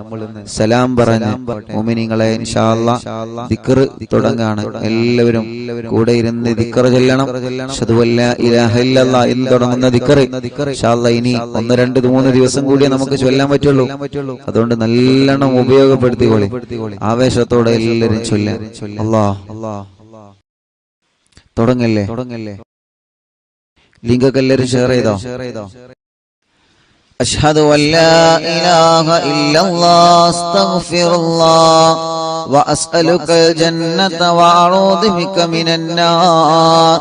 സലാം പറഞ്ഞ് മുഅ്മിനീങ്ങളെ ഇൻഷാ അല്ലാ ദിക്ർ തുടങ്ങാണ്. എല്ലാവരും കൂടെ ഇരുന്ന് ദിക്ർ ചൊല്ലണം. അശ്ഹദു അല്ലാ ഇലാഹ ഇല്ലല്ലാഹ് എന്ന് തുടങ്ങുന്ന ദിക്ർ ഇൻഷാ അല്ലാ ഇനി 1, 2, 3 ദിവസം കൂടി നമുക്ക് ചൊല്ലാൻ പറ്റുള്ളൂ. അതുകൊണ്ട് നല്ലോണം ഉപയോഗപ്പെടുത്തിക്കോളി. ആവേശത്തോടെ എല്ലാവരും ചൊല്ലാൻ. തുടങ്ങല്ലേ? ലിങ്കൊക്കെ എല്ലാവരും ഷെയർ ചെയ്തോ? അശ്ഹദു അല്ലാ ഇലാഹ ഇല്ലല്ലാഹ് അസ്തഗ്ഫിറുല്ലാഹ് വഅസ്അലുകൽ ജന്നത വഅഊദു ബിക മിനന്നാർ.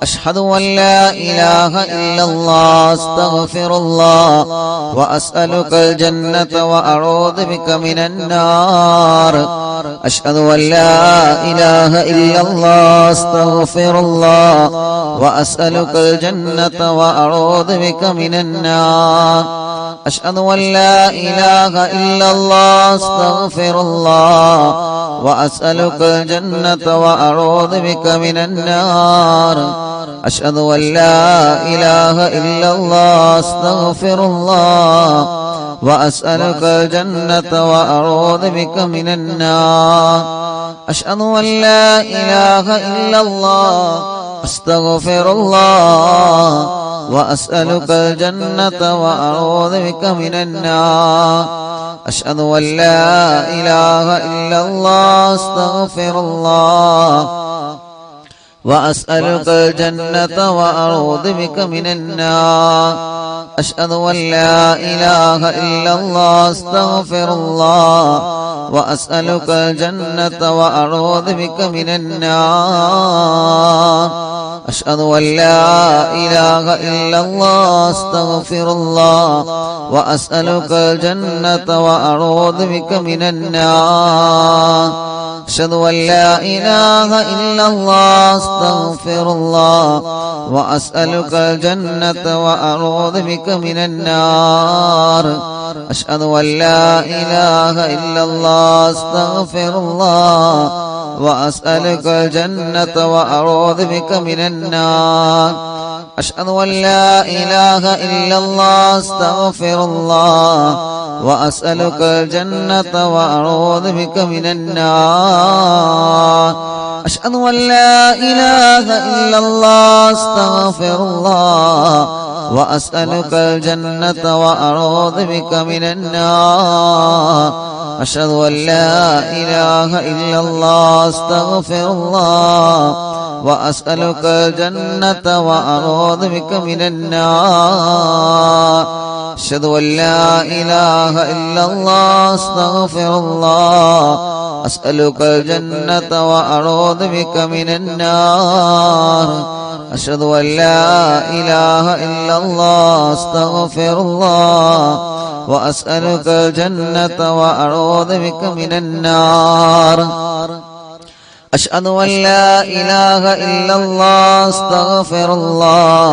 أشهد أن لا إله إلا الله أستغفر الله وأسألك الجنة وأعوذ بك من النار. أشهد أن لا إله إلا الله أستغفر الله وأسألك الجنة وأعوذ بك من النار. أشهد أن لا إله إلا الله أستغفر الله وأسألك الجنة وأعوذ بك من النار. أشهد أن لا إله إلا الله أستغفر الله وأسألك الجنة وأعوذ بك من النار. أشهد أن لا إله إلا الله أستغفر الله وأسألك الجنة وأعوذ بك من النار. أشهد أن لا إله إلا الله أستغفر الله وأسألك الجنة وأعوذ بك من النار. أشهد أن لا إله إلا الله أستغفر الله وأسألك الجنة وأعوذ بك من النار. أشهد أن لا إله إلا الله أستغفر الله وأسألك الجنة وأعوذ بك من النار. أشهد أن لا إله إلا الله أستغفر الله وأسألك الجنة وأعوذ بك من النار. أشهد أن لا إله إلا الله أستغفر الله وأسألك الجنة وأعوذ بك من النار. أشهد أن لا إله إلا الله أستغفر الله وأسألك الجنة وأعوذ بك من النار. أشهد أن لا إله إلا الله أستغفر الله وأسألك الجنة وأعوذ بك من النار. أشهد أن لا إله إلا الله أستغفر الله وأسألك الجنة وأعوذ بك من النار. أشهد أن لا إله إلا الله أستغفر الله أسألك الجنة وأعوذ بك من النار. أشهد أن لا إله إلا الله أستغفر الله وأسألك الجنة وأعوذ بك من النار. أشهد أن لا إله إلا الله أستغفر الله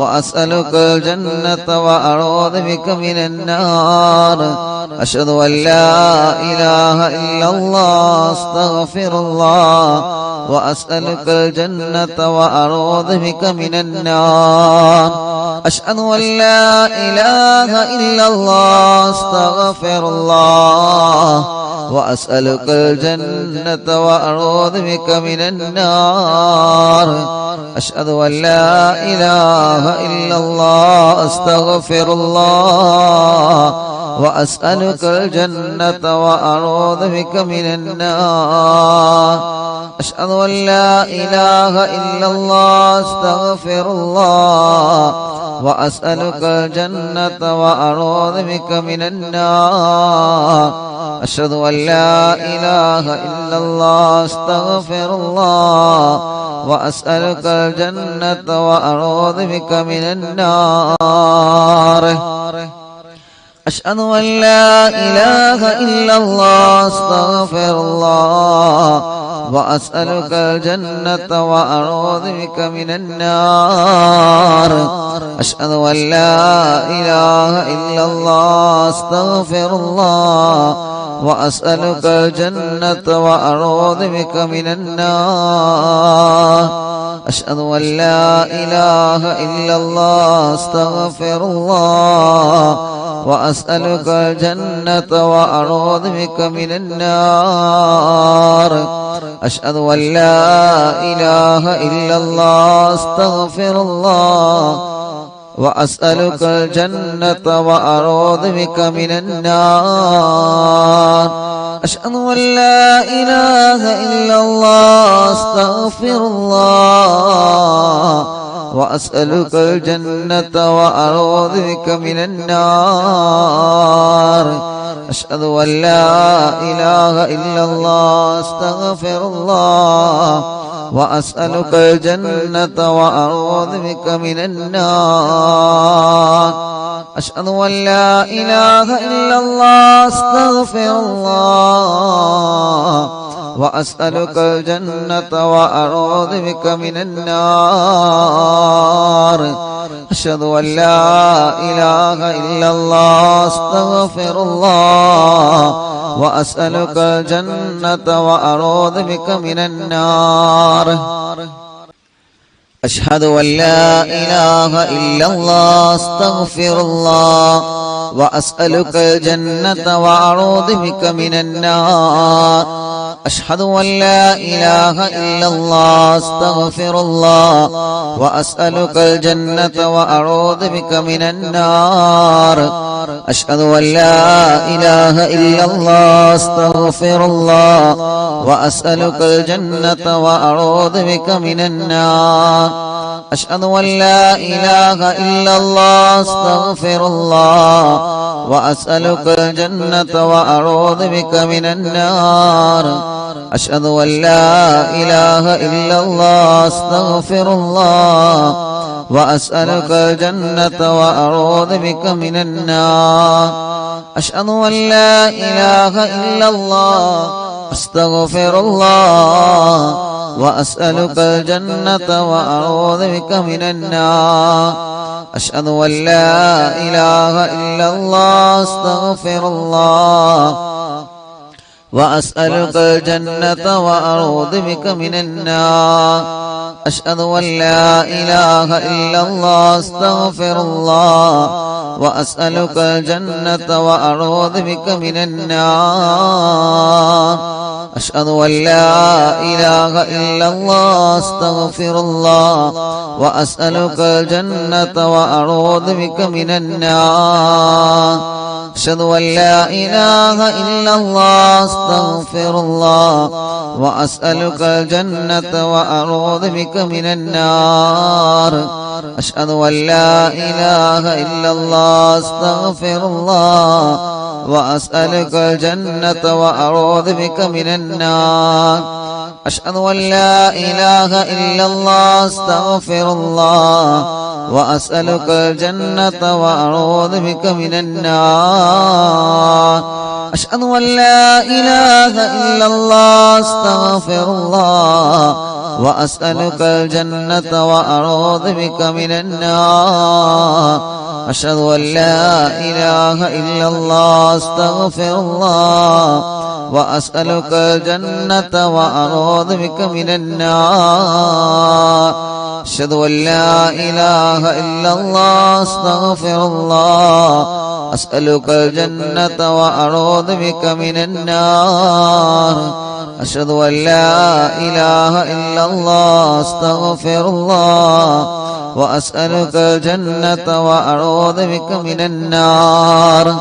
وأسألك الجنة وأعوذ بك من النار. أشهد أن لا إله إلا الله أستغفر الله وأسألك الجنة وأعوذ بك من النار. أشهد أن لا إله إلا الله أستغفر الله وأسألك الجنة وأعوذ بك من النار. أشهد أن لا إله إلا الله أستغفر الله وأسألك الجنة وأعوذ بك من النار. أشهد أن لا إله إلا الله أستغفر الله وأسألك الجنة وأعوذ بك من النار. أشهد أن لا إله إلا الله أستغفر الله وأسألك الجنة وأعوذ بك من النار. أشهد أن لا إله إلا الله أستغفر الله وأسألك الجنة وأعوذ بك من النار أشهد أن لا إله إلا الله أستغفر الله وأسألك الجنة وأعوذ بك من النار أشهد أن لا إله إلا الله أستغفر الله وأسألك الجنة وأعوذ بك من النار أشهد أن لا إله إلا الله أستغفر الله وأسألك الجنة وأعوذ بك من النار أشهد أن لا إله إلا الله أستغفر الله وأسألك الجنة وأعوذ بك من النار أشهد أن لا إله إلا الله أستغفر الله وأسألك الجنة وأعوذ بك من النار أشهد أن لا إله إلا الله أستغفر الله وأسألك الجنة وأعوذ بك من النار أشهد أن لا إله إلا الله أستغفر الله وأسألك الجنة وأعوذ بك من النار أشهد أن لا إله إلا الله أستغفر الله وأسألك الجنة وأعوذ بك من النار أشهد أن لا إله إلا الله أستغفر الله وأسألك الجنة وأعوذ بك من النار أشهد أن لا إله إلا الله أستغفر الله وأسألك الجنة وأعوذ بك من النار أشهد أن لا إله إلا الله أستغفر الله وأسألك الجنة وأعوذ بك من النار أشهد أن لا إله إلا الله أستغفر الله وأسألك الجنة وأعوذ بك من النار أشهد أن لا إله إلا الله أستغفر الله وأسألك الجنة وأعوذ بك من النار أشهد أن لا إله إلا الله أستغفر الله وأسألك الجنة وأعوذ بك من النار أشهد أن لا إله إلا الله أستغفر الله وأسألك الجنة وأعوذ بك من النار أشهد أن لا إله إلا الله أستغفر الله وأسألك الجنة وأعوذ بك من النار أشهد أن لا إله إلا الله أستغفر الله وأسألك الجنة وأعوذ بك من النار أشهد أن لا إله إلا الله أستغفر الله وأسألك الجنة وأعوذ بك من النار أشهد أن لا إله إلا الله أستغفر الله وأسألك الجنة وأعوذ بك من النار أشهد أن لا إله إلا الله أستغفر الله وأسألك الجنة وأعوذ بك من النار أشهد أن لا إله إلا الله أستغفر الله وأسألك الجنة وأعوذ بك من النار أشهد أن لا إله إلا الله أستغفر الله أسألك الجنة وأعوذ بك من النار أشهد أن لا إله إلا الله أستغفر الله وأسألك الجنة وأعوذ بك من النار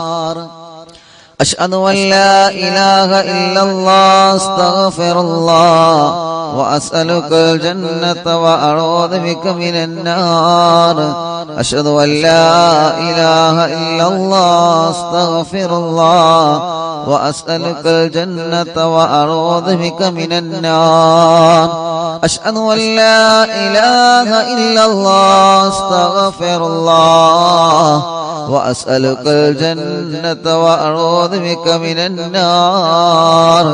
أشهد أن لا إله إلا الله أستغفر الله وأسألك الجنة وأعوذ بك من النار أشهد أن لا إله إلا الله أستغفر الله وأسألك الجنة وأعوذ بك من النار أشهد أن لا إله إلا الله أستغفر الله وأسألك الجنة وأعوذ بك من النار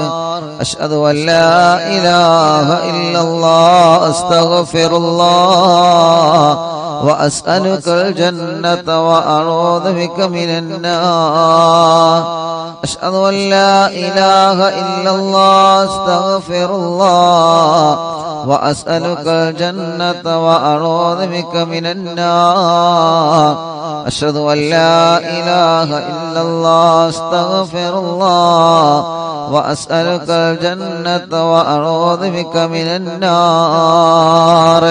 أشهد أن لا إله إلا الله أستغفر الله وأسألك الجنة وأعوذ بك من النار أشهد أن لا إله إلا الله أستغفر الله وأسألك الجنة وأعوذ بك من النار أشهد أن لا إله إلا الله أستغفر الله وأسألك الجنة وأعوذ بك من النار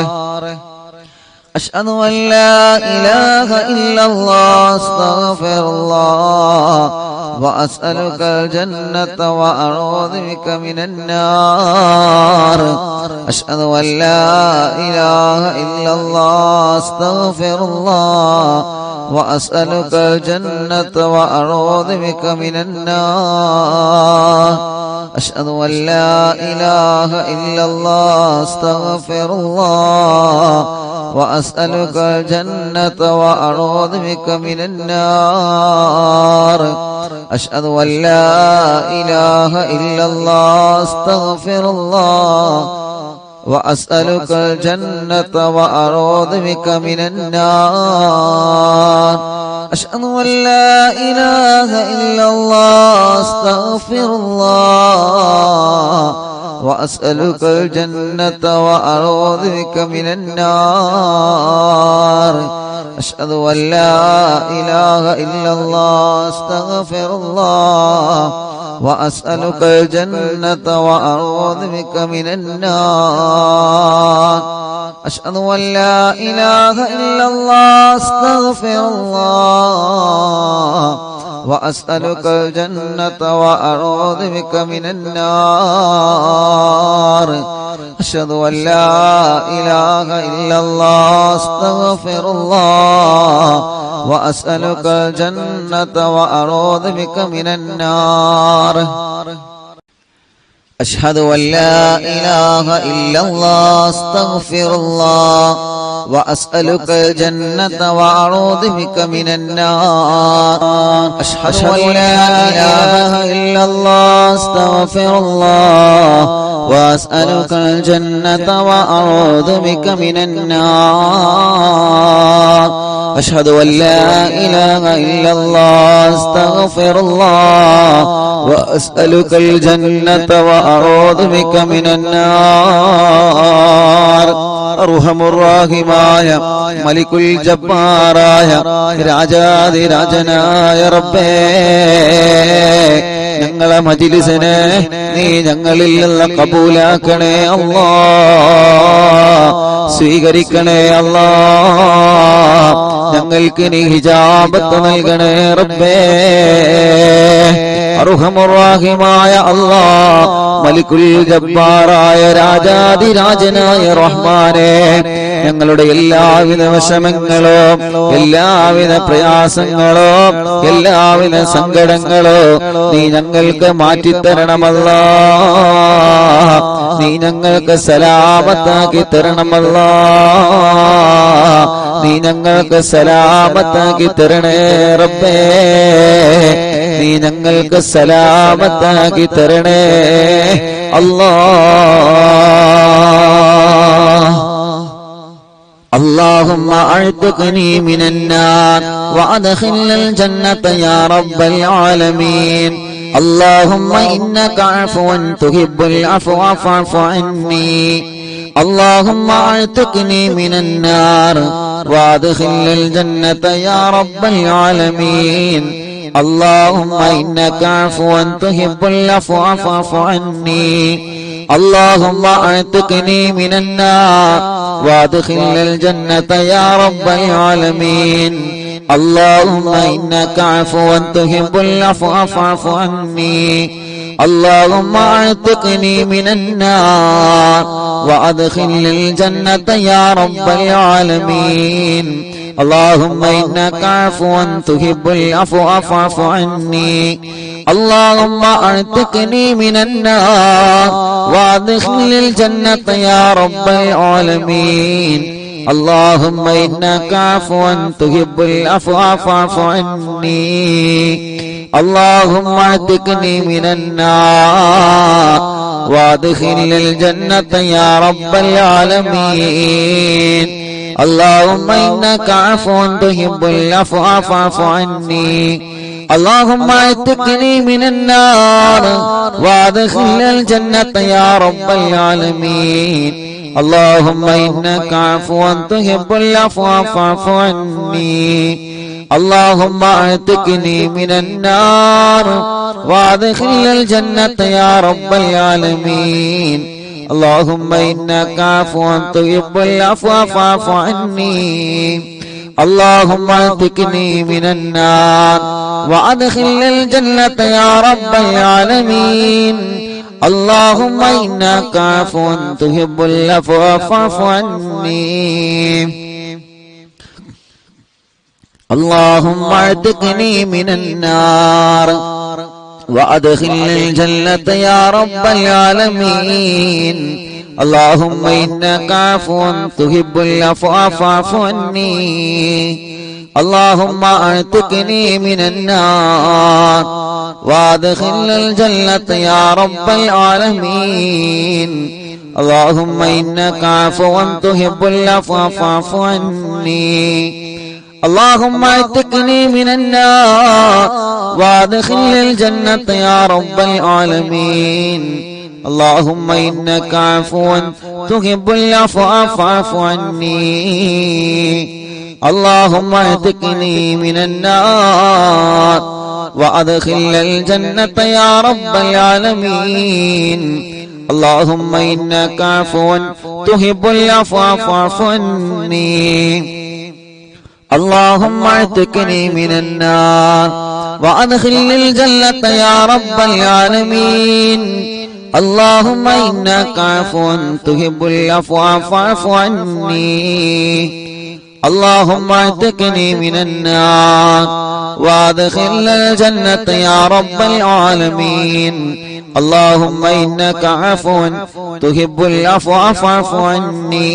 أشهد أن لا إله إلا الله أستغفر الله وأسألك الجنة وأعوذ بك من النار أشهد أن لا إله إلا الله أستغفر الله وأسألك الجنة وأعوذ بك من النار أشهد أن لا إله إلا الله أستغفر الله وأسألك الجنة وأعوذ بك من النار أشهد أن لا إله إلا الله أستغفر الله وأسألك الجنة وأعوذ بك من النار أشهد أن لا إله إلا الله أستغفر الله وأسألك الجنة وأعوذ بك من النار أشهد أن لا إله إلا الله أستغفر الله وأسألك الجنة وأعوذ بك من النار أشهد أن لا إله إلا الله أستغفر الله وأسألك الجنة وأعوذ بك من النار أشهد أن لا إله إلا الله أستغفر الله وأسألك الجنة وأعوذ بك من النار أشهد أن لا إله إلا الله أستغفر الله وأسألك الجنة وأعوذ بك من النار أشهد أن لا إله إلا الله أستغفر الله وأسألك الجنة وأعوذ بك من النار أشهد أن لا إله إلا الله أستغفر الله وأسألك الجنة وأعوذ بك من النار أرحم الراحماയ മലിക്കുൽ ജബ്ബാറായ രാജാധിരാജനായ റബ്ബേ ഞങ്ങളെ മജ്‌ലിസിനെ നീ ഞങ്ങളിൽ നിന്ന് കബൂലാക്കണേ അല്ലാഹ് സ്വീകരിക്കണേ അല്ലാഹ് ഞങ്ങൾക്ക് നീ ഹിജാബത്ത് നൽകണേ റബ്ബേ അർഹമുർ റഹീമായ അല്ലാഹ് മലിക്കുൽ ജബ്ബാറായ രാജാധിരാജനായ റഹ്മാനേ ഞങ്ങളുടെ എല്ലാവിധ വിഷമങ്ങളോ എല്ലാവിധ പ്രയാസങ്ങളോ എല്ലാവിധ സങ്കടങ്ങളോ നീ ഞങ്ങൾക്ക് മാറ്റിത്തരണമല്ലാ നീ ഞങ്ങൾക്ക് സലാമത്താക്കി തരണമല്ലാ നീ ഞങ്ങൾക്ക് സലാമത്താക്കി തരണേ റബ്ബേ നീ ഞങ്ങൾക്ക് സലാമത്താക്കി തരണേ അല്ലാഹ് اللهم اعتقني من النار وادخلنا الجنة يا رب العالمين اللهم إنك عفو تحب العفو فاعف عني اللهم اعتقني من النار وادخلنا الجنة يا رب العالمين اللهم إنك عفو تحب العفو فاعف عني اللهم اعتقني من النار وادخلنا الجنة يا رب العالمين اللهم إنك عفو تحب العفو فاعف عني اللهم اعتقني من النار وادخلنا الجنة يا رب العالمين اللهم إنك عفو تحب العفو فاعف عني اللهم اعتقني من النار وادخلنا الجنة يا رب العالمين اللهم إنك عفو تحب العفو فاعف عني اللهم اعتقني من النار وادخلني الجنة يا رب العالمين اللهم إنك عفو تحب العفو فاعف عني اللهم اعتقني من النار وادخلني الجنة يا رب العالمين اللهم إنك عفو تحب العفو فاعف عني اللهم اعتقني من النار وادخلني الجنة يا رب العالمين اللهم إنك عفو تحب العفو فاعف عني اللهم اعتقني من النار وادخلني الجنة يا رب العالمين اللهم إنك عفو تحب العفو فاعف عني اللهم اعتقني من النار وادخلني الجنة يا رب العالمين اللهم إنك عفو تحب العفو فاعف عني اللهم اعتقني من النار وادخلني الجنة يا رب العالمين اللهم إنك عفو تحب العفو فاعف عني اللهم اعتقني من النار وادخلني الجنة يا رب العالمين اللهم إنك عفو تحب العفو فاعف عني اللهم اعتقني من النار وادخلني الجنة يا رب العالمين اللهم إنك عفو تحب العفو فاعف عني اللهم اعتقني من النار وادخلني الجنة يا رب العالمين اللهم إنك عفو تحب العفو فاعف عني اللهم اعتقني من النار وادخلني الجنة يا رب العالمين اللهم إنك عفو تحب العفو فاعف عني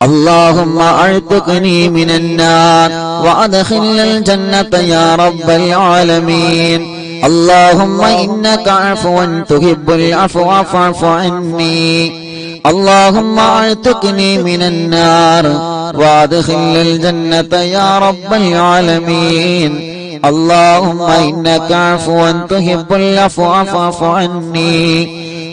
اللهم اعتقني من النار وادخلني الجنة يا رب العالمين اللهم إنك عفو تحب العفو فاعف عني اللهم اعتقني من النار وادخلني الجنة يا رب العالمين اللهم إنك عفو تحب العفو فاعف عني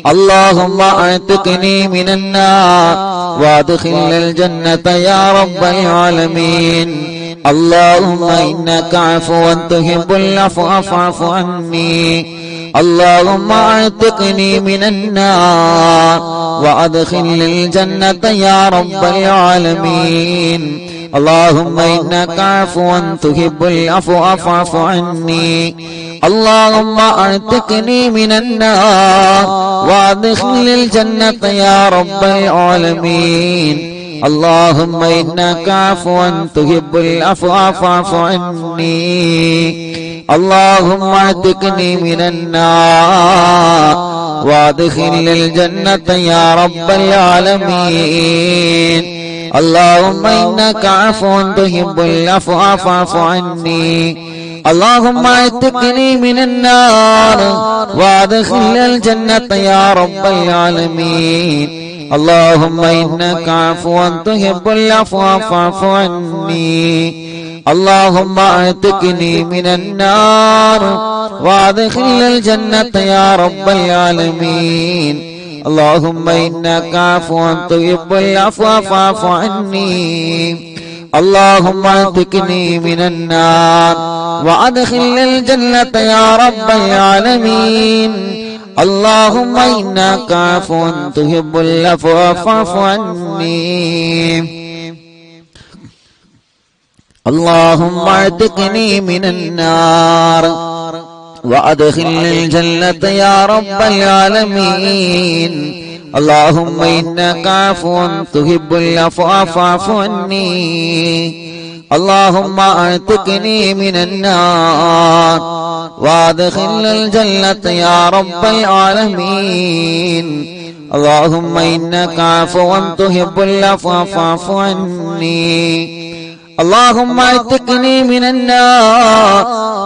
اللهم اعتقني من النار وادخلني الجنة يا رب العالمين اللهم إنك عفو تحب العفو فاعف عني اللهم اعتقني من النار وادخلني الجنة يا رب العالمين اللهم إنك عفو تحب العفو فاعف عني اللهم اعتقني من النار وادخلني الجنة يا رب العالمين اللهم إنك عفو تحب العفو فاعف عني اللهم اعتقني من النار وادخلني الجنة يا رب العالمين اللهم إنك عفو تحب العفو فاعف عني اللهم اعتقني من النار وادخلني الجنة يا رب العالمين اللهم إنك عفو تحب العفو فاعف عني اللهم اعتقني من النار وادخلني الجنة يا رب العالمين اللهم إنك عفو تحب العفو فاعف عني اللهم اعتقني من النار وادخلني الجنة يا رب العالمين اللهم إنك عفو تحب العفو فاعف عني اللهم اعتقني من النار وادخلني الجنة يا رب العالمين اللهم إنك عفو تحب العفو فاعف عني اللهم اعتقني من النار وادخلني الجنة يا رب العالمين اللهم إنك عفو تحب العفو فاعف عني اللهم اعتقني من النار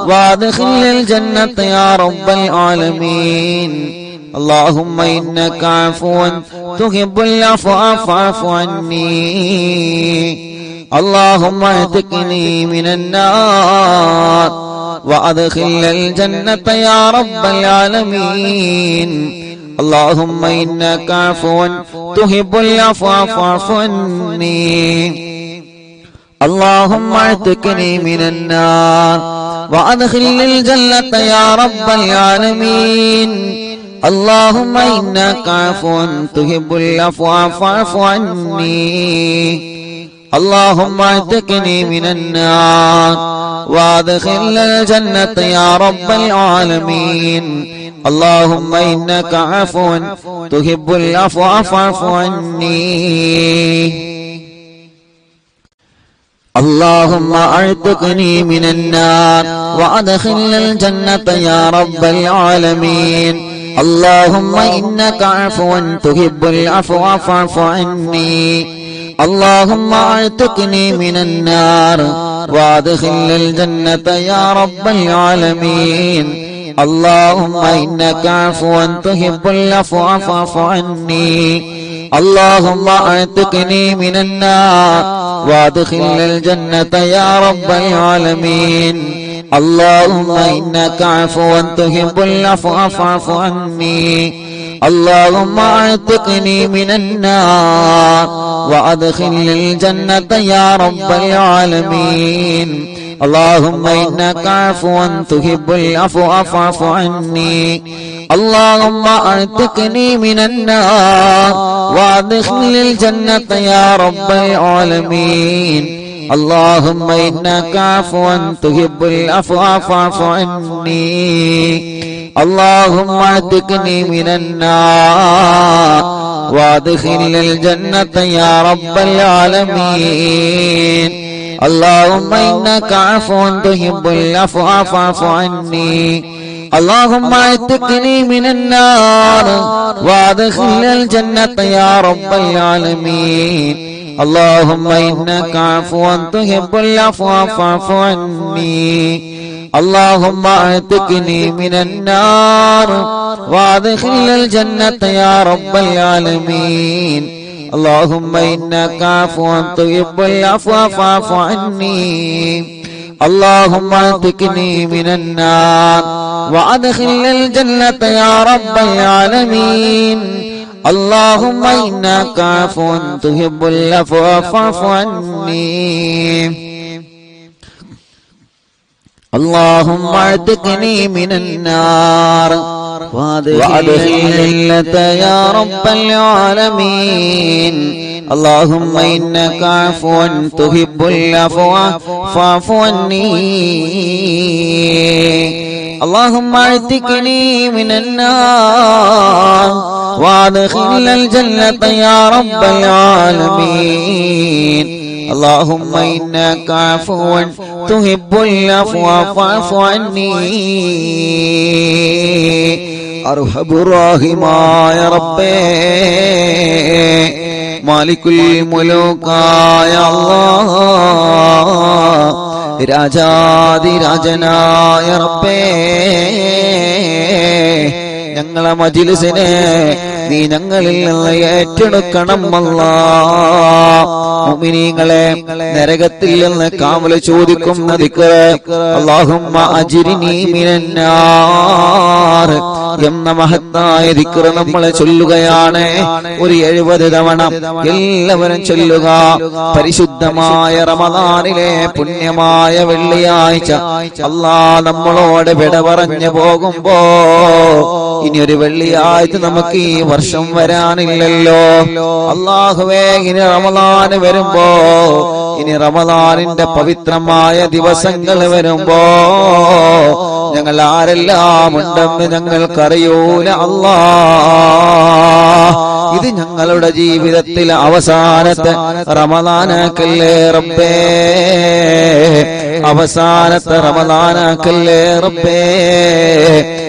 وادخلني الجنة يا رب العالمين. اللهم إنك عفو تحب العفو فاعف عني. اللهم اعتقني من النار وادخلني الجنة يا رب العالمين. اللهم إنك عفو تحب العفو فاعف عني. اللهم اعتقني من النار وادخلني الجنة يا رب العالمين. اللهم إنك عفو تحب العفو فاعف عني. اللهم اعتقني من النار وادخلني الجنة يا رب العالمين. اللهم إنك عفو تحب العفو فاعف عني. اللهم اعتقني من النار وادخلني الجنة يا رب العالمين. اللهم إنك عفو تحب العفو فاعف عني. اللهم اعتقني من النار وادخلني الجنة يا رب العالمين. اللهم إنك عفو تحب العفو فاعف عني. اللهم اعتقني من النار وادخلني الجنة يا رب العالمين. اللهم إنك عفو تحب العفو فاعف عني. اللهم اعتقني من النار وادخلني الجنة يا رب العالمين. اللهم إنك عفو تحب العفو فاعف عني. اللهم اعتقني من النار وادخلني الجنة يا رب العالمين. اللهم إنك عفو تحب العفو فاعف عني. اللهم اعتقني من النار وادخلني الجنة يا رب العالمين. اللهم إنك عفو تحب العفو فاعف عني. اللهم اعتقني من النار وادخلني الجنة يا رب العالمين. اللهم إنك عفو تحب العفو فاعف عني. اللهم اعتقني من النار وادخلني الجنة يا رب العالمين. اللهم إنك عفو تحب العفو فاعف عني. اللهم اعتقني من النار وادخلني الجنة يا رب العالمين. اللهم إنك عفو تحب العفو فاعف عني. اللهم اعتقني من النار وادخلني الجنة يا رب العالمين. اللهم إنك عفو تحب العفو فاعف عني. اللهم اعتقني من النار وادخلني الجنة يا رب العالمين. اللهم إنك عفو تحب العفو فاعف عني. അർഹമുറാഹിമായ റബ്ബേ, മാലിക്കുൽ മുലൂക്കായ അല്ലാഹ്, രാജാതിരാജനായ റബ്ബേ, ഞങ്ങളെ മജ്‌ലിസിനെ നീ ഞങ്ങളിൽ നിന്ന് ഏറ്റെടുക്കണം അല്ലാഹ്. മുഅ്മിനീങ്ങളെ നരകത്തിൽ നിന്ന് കാവൽ ചോദിക്കുന്ന ദിക്ർ അല്ലാഹുമ്മ അജ്രിനി മിനന്നാർ എന്ന മഹത്തായ ദിക്ർ നമ്മൾ ചൊല്ലുകയാണ്. ഒരു 70 തവണ എല്ലാവരും ചൊല്ലുക. പരിശുദ്ധമായ റമദാനിലെ പുണ്യമായ വെള്ളിയാഴ്ച അല്ലാഹ് നമ്മളോട് വിട പറഞ്ഞു പോകുമ്പോ ഇനി ഒരു വെള്ളിയാഴ്ച നമുക്ക് ഈ വർഷം വരാനില്ലല്ലോ. അല്ലാഹുവേ, ഇനി റമദാൻ വരുമ്പോ, ഇനി റമദാനിന്റെ പവിത്രമായ ദിവസങ്ങൾ വരുമ്പോ ഞങ്ങൾ ആരെല്ലാം ഉണ്ടെന്ന് ഞങ്ങൾക്കറിയൂല അല്ലാഹ്. ഇത് ഞങ്ങളുടെ ജീവിതത്തിൽ അവസാനത്തെ റമദാനാക്കല്ലേ റബ്ബേ, അവസാനത്തെ റമദാനാക്കല്ലേ റബ്ബേ.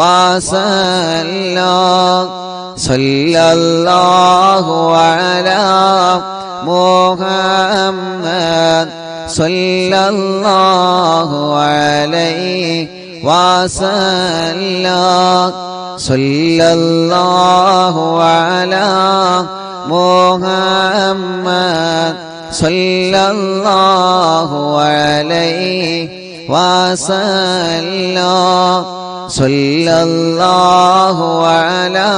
وسلم صلى الله على محمد صلى الله عليه وسلم صلى الله على محمد صلى الله عليه وسلم صلى الله على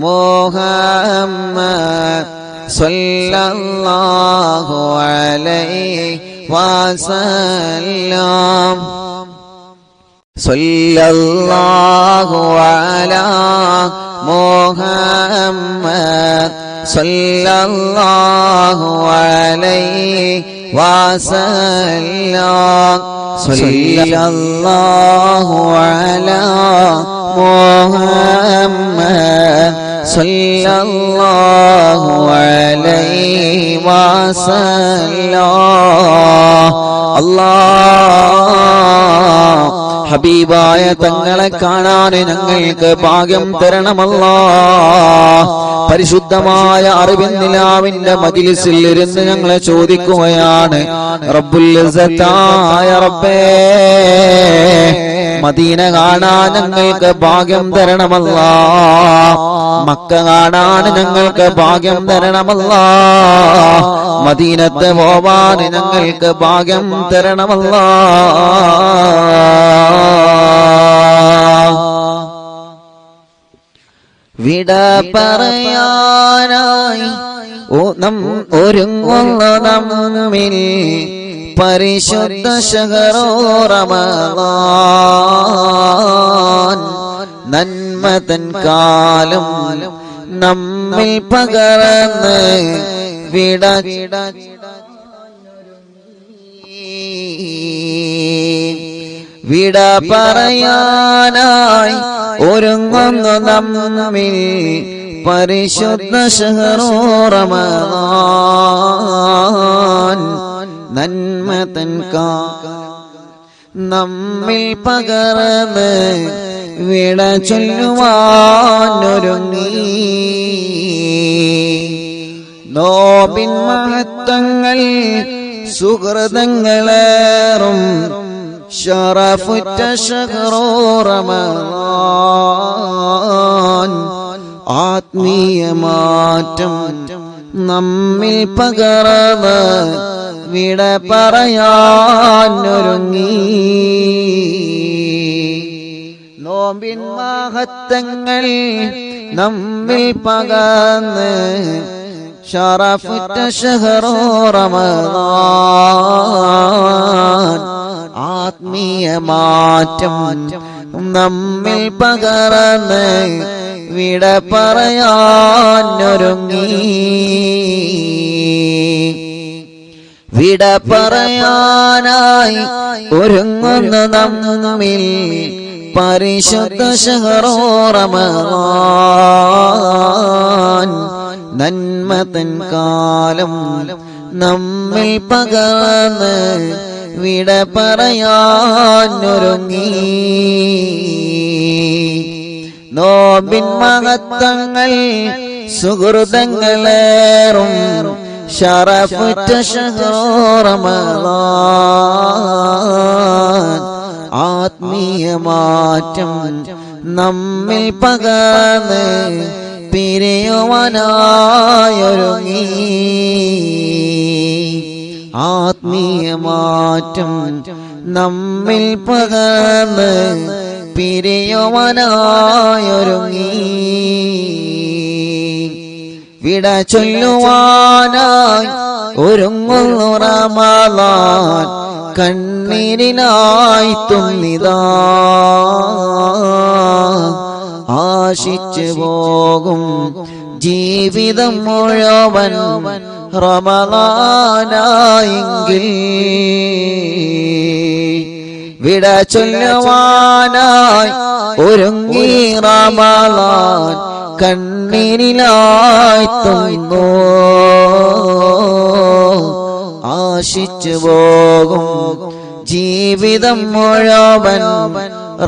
محمد صلى الله عليه وسلم صلى الله على محمد صلى الله عليه وسلم صلى الله على محمد صلى الله عليه وسلم الله ഹബീബായ തങ്ങളെ കാണാൻ ഞങ്ങൾക്ക് ഭാഗ്യം തരണമല്ലാഹ്. പരിശുദ്ധമായ അറിവിൻ നിലാവിന്റെ മജ്‌ലിസിൽ ഇരുന്ന് ഞങ്ങളെ ചോദിക്കുകയാണ്, റബ്ബുൽ ഇസ്സത്തായ റബ്ബേ, മദീന കാണാൻ ഞങ്ങൾക്ക് ഭാഗ്യം തരണമല്ലാഹ്. മക്ക കാണാൻ ഞങ്ങൾക്ക് ഭാഗ്യം തരണമല്ലാഹ്. മദീനത്ത് പോവാൻ ഞങ്ങൾക്ക് ഭാഗ്യം തരണമല്ലാഹ്. വിട പറയാനായി ഒരുങ്ങുന്ന നമ്മിൽ പരിശുദ്ധ ശഹറോ റമളാൻ. നന്മ തൻ കാലം നമ്മിൽ പകർന്ന് വിട പറയാനായി ഒരുങ്ങുന്നു നമ്മിൽ പരിശുദ്ധ ശഹറോ റമളാൻ. നന്മ തൻ കാലം നമ്മിൽ പകർന്ന് വിട ചൊല്ലുവാനൊരുങ്ങി. നോമ്പിൻ മഹത്വങ്ങൾ സുഹൃതങ്ങളേറും ശറഫുറ്റ ശഹറോ റമളാൻ. ആത്മീയ മാറ്റം നമ്മിൽ പകർന്ന് വിട പറയാനൊരുങ്ങി. നോമ്പിൻ മഹത്വങ്ങൾ നമ്മിൽ പകർന്ന് ശറഫുറ്റ ശഹറോ റമളാൻ. ആത്മീയ മാറ്റം നമ്മിൽ പകർന്ന് വിട പറയാനൊരുങ്ങി. വിട പറയാനായി ഒരുങ്ങുന്ന നമ്മിൽ പരിശുദ്ധ ശഹറോ റമളാൻ. നന്മ തൻ കാലം നമ്മിൽ പകർന്ന് വിട പറയാനൊരുങ്ങി. നോമ്പിൻ മഹത്വങ്ങൾ സുഹൃതങ്ങളേറും ശറഫുറ്റ ശഹറോ റമളാൻ. ആത്മീയ മാറ്റം നമ്മിൽ പകർന്ന് പിരിയുവാനായൊരുങ്ങി. ആത്മീയ മാറ്റം നമ്മിൽ പകർന്ന് പിരിയുവാനായൊരുങ്ങി. വിട ചൊല്ലുവാനായി ഒരുങ്ങുന്നു റമളാൻ. കണ്ണീരിനായി തുന്നിതാ ആശിച്ചു പോകും ജീവിതം മുഴുവൻ റമളാനായെങ്കിൽ. വിട ചൊല്ലുവാനായി ഒരുങ്ങി റമളാൻ. കണ്ണീരിലായി തുന്നു ആശിച്ചു പോകും ജീവിതം മുഴുവൻ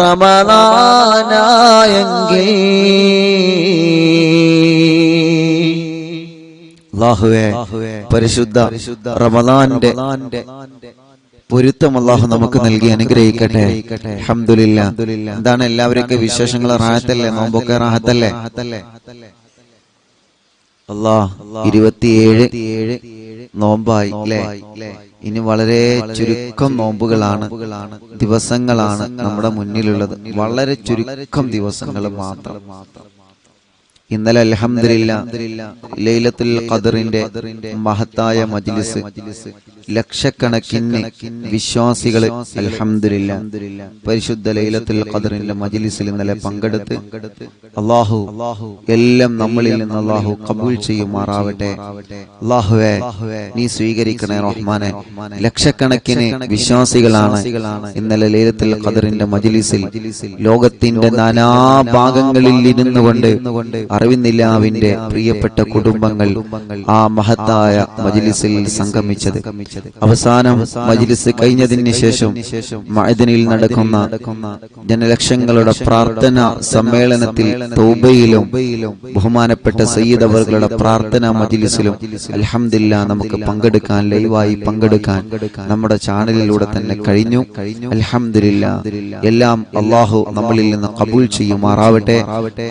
റമളാനായെങ്കിൽ അല്ലാഹുവേ പരിശുദ്ധ റമളാന്റെ പൊരുത്തം അല്ലാഹു നമുക്ക് നൽകി അനുഗ്രഹിക്കട്ടെ. അൽഹംദുലില്ലാഹ്. എന്താണ് എല്ലാവരുടെയൊക്കെ വിശേഷങ്ങൾ? റാഹത്തല്ലേ? നോമ്പൊക്കെ റാഹത്തല്ലേ? അല്ലാഹ് 27 നോമ്പായി അല്ലേ? ഇനി വളരെ ചുരുക്കം നോമ്പുകളാണ്, ദിവസങ്ങളാണ് നമ്മുടെ മുന്നിലുള്ളത്. വളരെ ചുരുക്കം ദിവസങ്ങൾ മാത്രം. ഇന്നലെ അൽഹംദുലില്ലാഹ് ലൈലത്തുൽ ഖദറിന്റെ മഹത്തായ മജ്ലിസ്, ലക്ഷക്കണക്കിന് വിശ്വാസികൾ അൽഹംദുലില്ലാഹ് പരിശുദ്ധ ലൈലത്തുൽ ഖദറിന്റെ മജ്ലിസിൽ ഇന്നലെ പങ്കെടുത്ത് അല്ലാഹു എല്ലാം നമ്മളിൽ നിന്ന് അല്ലാഹു ഖബൂൽ ചെയ്യുമാറാവട്ടെ. അല്ലാഹുവേ നീ സ്വീകരിക്കണേ റഹ്മാനെ. ലക്ഷക്കണക്കിന് വിശ്വാസികളാണ് ഇന്നലെ ലൈലത്തുൽ ഖദറിന്റെ മജ്ലിസിൽ ലോകത്തിന്റെ നാനാഭാഗങ്ങളിൽ ഇരുന്നുകൊണ്ട് അറിവിന്നില്ലാവിന്റെ പ്രിയപ്പെട്ട കുടുംബങ്ങൾ ആ മഹത്തായ മജ്ലിസിൽ സംഗമിച്ചത്. അവസാനം മജ്ലിസ് കഴിഞ്ഞതിന് ശേഷം മഅദനിൽ നടക്കുന്ന ജനലക്ഷങ്ങളുടെ പ്രാർത്ഥന സമ്മേളനത്തിൽ തൗബയിലും ബഹുമാനപ്പെട്ട സയ്യിദ് അവരുടെ പ്രാർത്ഥന മജ്ലിസിലും അൽഹംദുലില്ലാഹ് നമുക്ക് പങ്കെടുക്കാൻ, ലൈവായി പങ്കെടുക്കാൻ നമ്മുടെ ചാനലിലൂടെ തന്നെ കഴിഞ്ഞു. അൽഹംദുലില്ലാഹ്. എല്ലാം അല്ലാഹു നമ്മളിൽ നിന്ന് ഖബൂൽ ചെയ്യുമാറാവട്ടെ,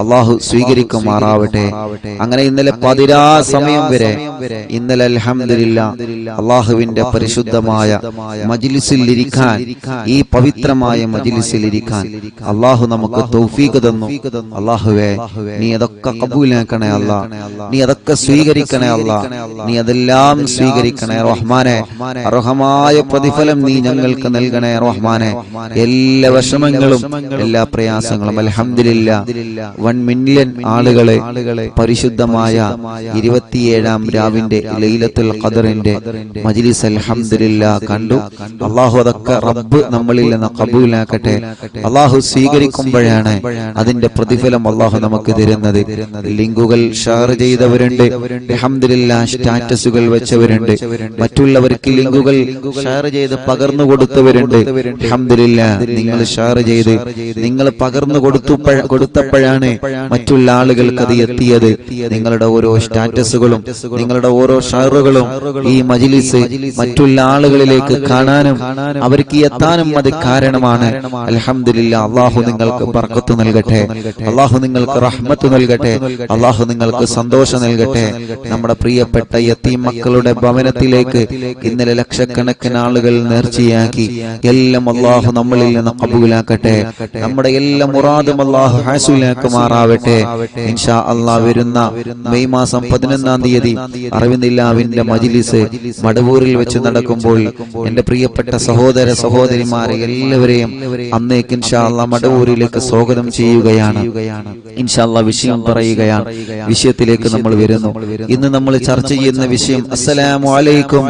അല്ലാഹു സ്വീകരിക്കുമാറാവട്ടെ. അങ്ങനെ ഇന്നലെ 11 സമയം വരെ ഇന്നലെ അൽഹംദുലില്ലാഹ് അല്ലാഹുവിന്റെ പരിശുദ്ധമായ മജ്ലിസിൽ ഇരിക്കാൻ, ഈ പവിത്രമായ മജ്ലിസിൽ ഇരിക്കാൻ അല്ലാഹു നമുക്ക് തൗഫീഖ് തന്നു. അല്ലാഹുവേ നീ അതൊക്കെ ഖബൂലാക്കണേ അല്ലാഹ്, നീ അതൊക്കെ സ്വീകരിക്കണേ അല്ലാഹ്, നീ അതെല്ലാം സ്വീകരിക്കണേ റഹ്മാനെ. അർഹമായ പ്രതിഫലം നീ ഞങ്ങൾക്ക് നൽകണേ റഹ്മാനെ. എല്ലാ വിഷമങ്ങളും എല്ലാ പ്രയാസങ്ങളും അൽഹംദുലില്ലാഹ് 1 മില്യൺ ആളുകളെ പരിശുദ്ധമായ 27-ാം രാവിന്റെ ലൈലത്തുൽ ഖദറിന്റെ മജ്ലിസ് അൽഹംദുലില്ലാഹ് കണ്ടു. അല്ലാഹു അതൊക്കെ റബ്ബ് നമ്മളിൽ നിന്ന് ഖബൂലാക്കട്ടെ. അല്ലാഹു സ്വീകരിക്കുമ്പോഴാണ് അതിന്റെ പ്രതിഫലം അല്ലാഹു നമുക്ക് തരുന്നത്. ലിങ്കുകൾ ഷെയർ ചെയ്തവരുണ്ട്, അൽഹംദുലില്ലാഹ് സ്റ്റാറ്റസുകൾ വെച്ചവരുണ്ട്, മറ്റുള്ളവർക്ക് ലിങ്കുകൾ ഷെയർ ചെയ്ത് പകർന്നു കൊടുത്തവരുണ്ട്. അൽഹംദുലില്ലാഹ് നിങ്ങൾ ഷെയർ ചെയ്ത് നിങ്ങൾ പകർന്നു കൊടുത്തപ്പോഴാണ് മറ്റുള്ള ആളുകൾക്ക് അത് എത്തിയത്. നിങ്ങളുടെ ഓരോ സ്റ്റാറ്റസുകളും നിങ്ങളുടെ ഓരോ ഷെയറുകളും ഈ മജ്ലിസ് മറ്റുള്ള ആളുകളിലേക്ക് കാണാനും അവർക്ക് എത്താനും അത് കാരണമാണ്. അൽഹംദുലില്ലാഹ്. അല്ലാഹു നിങ്ങൾക്ക് ബർക്കത്ത് നൽകട്ടെ, അല്ലാഹു നിങ്ങൾക്ക് റഹ്മത്ത് നൽകട്ടെ, അല്ലാഹു നിങ്ങൾക്ക് സന്തോഷം നൽകട്ടെ. നമ്മുടെ പ്രിയപ്പെട്ട യതീം മക്കളുടെ ഭവനത്തിലേക്ക് ഇന്നലെ ലക്ഷക്കണക്കിന് ആളുകൾ നേർച്ചയാക്കി. എല്ലാം അല്ലാഹു നമ്മളിൽ നിന്ന് ഖബൂലാക്കട്ടെ. നമ്മുടെ എല്ലാ മുറാദും അല്ലാഹു ഹാസിലാക്കുമാറാവട്ടെ. ഇൻഷാ അല്ലാഹ് വരുന്ന മെയ് മാസം 11-ാം തീയതി അറിവിന്നില്ലാവിന്റെ മജ്ലിസ് മടവൂരിൽ വെച്ച് നടക്കുമ്പോൾ എന്റെ പ്രിയപ്പെട്ട സഹോദര സഹോദരിമാരെ എല്ലാവരെയും അന്നേക്ക് ഇൻഷാ അല്ലാഹ് മടവൂരിലേക്ക് സ്വാഗതം ചെയ്യുകയാണ്. ഇൻഷാ അല്ലാഹ് വിഷയം പറയുകയാണ്. വിഷയത്തിലേക്ക് നമ്മൾ വരുന്നു. ഇന്ന് നമ്മൾ ചർച്ച ചെയ്യുന്ന വിഷയം അസ്സലാമു അലൈക്കും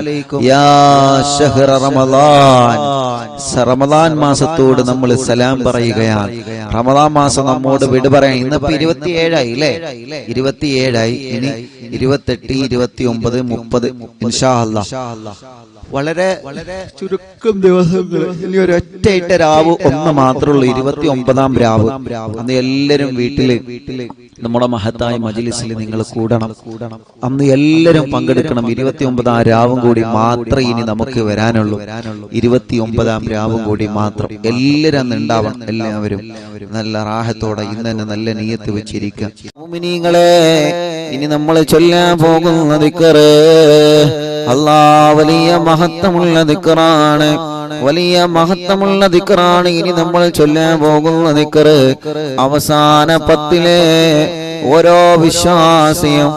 യാ ശഹ്റ റമളാൻ. റമളാൻ മാസത്തോട് നമ്മൾ സലാം പറയുകയാണ്. റമളാൻ മാസം നമ്മോട് വിട പറയാൻ ഇന്നിപ്പോ 27 ആയി അല്ലേ? 27 ആയി. ഇനി 28, 29, 30 ഇൻഷാ അല്ലാഹ് വളരെ ചുരുക്കം ദിവസങ്ങൾ. ഇനി ഒരൊറ്റ രാവ് ഒന്ന് മാത്രമുള്ളൂ, 29-ാം രാവ്. അന്ന് എല്ലാവരും വീട്ടില് നമ്മുടെ മഹത്തായ മജ്ലിസിൽ നിങ്ങൾ കൂടണം. അന്ന് എല്ലാവരും പങ്കെടുക്കണം. 29-ാം രാവും കൂടി മാത്രമേ ഇനി നമുക്ക് വരാനുള്ളൂ. 29-ാം രാവും കൂടി മാത്രം എല്ലാവരും അന്ന് ഉണ്ടാവണം. എല്ലാവരും നല്ല റാഹത്തോടെ ഇന്ന് തന്നെ നല്ല നിയ്യത്ത് വെച്ചിരിക്കുക. മുഅ്മിനീങ്ങളെ, ഇനി നമ്മൾ ചൊല്ലാൻ പോകുന്ന ദിക്റ് അല്ലാഹ് വലിയ മഹത്വമുള്ള ദിക്റാണ്, വലിയ മഹത്വമുള്ള ദിക്റാണ്. ഇനി നമ്മൾ ചൊല്ലാൻ പോകുന്ന ദിക്റ് അവസാന 10-ലെ ഓരോ വിശ്വാസിയും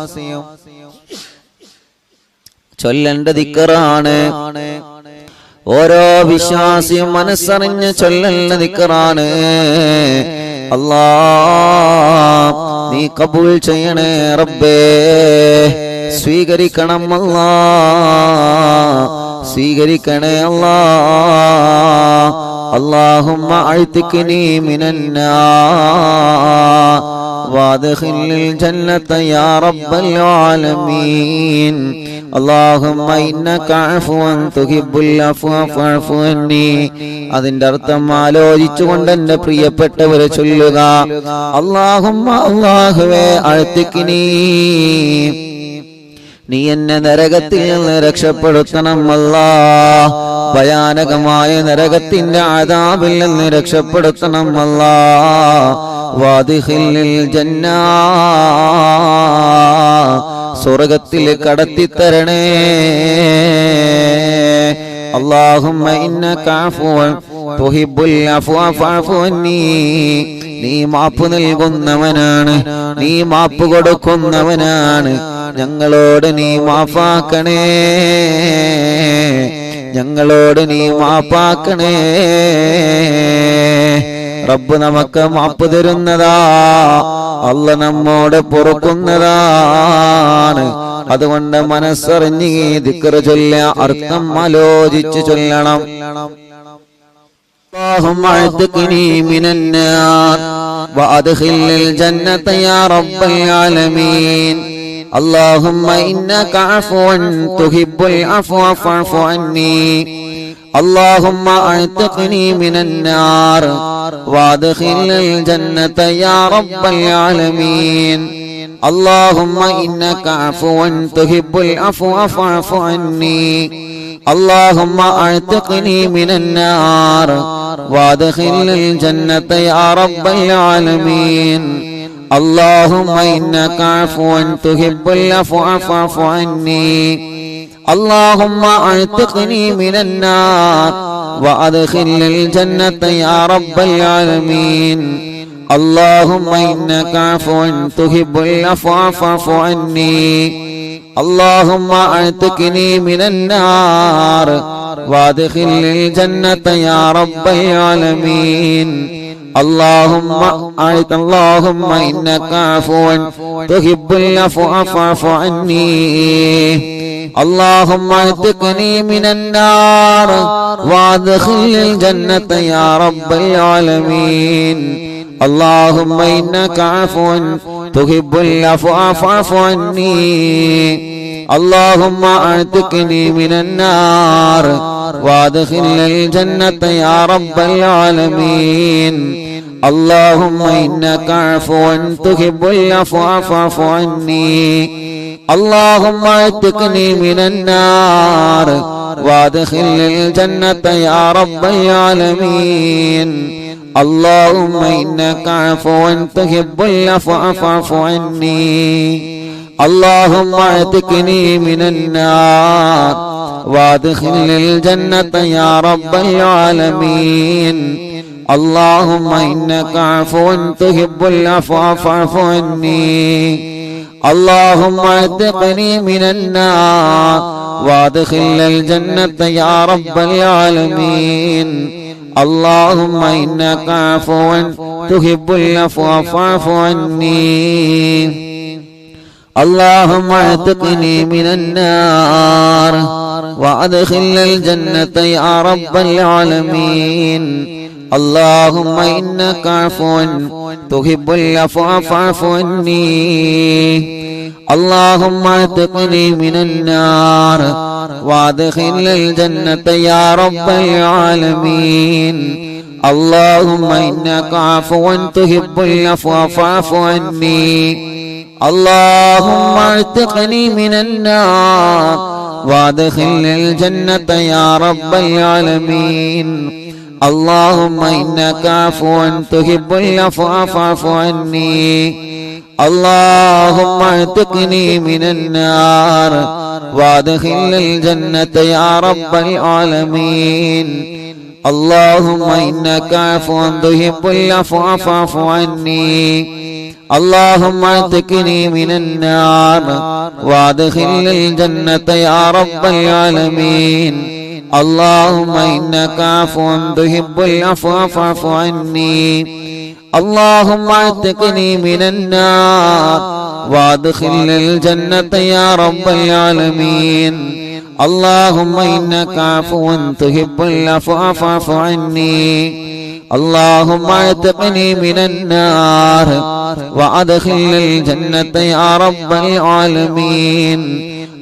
ചൊല്ലേണ്ട ദിക്റാണ്. ഓരോ വിശ്വാസിയും മനസ്സറിഞ്ഞ് ചൊല്ലേണ്ട ദിക്റാണ്. അല്ലാഹ് നീ കബൂൽ ചെയ്യണേ റബ്ബേ, സ്വീകരിക്കണം അല്ലാഹ്, സ്വീകരിക്കണേ അല്ലാഹ്. അല്ലാഹുമ്മ അഅ്തിഖ്നി മിനന്നാർ وادخل الجنة يا رب العالمين اللهم إنك عفو تحب العفو فاعف عني അതിന്റെ അർത്ഥം ആലോചിച്ചുകൊണ്ട് എന്റെ പ്രിയപ്പെട്ടവരെ ചൊല്ലുക അല്ലാഹുമ്മ അല്ലാഹുവേ അഅ്തിഖ്നി നീ എന്നെ നരകത്തിൽ നിന്ന് രക്ഷപ്പെടുത്തണം അല്ലാഹ് ഭയാനകമായ നരകത്തിന്റെ അദാബിൽ നിന്ന് രക്ഷപ്പെടുത്തണം അല്ലാഹ് വാദിഖിൽ ജന്ന സ്വർഗ്ഗത്തിൽ കടത്തിത്തരണേ അല്ലാഹുമ്മ ഇന്നക അഫ്വൻ തുഹിബ്ബുൽ അഫ്വ ഫഅഫു അന്നി നീ മാപ്പ് നൽകുന്നവനാണ് നീ മാപ്പ് കൊടുക്കുന്നവനാണ് ഞങ്ങളോട് നീ മാഫാക്കണേ ഞങ്ങളോട് നീ മാപ്പാക്കണേ റബ്ബ് നമുക്ക് മാപ്പ് തരുന്നതാ അല്ല നമ്മോട് പൊറുക്കുന്നതാണ് അതുകൊണ്ട് മനസ്സറിഞ്ഞ് ദിക്ർ ചൊല്ല അർത്ഥം ആലോചിച്ച് ചൊല്ലണം اللهم اعتقني من النار وادخل الجنة يا رب العالمين اللهم إنك عفو تحب العفو فاعف عني اللهم اعتقني من النار وادخل الجنة يا رب العالمين اللهم إنك عفو تحب العفو فاعف عني اللهم اعتقني من النار وادخل الجنة يا رب العالمين اللهم إنك عفو تحب العفو فاعف عني اللهم اعتقني من النار وادخل الجنة يا رب العالمين اللهم إنك عفو تحب العفو فاعف عني اللهم اعتقني من النار وادخل الجنة يا رب العالمين اللهم إنك عفو تحب العفو فاعف عني اللهم اعتقني من النار وادخل الجنة يا رب العالمين اللهم إنك عفو تحب العفو فاعف عني اللهم اعتقني من النار وادخل الجنة يا رب العالمين اللهم إنك عفو تحب العفو فاعف عني اللهم اعتقني من النار وادخل الجنة يا رب العالمين اللهم إنك عفو تحب العفو فاعف عني اللهم اعتقني من النار وادخل الجنة يا رب العالمين اللهم إنك عفو تحب العفو فاعف عني اللهم اعتقني من النار وادخل الجنة يا رب العالمين اللهم إنك عفو تحب العفو فاعف عني اللهم اعتقني من النار وادخل الجنة يا رب العالمين اللهم إنك عفو تحب العفو فاعف عني اللهم اعتقني من النار وادخل الجنة يا رب العالمين اللهم إنك عفو تحب العفو فاعف عني اللهم اعتقني من النار وادخل الجنة يا رب العالمين اللهم إنك عفو تحب العفو فاعف عني اللهم اعتقني من النار وادخل الجنة يا رب العالمين اللهم إنك عفو تحب العفو فاعف عني اللهم اعتقني من النار وادخل الجنة يا رب العالمين اللهم إنك عفو تحب العفو فاعف عني اللهم اعتقني من النار وادخل الجنة يا رب العالمين اللهم إنك عفو تحب العفو فاعف عني اللهم اعتقني من النار وأدخلنا الجنة يا رب العالمين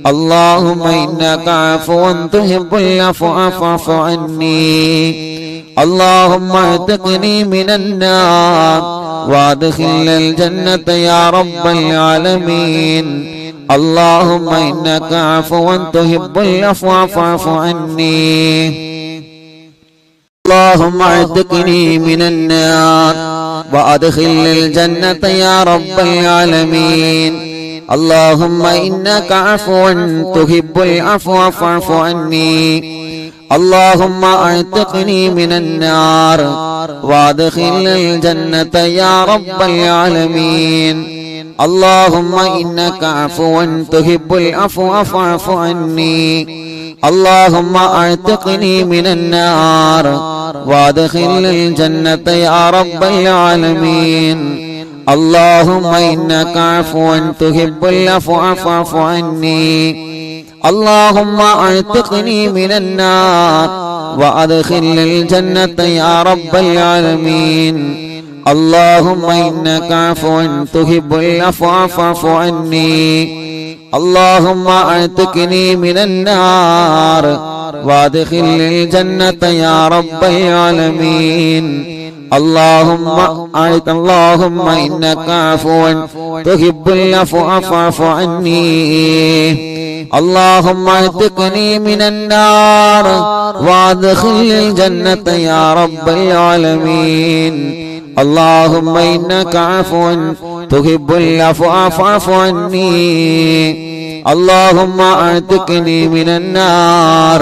اللهم إنك عفو تحب العفو فاعف عني اللهم اعتقني من النار وادخلنا الجنة يا رب العالمين اللهم إنك عفو تحب العفو فاعف عني اللهم اعتقني من النار وادخلنا الجنة يا رب العالمين اللهم إنك عفو تحب العفو فاعف عني اللهم اعتقني من النار وادخلنا الجنة يا رب العالمين اللهم إنك عفو تحب العفو فاعف عني اللهم اعتقني من النار وادخلنا الجنة يا رب العالمين اللهم إنك عفو تحب العفو فاعف عني اللهم اعتقني من النار وادخلنا الجنة يا رب العالمين اللهم إنك عفو تحب العفو فاعف عني اللهم اعتقني من النار وادخلنا الجنة يا رب العالمين اللهم إنك عفو تحب العفو فاعف عني اللهم اعتقني من النار وادخلنا الجنة يا رب العالمين اللهم إنك عفو تحب العفو فاعف عني اللهم اعتقني من النار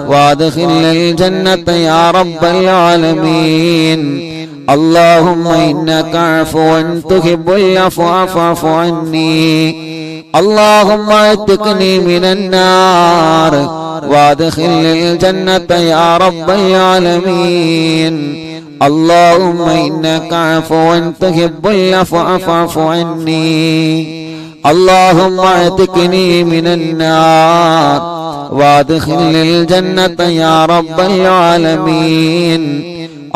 وادخلنا الجنة يا رب العالمين اللهم إنك عفو تحب العفو فاعف عني اللهم اعتقني من النار وادخلنا الجنة يا رب العالمين اللهم إنك عفو تحب العفو فاعف عني اللهم اعتقني من النار وادخلنا الجنة يا رب العالمين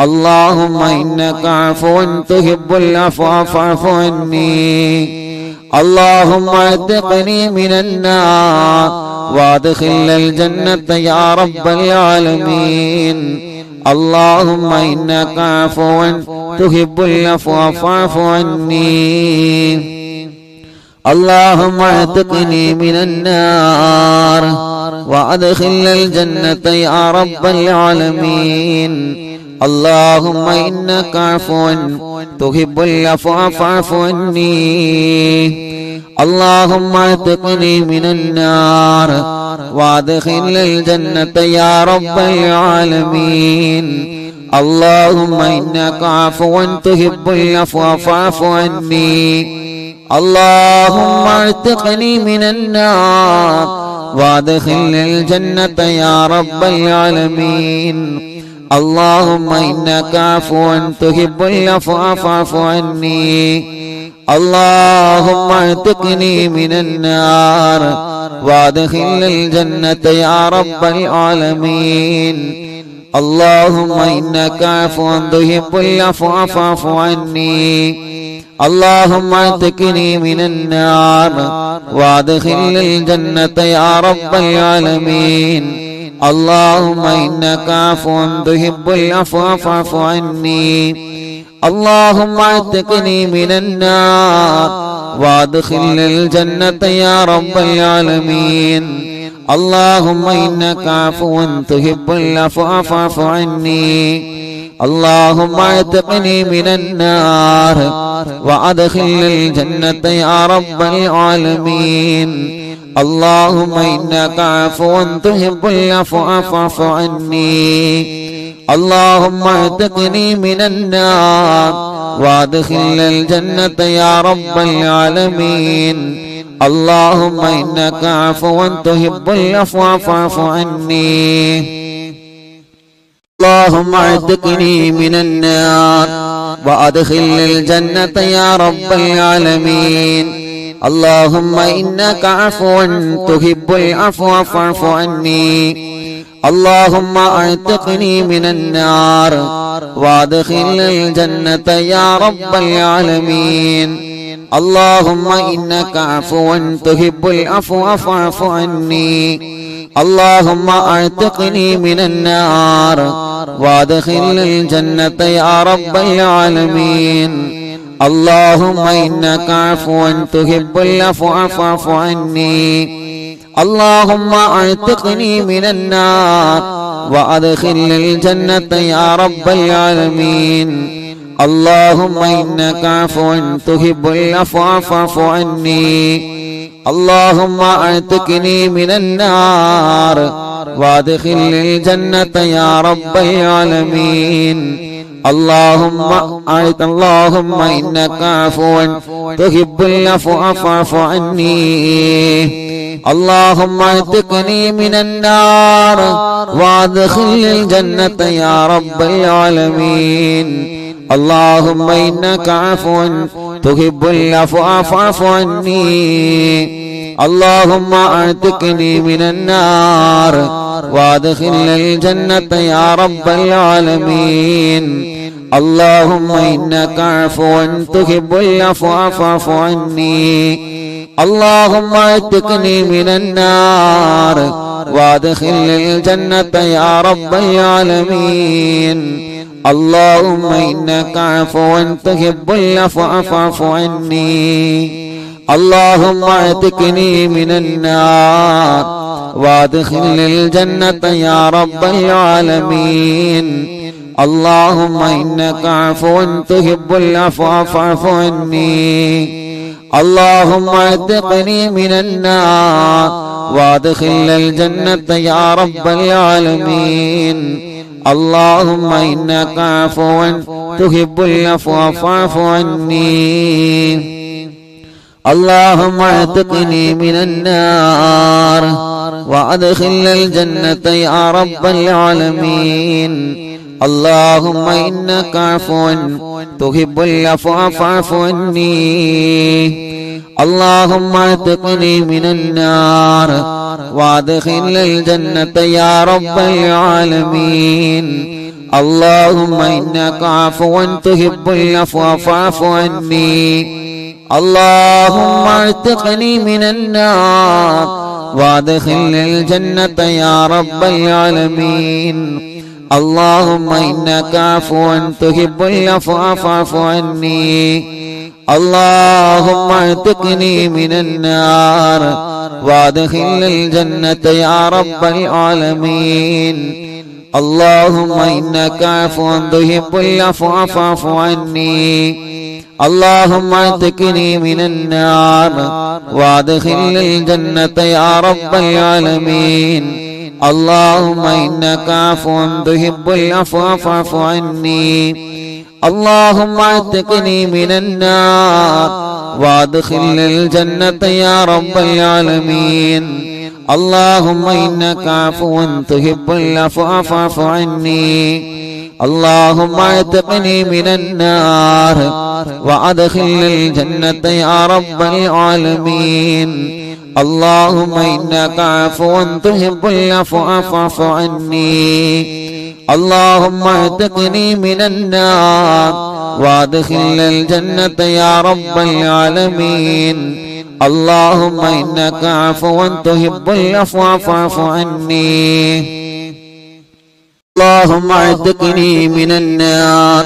اللهم إنك عفو تحب العفو فاعف عني اللهم اعتقني من النار وادخلنا الجنة يا رب العالمين اللهم إنك عفو تحب العفو فاعف عني اللهم اعتقني من النار وادخلنا الجنة يا رب العالمين اللهم إنك عفو تحب العفو فاعف عني اللهم اعتقني من النار وادخلنا الجنة يا رب العالمين اللهم إنك عفو تحب العفو فاعف عني اللهم اعتقني من النار وادخلنا الجنة يا رب العالمين اللهم إنك عفو تحب العفو فاعف عني اللهم اعتقني من النار وادخلنا الجنة يا رب العالمين اللهم إنك عفو تحب العفو فاعف عني اللهم اعتقني من النار وادخلنا الجنة يا رب العالمين اللهم إنك عفو تحب العفو فاعف عني اللهم اعتقني من النار وادخلنا الجنة يا رب العالمين اللهم إنك عفو تحب العفو فاعف عني اللهم اعتقني من النار وادخلنا الجنة يا رب العالمين اللهم إنك عفو تحب العفو فاعف عني اللهم اعتقني من النار وادخلنا الجنة يا رب العالمين اللهم إنك عفو تحب العفو فاعف عني اللهم اعتقني من النار وادخلنا الجنة يا رب العالمين اللهم إنك عفو تحب العفو فاعف عني اللهم اعتقني من النار وادخل الجنة يا رب العالمين. اللهم إنك عفو تحب العفو فاعف عني. اللهم اعتقني من النار وادخل الجنة يا رب العالمين. اللهم إنك عفو تحب العفو فاعف عني. اللهم اعتقني من النار وادخل الجنة يا رب العالمين. اللهم إنك عفو تحب العفو فاعف عني. اللهم اعتقني من النار وادخل الجنة يا رب العالمين. اللهم إنك عفو تحب العفو فاعف عني. اللهم اعتقني من النار وادخل الجنة يا رب العالمين. اللهم إنك عفو تحب العفو فاعف عني. اللهم اعتقني من النار وادخل الجنة يا رب العالمين. اللهم إنك عفو تحب العفو فاعف عني. اللهم اعتقني من النار وادخل الجنة يا رب العالمين. اللهم إنك عفو تحب العفو فاعف عني. اللهم اعتقني من النار وادخل الجنة يا رب العالمين. اللهم إنك عفو تحب العفو فاعف عني. اللهم اعتقني من النار وادخل الجنة يا رب العالمين. اللهم إنك عفو تحب العفو فاعف عني. اللهم اعتقني من النار وادخل الجنة يا رب العالمين. اللهم إنك عفو تحب العفو فاعف عني. اللهم اعتقني من النار وادخل الجنة يا رب العالمين. اللهم إنك عفو تحب العفو فاعف عني. اللهم اعتقني من النار وادخل الجنة يا رب العالمين. اللهم إنك عفو تحب العفو فاعف عني. اللهم اعتقني من النار وادخل الجنة يا رب العالمين. اللهم إنك عفو تحب العفو فاعف عني. اللهم اعتقني من النار وادخل الجنة يا رب العالمين. اللهم إنك عفو تحب العفو فاعف عني. اللهم اعتقني من النار وادخل الجنة يا رب العالمين. اللهم إنك عفو تحب العفو فاعف عني. اللهم اعتقني من النار وادخل الجنة يا رب العالمين. اللهم إنك عفو تحب العفو فاعف عني. اللهم اعتقني من النار وادخل الجنة يا رب العالمين. اللهم إنك عفو تحب العفو فاعف عني. اللهم اعتقني من النار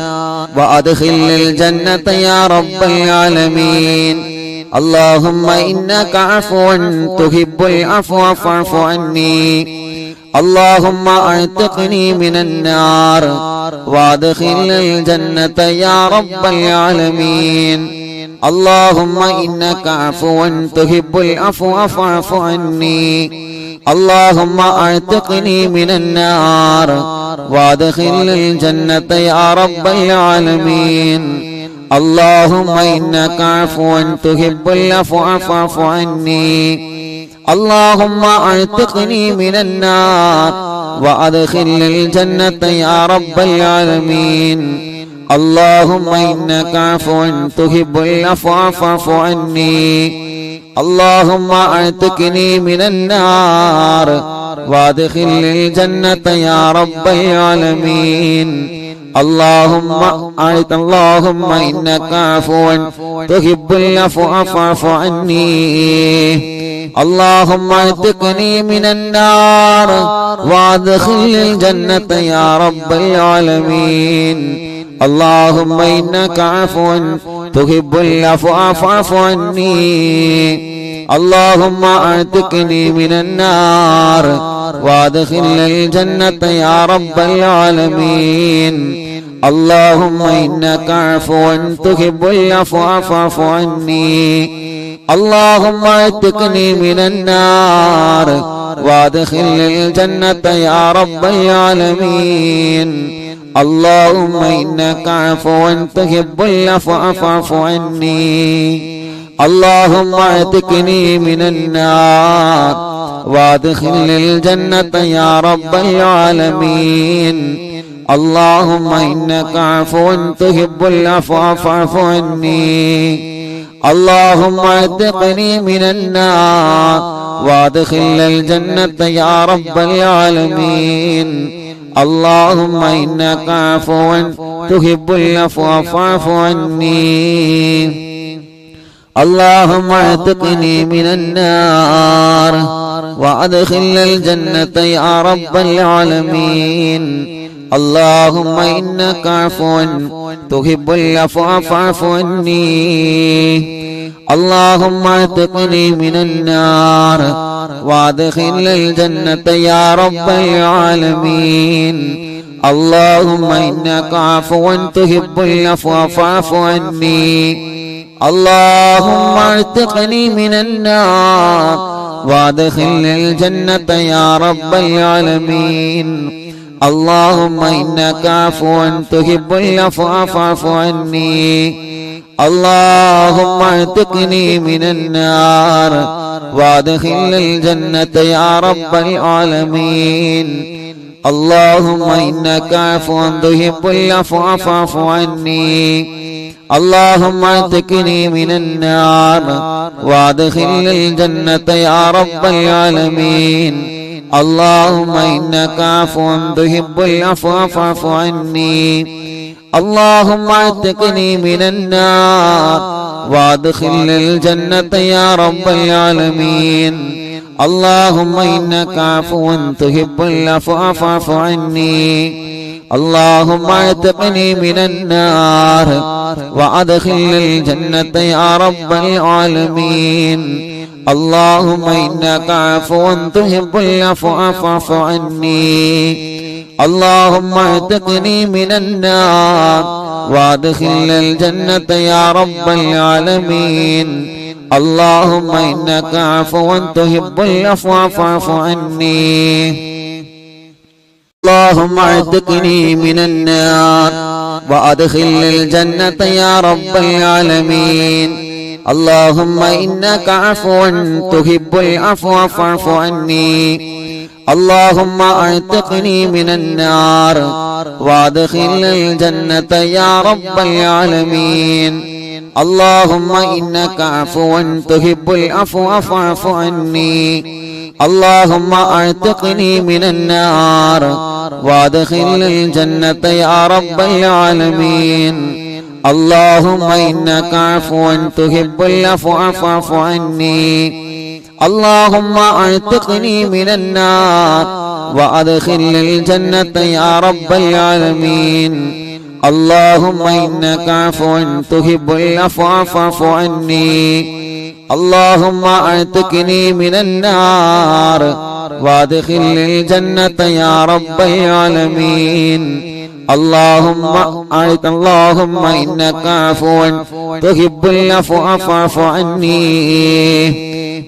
وادخل الجنة يا رب العالمين. اللهم إنك عفو تحب العفو فاعف عني. اللهم اعتقني من النار وادخل الجنة يا رب العالمين. اللهم إنك عفو تحب العفو فاعف عني. اللهم اعتقني من النار وادخل الجنة يا رب العالمين. اللهم إنك عفو تحب العفو فاعف عني. اللهم اعتقني من النار وادخل الجنة يا رب العالمين. اللهم إنك عفو تحب العفو فاعف عني. اللهم اعتقني من النار وادخل الجنة يا رب العالمين. اللهم إنك عفو تحب العفو فاعف عني اللهم اعتقني من النار وادخل الجنة يا رب العالمين اللهم إنك عفو تحب العفو فاعف عني اللهم اعتقني من النار وادخل الجنة يا رب العالمين اللهم إنك عفو تحب العفو فاعف عني اللهم اعتقني من النار وادخل الجنة يا رب العالمين اللهم إنك عفو تحب العفو فاعف عني اللهم اعتقني من النار وادخل الجنة يا رب العالمين اللهم إنك عفو تحب العفو فاعف عني اللهم اعتقني من النار وادخل الجنة يا رب العالمين اللهم إنك عفو تحب العفو فاعف عني اللهم اعتقني من النار وادخل الجنة يا رب العالمين اللهم إنك عفو تحب العفو فاعف عني اللهم اعتقني من النار وادخل الجنة يا رب العالمين اللهم إنك عفو تحب العفو فاعف عني اللهم اعتقني من النار وادخل الجنة يا رب العالمين اللهم إنك عفو تحب العفو فاعف عني اللهم اعتقني من النار وادخل الجنة يا رب العالمين اللهم إنك عفو تحب العفو فاعف عني اللهم اعتقني من النار وادخل الجنة يا رب العالمين اللهم إنك عفو تحب العفو فاعف عني اللهم اعتقني من النار وادخل الجنة يا رب العالمين اللهم إنك عفو تحب العفو فاعف عني اللهم اعتقني من النار وادخل الجنة يا رب العالمين اللهم إنك عفو تحب العفو فاعف عني اللهم اعتقني من النار وادخل الجنة يا رب العالمين اللهم إنك عفو تحب العفو فاعف عني اللهم اعتقني من النار وادخل الجنة يا رب العالمين اللهم إنك عفو تحب العفو فاعف عني اللهم اعتقني من النار وادخل الجنة يا رب العالمين اللهم إنك عفو تحب العفو فاعف عني اللهم اعتقني من النار وادخل الجنة يا رب العالمين اللهم إنك عفو تحب العفو فاعف عني اللهم اعتقني من النار وادخل الجنة يا رب العالمين اللهم إنك عفو تحب العفو فاعف عني اللهم اعتقني من النار وادخل الجنة يا رب العالمين اللهم إنك عفو تحب العفو فاعف عني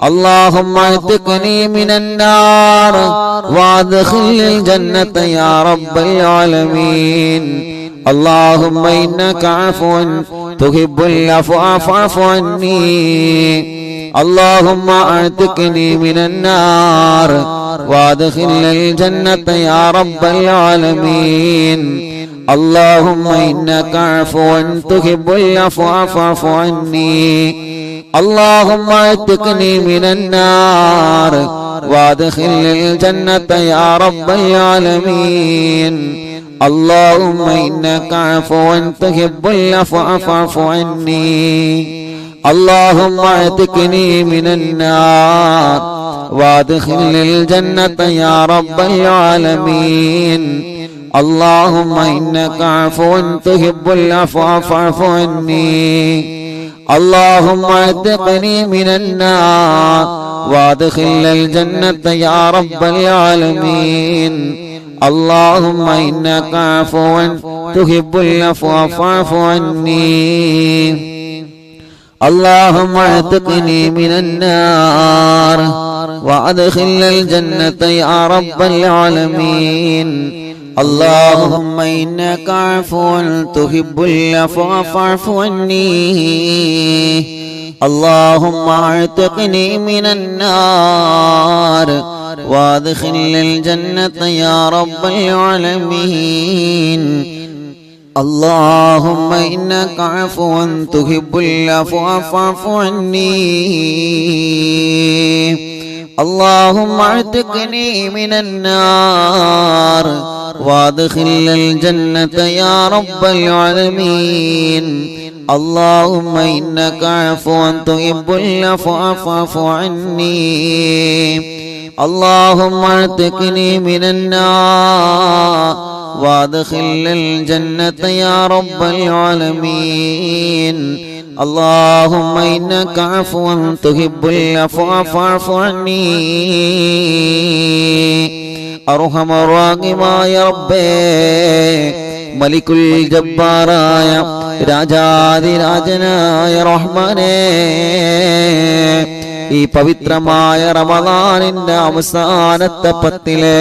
اللهم اعتقني من النار وادخل الجنة يا رب العالمين اللهم إنك عفو تحب العفو فاعف عني اللهم اعتقني من النار وادخل الجنة يا رب العالمين اللهم إنك عفو تحب العفو فاعف عني اللهم اعتقني من النار وادخل الجنة يا رب العالمين اللهم إنك عفو تحب العفو فاعف عني اللهم اعتقني من النار وادخلني الجنة يا رب العالمين اللهم إنك عفو تحب العفو فاعف عني اللهم اعتقني من النار وادخلني الجنة يا رب العالمين اللهم إنك عفو تحب العفو فاعف عني اللهم اعتقني من النار وادخلني الجنة يا رب العالمين اللهم إنك عفو تحب العفو فاعف عني اللهم اعتقني من النار وادخلني الجنة يا رب العالمين اللهم إنك عفو تحب العفو فاعف عني اللهم اعتقني من النار وادخلني الجنة يا رب العالمين اللهم إنك عفو تحب العفو فاعف عني اللهم اعتقني من النار وادخلني الجنة يا رب العالمين اللهم إنك عفو تحب العفو فاعف عني أرحم الراحمين يا ربي മലിക്കുൽ ജബ്ബാറായ രാജാധിരാജനായ റഹ്മാനേ ഈ പവിത്രമായ റമളാനിന്റെ അവസാനത്തെ പത്തിലെ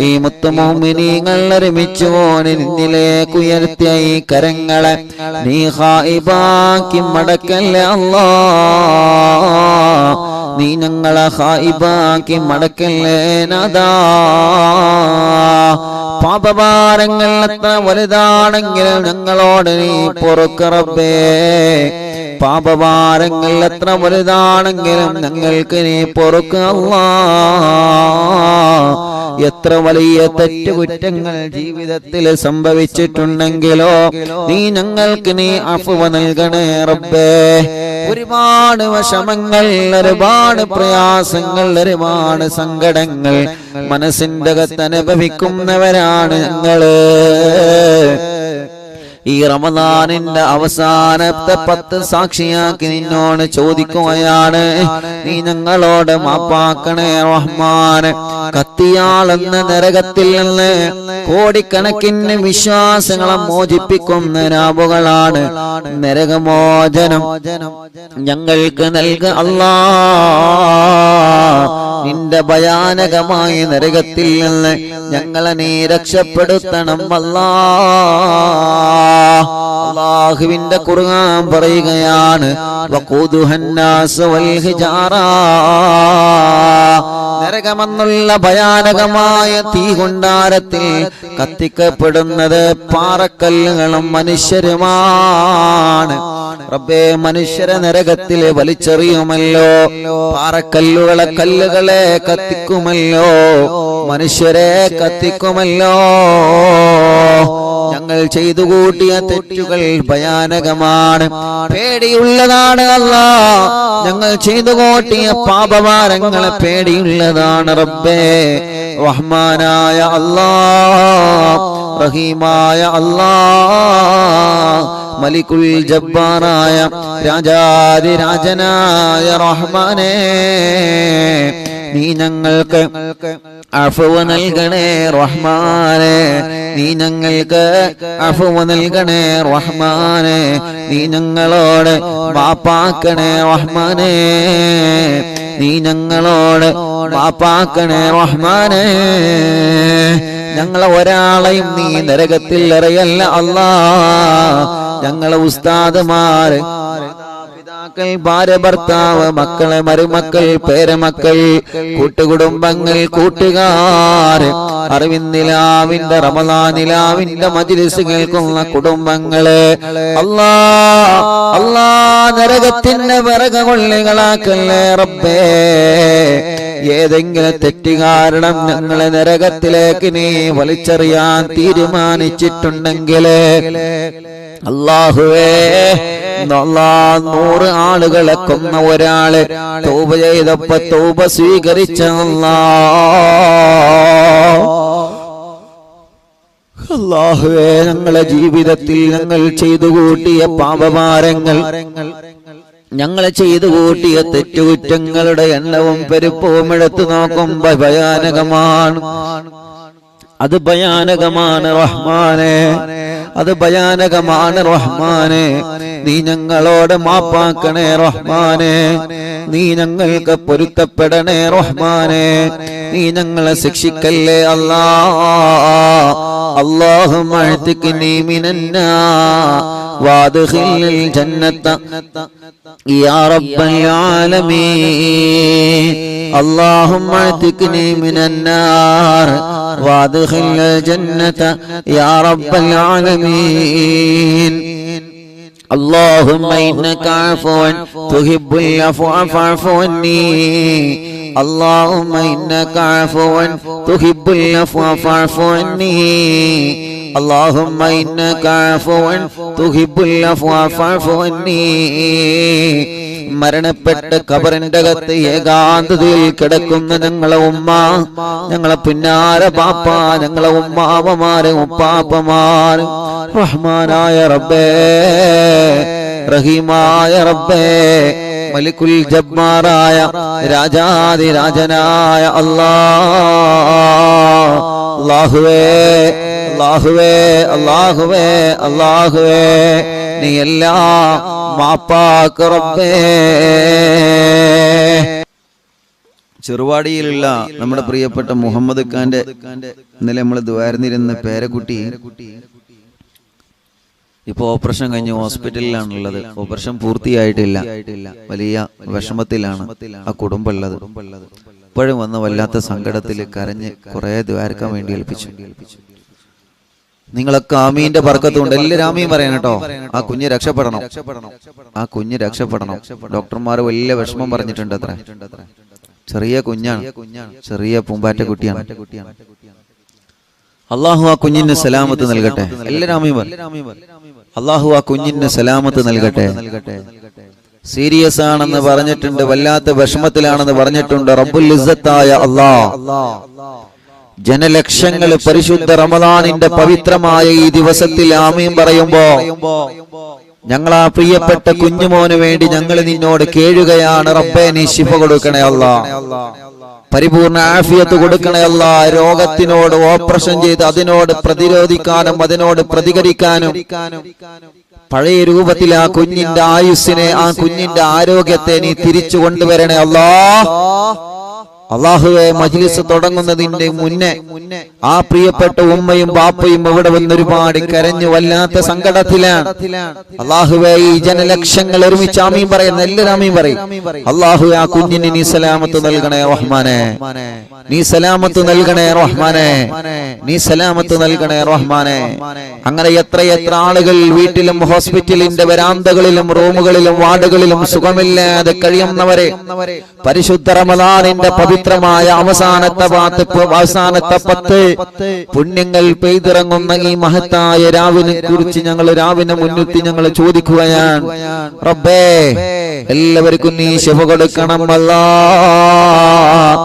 ഈ മുത്തുമുഅ്മിനീങ്ങൾ ഒരുമിച്ച് നിന്നിലേക്ക് ഉയർത്തിയ ഈ കരങ്ങളെ നീ ഖായിബാക്കി മടക്കല്ലേ അല്ലാഹ് നീ ഞങ്ങളെ ഖായിബാക്കി മടക്കല്ലേ നാദാ പാപഭാരങ്ങൾ എത്ര വലുതാണെങ്കിലും ഞങ്ങളോട് നീ പൊറുക്ക് റബ്ബേ പാപഭാരങ്ങൾ എത്ര വലുതാണെങ്കിലും ഞങ്ങൾക്ക് നീ പൊറുക്ക് അല്ലാഹ് എത്ര വലിയ തെറ്റുകുറ്റങ്ങൾ ജീവിതത്തിൽ സംഭവിച്ചിട്ടുണ്ടെങ്കിലോ നീ ഞങ്ങൾക്ക് നീ അഫ്വ നൽകണേ റബ്ബേ ഒരുപാട് വിഷമങ്ങൾ ഒരുപാട് പ്രയാസങ്ങൾ ഒരുപാട് സങ്കടങ്ങൾ മനസ്സിന്റെ അകത്ത് അനുഭവിക്കുന്നവരാണ് ഞങ്ങള് ഈ റമദാനിന്റെ അവസാനത്തെ 10 സാക്ഷിയാക്കി നിന്നോട് ചോദിക്കുകയാണ് നീ ഞങ്ങളോട് മാപ്പാക്കണേ റഹ്മാനെ കത്തിയാളെന്ന നരകത്തിൽ നിന്ന് കോടിക്കണക്കിന് വിശ്വാസങ്ങളെ മോചിപ്പിക്കുന്ന രാവുകളാണ് നരകമോചനം ഞങ്ങൾക്ക് നൽക അല്ലാഹ് നിന്റെ ഭയാനകമായ നരകത്തിൽ നിന്ന് ഞങ്ങളെ നീ രക്ഷപ്പെടുത്തണം അല്ലാഹ് അല്ലാഹുവിന്റെ ഖുർആൻ പറയുകയാണ് വഖൂദുഹന്നാസ് വൽ ഹിജാറ നരകമെന്നുള്ള ഭയാനകമായ തീകൊണ്ടാരത്തിൽ കത്തിക്കപ്പെടുന്നത് പാറക്കല്ലുകളും മനുഷ്യരുമാണ് റബ്ബേ മനുഷ്യരെ നരകത്തിൽ വലിച്ചെറിയുമല്ലോ പാറക്കല്ലുകളെ കല്ലുകളെ കത്തിക്കുമല്ലോ മനുഷ്യരെ കത്തിക്കുമല്ലോ ഞങ്ങൾ ചെയ്തു കൂട്ടിയ തെറ്റുകൾ ഭയാനകമാണ് പേടിയുള്ളതാണ് അല്ലാഹ് ഞങ്ങൾ ചെയ്തു കൂട്ടിയ പാപഭാരങ്ങളെ പേടിയുള്ളതാണ് റബ്ബേ റഹ്മാനായ അല്ലാഹ് റഹീമായ അല്ലാഹ് മലിക്കുൽ ജബ്ബാറായ രാജാധിരാജനായ റഹ്മാനേ നീ ഞങ്ങൾക്ക് അഫ്വ നൽകണേ റഹ്മാനേ നീ ഞങ്ങൾക്ക് അഫ്വ നൽകണേ റഹ്മാനേ നീ ഞങ്ങളോട് മാപ്പാക്കണേ റഹ്മാനേ നീ ഞങ്ങളോട് മാപ്പാക്കണേ റഹ്മാനേ ഞങ്ങളെ ഒരാളെയും നീ നരകത്തിൽ എറിയല്ല അല്ലാഹ് ഞങ്ങളെ ഉസ്താദുമാര് പിതാക്കൾ ഭാര്യ ഭർത്താവ് മക്കളെ മരുമക്കൾ പേരമക്കൾ കൂട്ടുകുടുംബങ്ങൾ കൂട്ടുകാർ അറിവിന്ദിലാവിന്റെ റമളാനിലാവിന്റെ മജ്ലിസ് കേൾക്കുന്ന കുടുംബങ്ങളെ അല്ലാ അല്ലാ നരകത്തിന്റെ വിറകുകൊള്ളികളാക്കല്ലേ റബ്ബേ. ഏതെങ്കിലും തെറ്റ് കാരണം ഞങ്ങളെ നരകത്തിലേക്ക് നീ വലിച്ചെറിയാൻ തീരുമാനിച്ചിട്ടുണ്ടെങ്കിൽ അല്ലാഹുവേ 100 ആളുകളെ കൊന്ന ഒരാള് തൗബ ചെയ്തപ്പോ തൗബ സ്വീകരിച്ച അല്ലാഹുവേ, ഞങ്ങളെ ജീവിതത്തിൽ ഞങ്ങൾ ചെയ്തു കൂട്ടിയ പാപഭാരങ്ങൾ, ഞങ്ങൾ ചെയ്തു കൂട്ടിയ തെറ്റുകുറ്റങ്ങളുടെ എണ്ണവും പെരുപ്പവും എടുത്തു നോക്കുമ്പോ ഭയാനകമാണ്. അത് ഭയാനകമാണ് റഹ്മാനെ, അത് ഭയാനകമാണ് റഹ്മാനെ. നീ ഞങ്ങളോട് മാപ്പാക്കണേ റഹ്മാനെ, നീ ഞങ്ങൾക്ക് പൊരുത്തപ്പെടണേ റഹ്മാനെ, നീ ഞങ്ങളെ ശിക്ഷിക്കല്ലേ അല്ലാ. اللهم اعتقني من النار وادخلني الجنة يا رب العالمين. اللهم اعتقني من النار وادخلني الجنة يا رب العالمين. اللهم إنك عفو تحب العفو فاعف عني. اللهم إنك عفو تحب العفو فاعف عني. اللهم إنك عفو تحب العفو فاعف عني. മരണപ്പെട്ട് ഖബറിന്റെ അകത്ത് ഏകാന്തതയിൽ കിടക്കുന്ന ഞങ്ങളെ ഉമ്മ, ഞങ്ങളെ പിന്നാര പാപ്പ, ഞങ്ങളെ ഉമ്മാവമാര് ഉപ്പാപ്പമാര്, റഹ്മാനായ റബ്ബേ, റഹീമായ റബ്ബേ, മലിക്കുൽ ജബ്ബാറായ രാജാതിരാജനായ അല്ലാഹുവേ, അല്ലാഹുവേ, അല്ലാഹുവേ, അല്ലാഹുവേ, നീ എല്ലാം മാപ്പാക്ക് റബ്ബേ. ചെറുവാടിയിലുള്ള നമ്മുടെ പ്രിയപ്പെട്ട മുഹമ്മദ് ഖാന്റെ ഇന്നലെ നമ്മൾ ദ്വാരന്നിരുന്ന പേരക്കുട്ടി ഇപ്പൊ ഓപ്പറേഷൻ കഴിഞ്ഞ് ഹോസ്പിറ്റലിലാണുള്ളത്. ഓപ്പറേഷൻ പൂർത്തിയായിട്ടില്ല. വലിയ വിഷമത്തിലാണ് ആ കുടുംബം ഉള്ളത്. ഇപ്പോഴും വന്ന വല്ലാത്ത സങ്കടത്തിൽ കരഞ്ഞ് കുറെ ദ്വാരക്കാൻ വേണ്ടി ഏൽപ്പിച്ചു. നിങ്ങളൊക്കെ ആമീന്റെ ബർക്കത്തുണ്ട്. എല്ലാവരും ആമീൻ പറയാൻ കേട്ടോ. ആ കുഞ്ഞ് രക്ഷപ്പെടണം, ആ കുഞ്ഞ് രക്ഷപ്പെടണം. ഡോക്ടർമാർ വലിയ വിഷമം പറഞ്ഞിട്ടുണ്ട്. അത്ര ചെറിയ കുഞ്ഞാണ്, ചെറിയ പൂമ്പാറ്റ കുട്ടിയാണ്. അള്ളാഹു ആ കുഞ്ഞിന് സലാമത്ത് നൽകട്ടെ. എല്ലാവരും ആമീൻ പറ. അള്ളാഹു ആ കുഞ്ഞിന് സലാമത്ത് നൽകട്ടെ. സീരിയസ് ആണെന്ന് പറഞ്ഞിട്ടുണ്ട്, വല്ലാത്ത വിഷമത്തിലാണെന്ന് പറഞ്ഞിട്ടുണ്ട്. റബ്ബുൽ ഇസ്സത്തായ അല്ലാഹ് ജനലക്ഷങ്ങൾ പരിശുദ്ധ റമദാനിന്റെ പവിത്രമായ ഈ ദിവസത്തിൽ ആമീൻ പറയുമ്പോ ഞങ്ങളാ പ്രിയപ്പെട്ട കുഞ്ഞുമോന് വേണ്ടി ഞങ്ങൾ നിന്നോട് കേഴുകയാണ് റബ്ബേ. നീ ശിഫ കൊടുക്കണേ അല്ലാഹ്, പരിപൂർണ ആഫിയത്ത് കൊടുക്കണേ അല്ലാഹ്. രോഗത്തിനോട് ഓപ്പറേഷൻ ചെയ്ത് അതിനോട് പ്രതിരോധിക്കാനും അതിനോട് പ്രതികരിക്കാനും പഴയ രൂപത്തിൽ ആ കുഞ്ഞിന്റെ ആയുസ്സിനെ, ആ കുഞ്ഞിന്റെ ആരോഗ്യത്തെ നീ തിരിച്ചു കൊണ്ടുവരണേ അല്ലാഹ്. അല്ലാഹുവേ, മജ്ലിസ് തുടങ്ങുന്നതിന്റെ മുന്നേ ആ പ്രിയപ്പെട്ട ഉമ്മയും ബാപ്പയും ഇവിടെ വന്ന് ഒരുപാട് കരഞ്ഞു വല്ലാത്ത സങ്കടത്തിലാണ്. അല്ലാഹുവേ, ഈ ജനലക്ഷങ്ങൾ ഒരുമിച്ച് ആമീൻ പറയുന്ന എല്ലാവരും ആമീൻ പറയും. അല്ലാഹുവേ, ആ കുഞ്ഞിന് നീ സലാമത്ത് നൽകണേ റഹ്മാനെ, നീ സലാമത്ത് നൽകണേ റഹ്മാനെ, നീ സലാമത്ത് നൽകണേ റഹ്മാനെ. അങ്ങനെ എത്രയെത്ര ആളുകൾ വീട്ടിലും ഹോസ്പിറ്റലിന്റെ വരാന്തകളിലും റൂമുകളിലും വാർഡുകളിലും സുഖമില്ലാതെ കഴിയുന്നവരെ പരിശുദ്ധ റമദാനിന്റെ പവിത്രമായ അവസാനത്തെ 10 പുണ്യങ്ങൾ പെയ്തിറങ്ങുന്ന ഈ മഹത്തായ രാവിനെ കുറിച്ച് ഞങ്ങൾ രാവിനെ മുൻനിർത്തി ഞങ്ങൾ ചോദിക്കുകയാണ്. റബ്ബേ, എല്ലാവർക്കും നീ ശിഫ കൊടുക്കണം അല്ലാഹ്,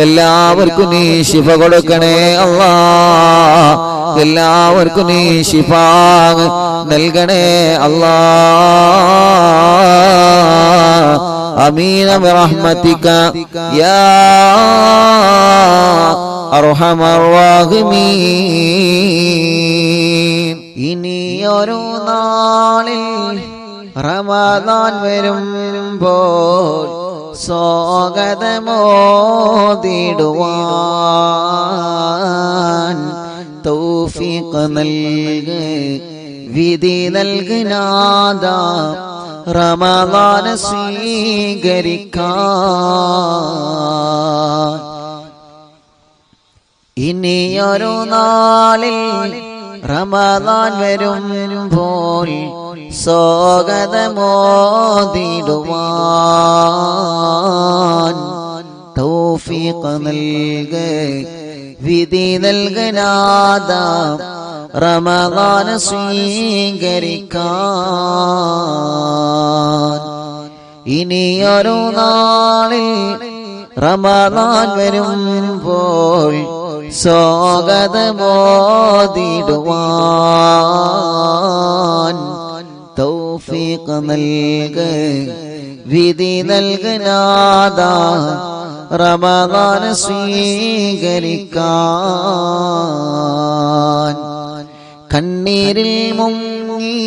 എല്ലാവർക്കും നീ ശിഫ കൊടുക്കണേ അല്ലാഹ്, എല്ലാവർക്കും നീ ശിഫ നൽകണേ അല്ലാഹ്. ആമീൻ ബിറഹ്മതിക യാ അർഹമർ റഹീമീൻ. ഇനിയൊരു നാളിൽ റമദാൻ വരുമ്പോൾ സ്വാഗതമോദിടുവാൻ തൗഫീഖ് നൽക്, വിധി നൽകുനാഥ, റമദാൻ സ്വീകരിക്കാൻ. ഇനിയൊരു നാളിൽ റമദാൻ വരുമ്പോൾ സ്വാഗതമോദിടുവാൻ തൗഫീഖ് നൽക വിധി നൽകനാദ റമദാൻ സ്വീകരിക്കാൻ. ഇനിയൊരു നാളിൽ റമദാൻ വരുമ്പോൾ സ്വാഗതമോദിടുവാൻ തൗഫീഖ് നൽക വിധി നൽകനാദ റമദാൻ സ്വീകരിക്കാൻ. കണ്ണീരിൽ മുങ്ങി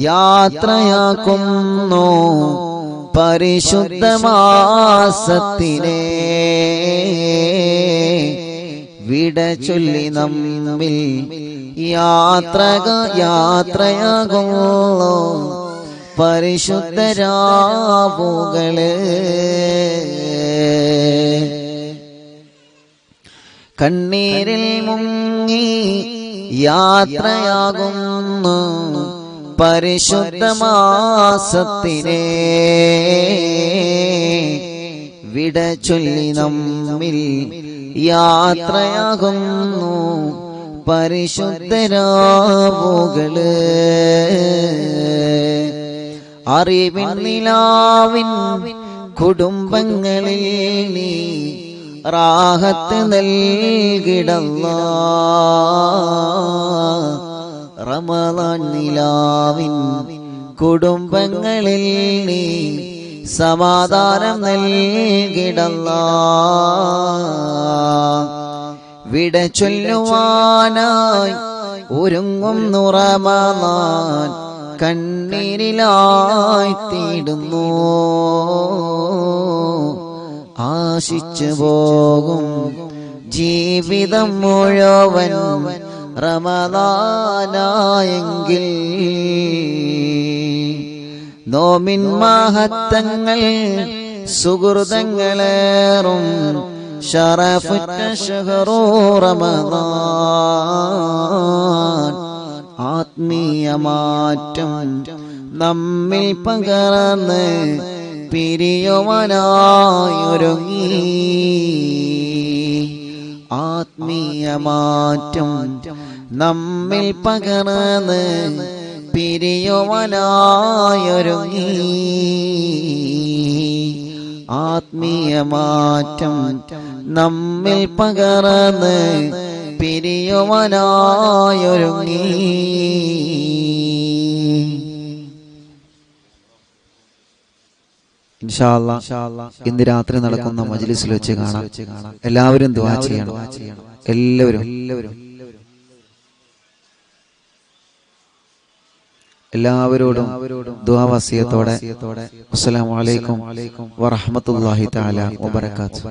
യാത്രയാക്കുന്നു പരിശുദ്ധമാസത്തിനെ വിട ചൊല്ലി നമ്മിൽ യാത്രയാകുന്നു പരിശുദ്ധരാവുകള്. കണ്ണീരിൽ മുങ്ങി യാത്രയാകുന്നു പരിശുദ്ധമാസത്തിനെ വിട ചൊല്ലി നമ്മിൽ യാത്രയാകുന്നു പരിശുദ്ധരാവുകള്. അറിവിൻ നിലാവിൻ കുടുംബങ്ങളിൽ നീ റാഹത്ത് നൽകിടല്ലാ. റമദാൻ നിലാവിൻ കുടുംബങ്ങളിൽ നീ സമാധാനം നൽകിടല്ലാ. വിട ചൊല്ലുവാനായി ഒരുങ്ങുന്നു റമദാൻ കണ്ണീരിലായി തീടുന്നു. ആശിച്ചു പോകും ജീവിതം മുഴുവൻ റമദാനായെങ്കിൽ നോമിൻ മഹത്തങ്ങൾ സുഹൃതങ്ങളേറും ശറഫുറ്റ ശഹറു റമദാൻ. ആത്മീയ മാറ്റം നമ്മിൽ പകർന്ന് പിരിയുവാനായൊരുങ്ങി. ആത്മീയ മാറ്റം നമ്മിൽ പകർന്ന് പിരിയുവാനായൊരുങ്ങി. ആത്മീയ മാറ്റം നമ്മിൽ പകർന്ന് പിരിയുവാനായൊരുങ്ങി. ഇൻഷാ അല്ലാഹ് ഇന്ന് രാത്രി നടക്കുന്ന മജ്ലിസിൽ വെച്ച് കാണാം. എല്ലാവരും ദുആ ചെയ്യണം. എല്ലാവരോടും ദുആ വസിയത്തോടെ അസ്സലാമു അലൈക്കും വറഹ്മത്തുള്ളാഹി തആല വബറകാതുഹു.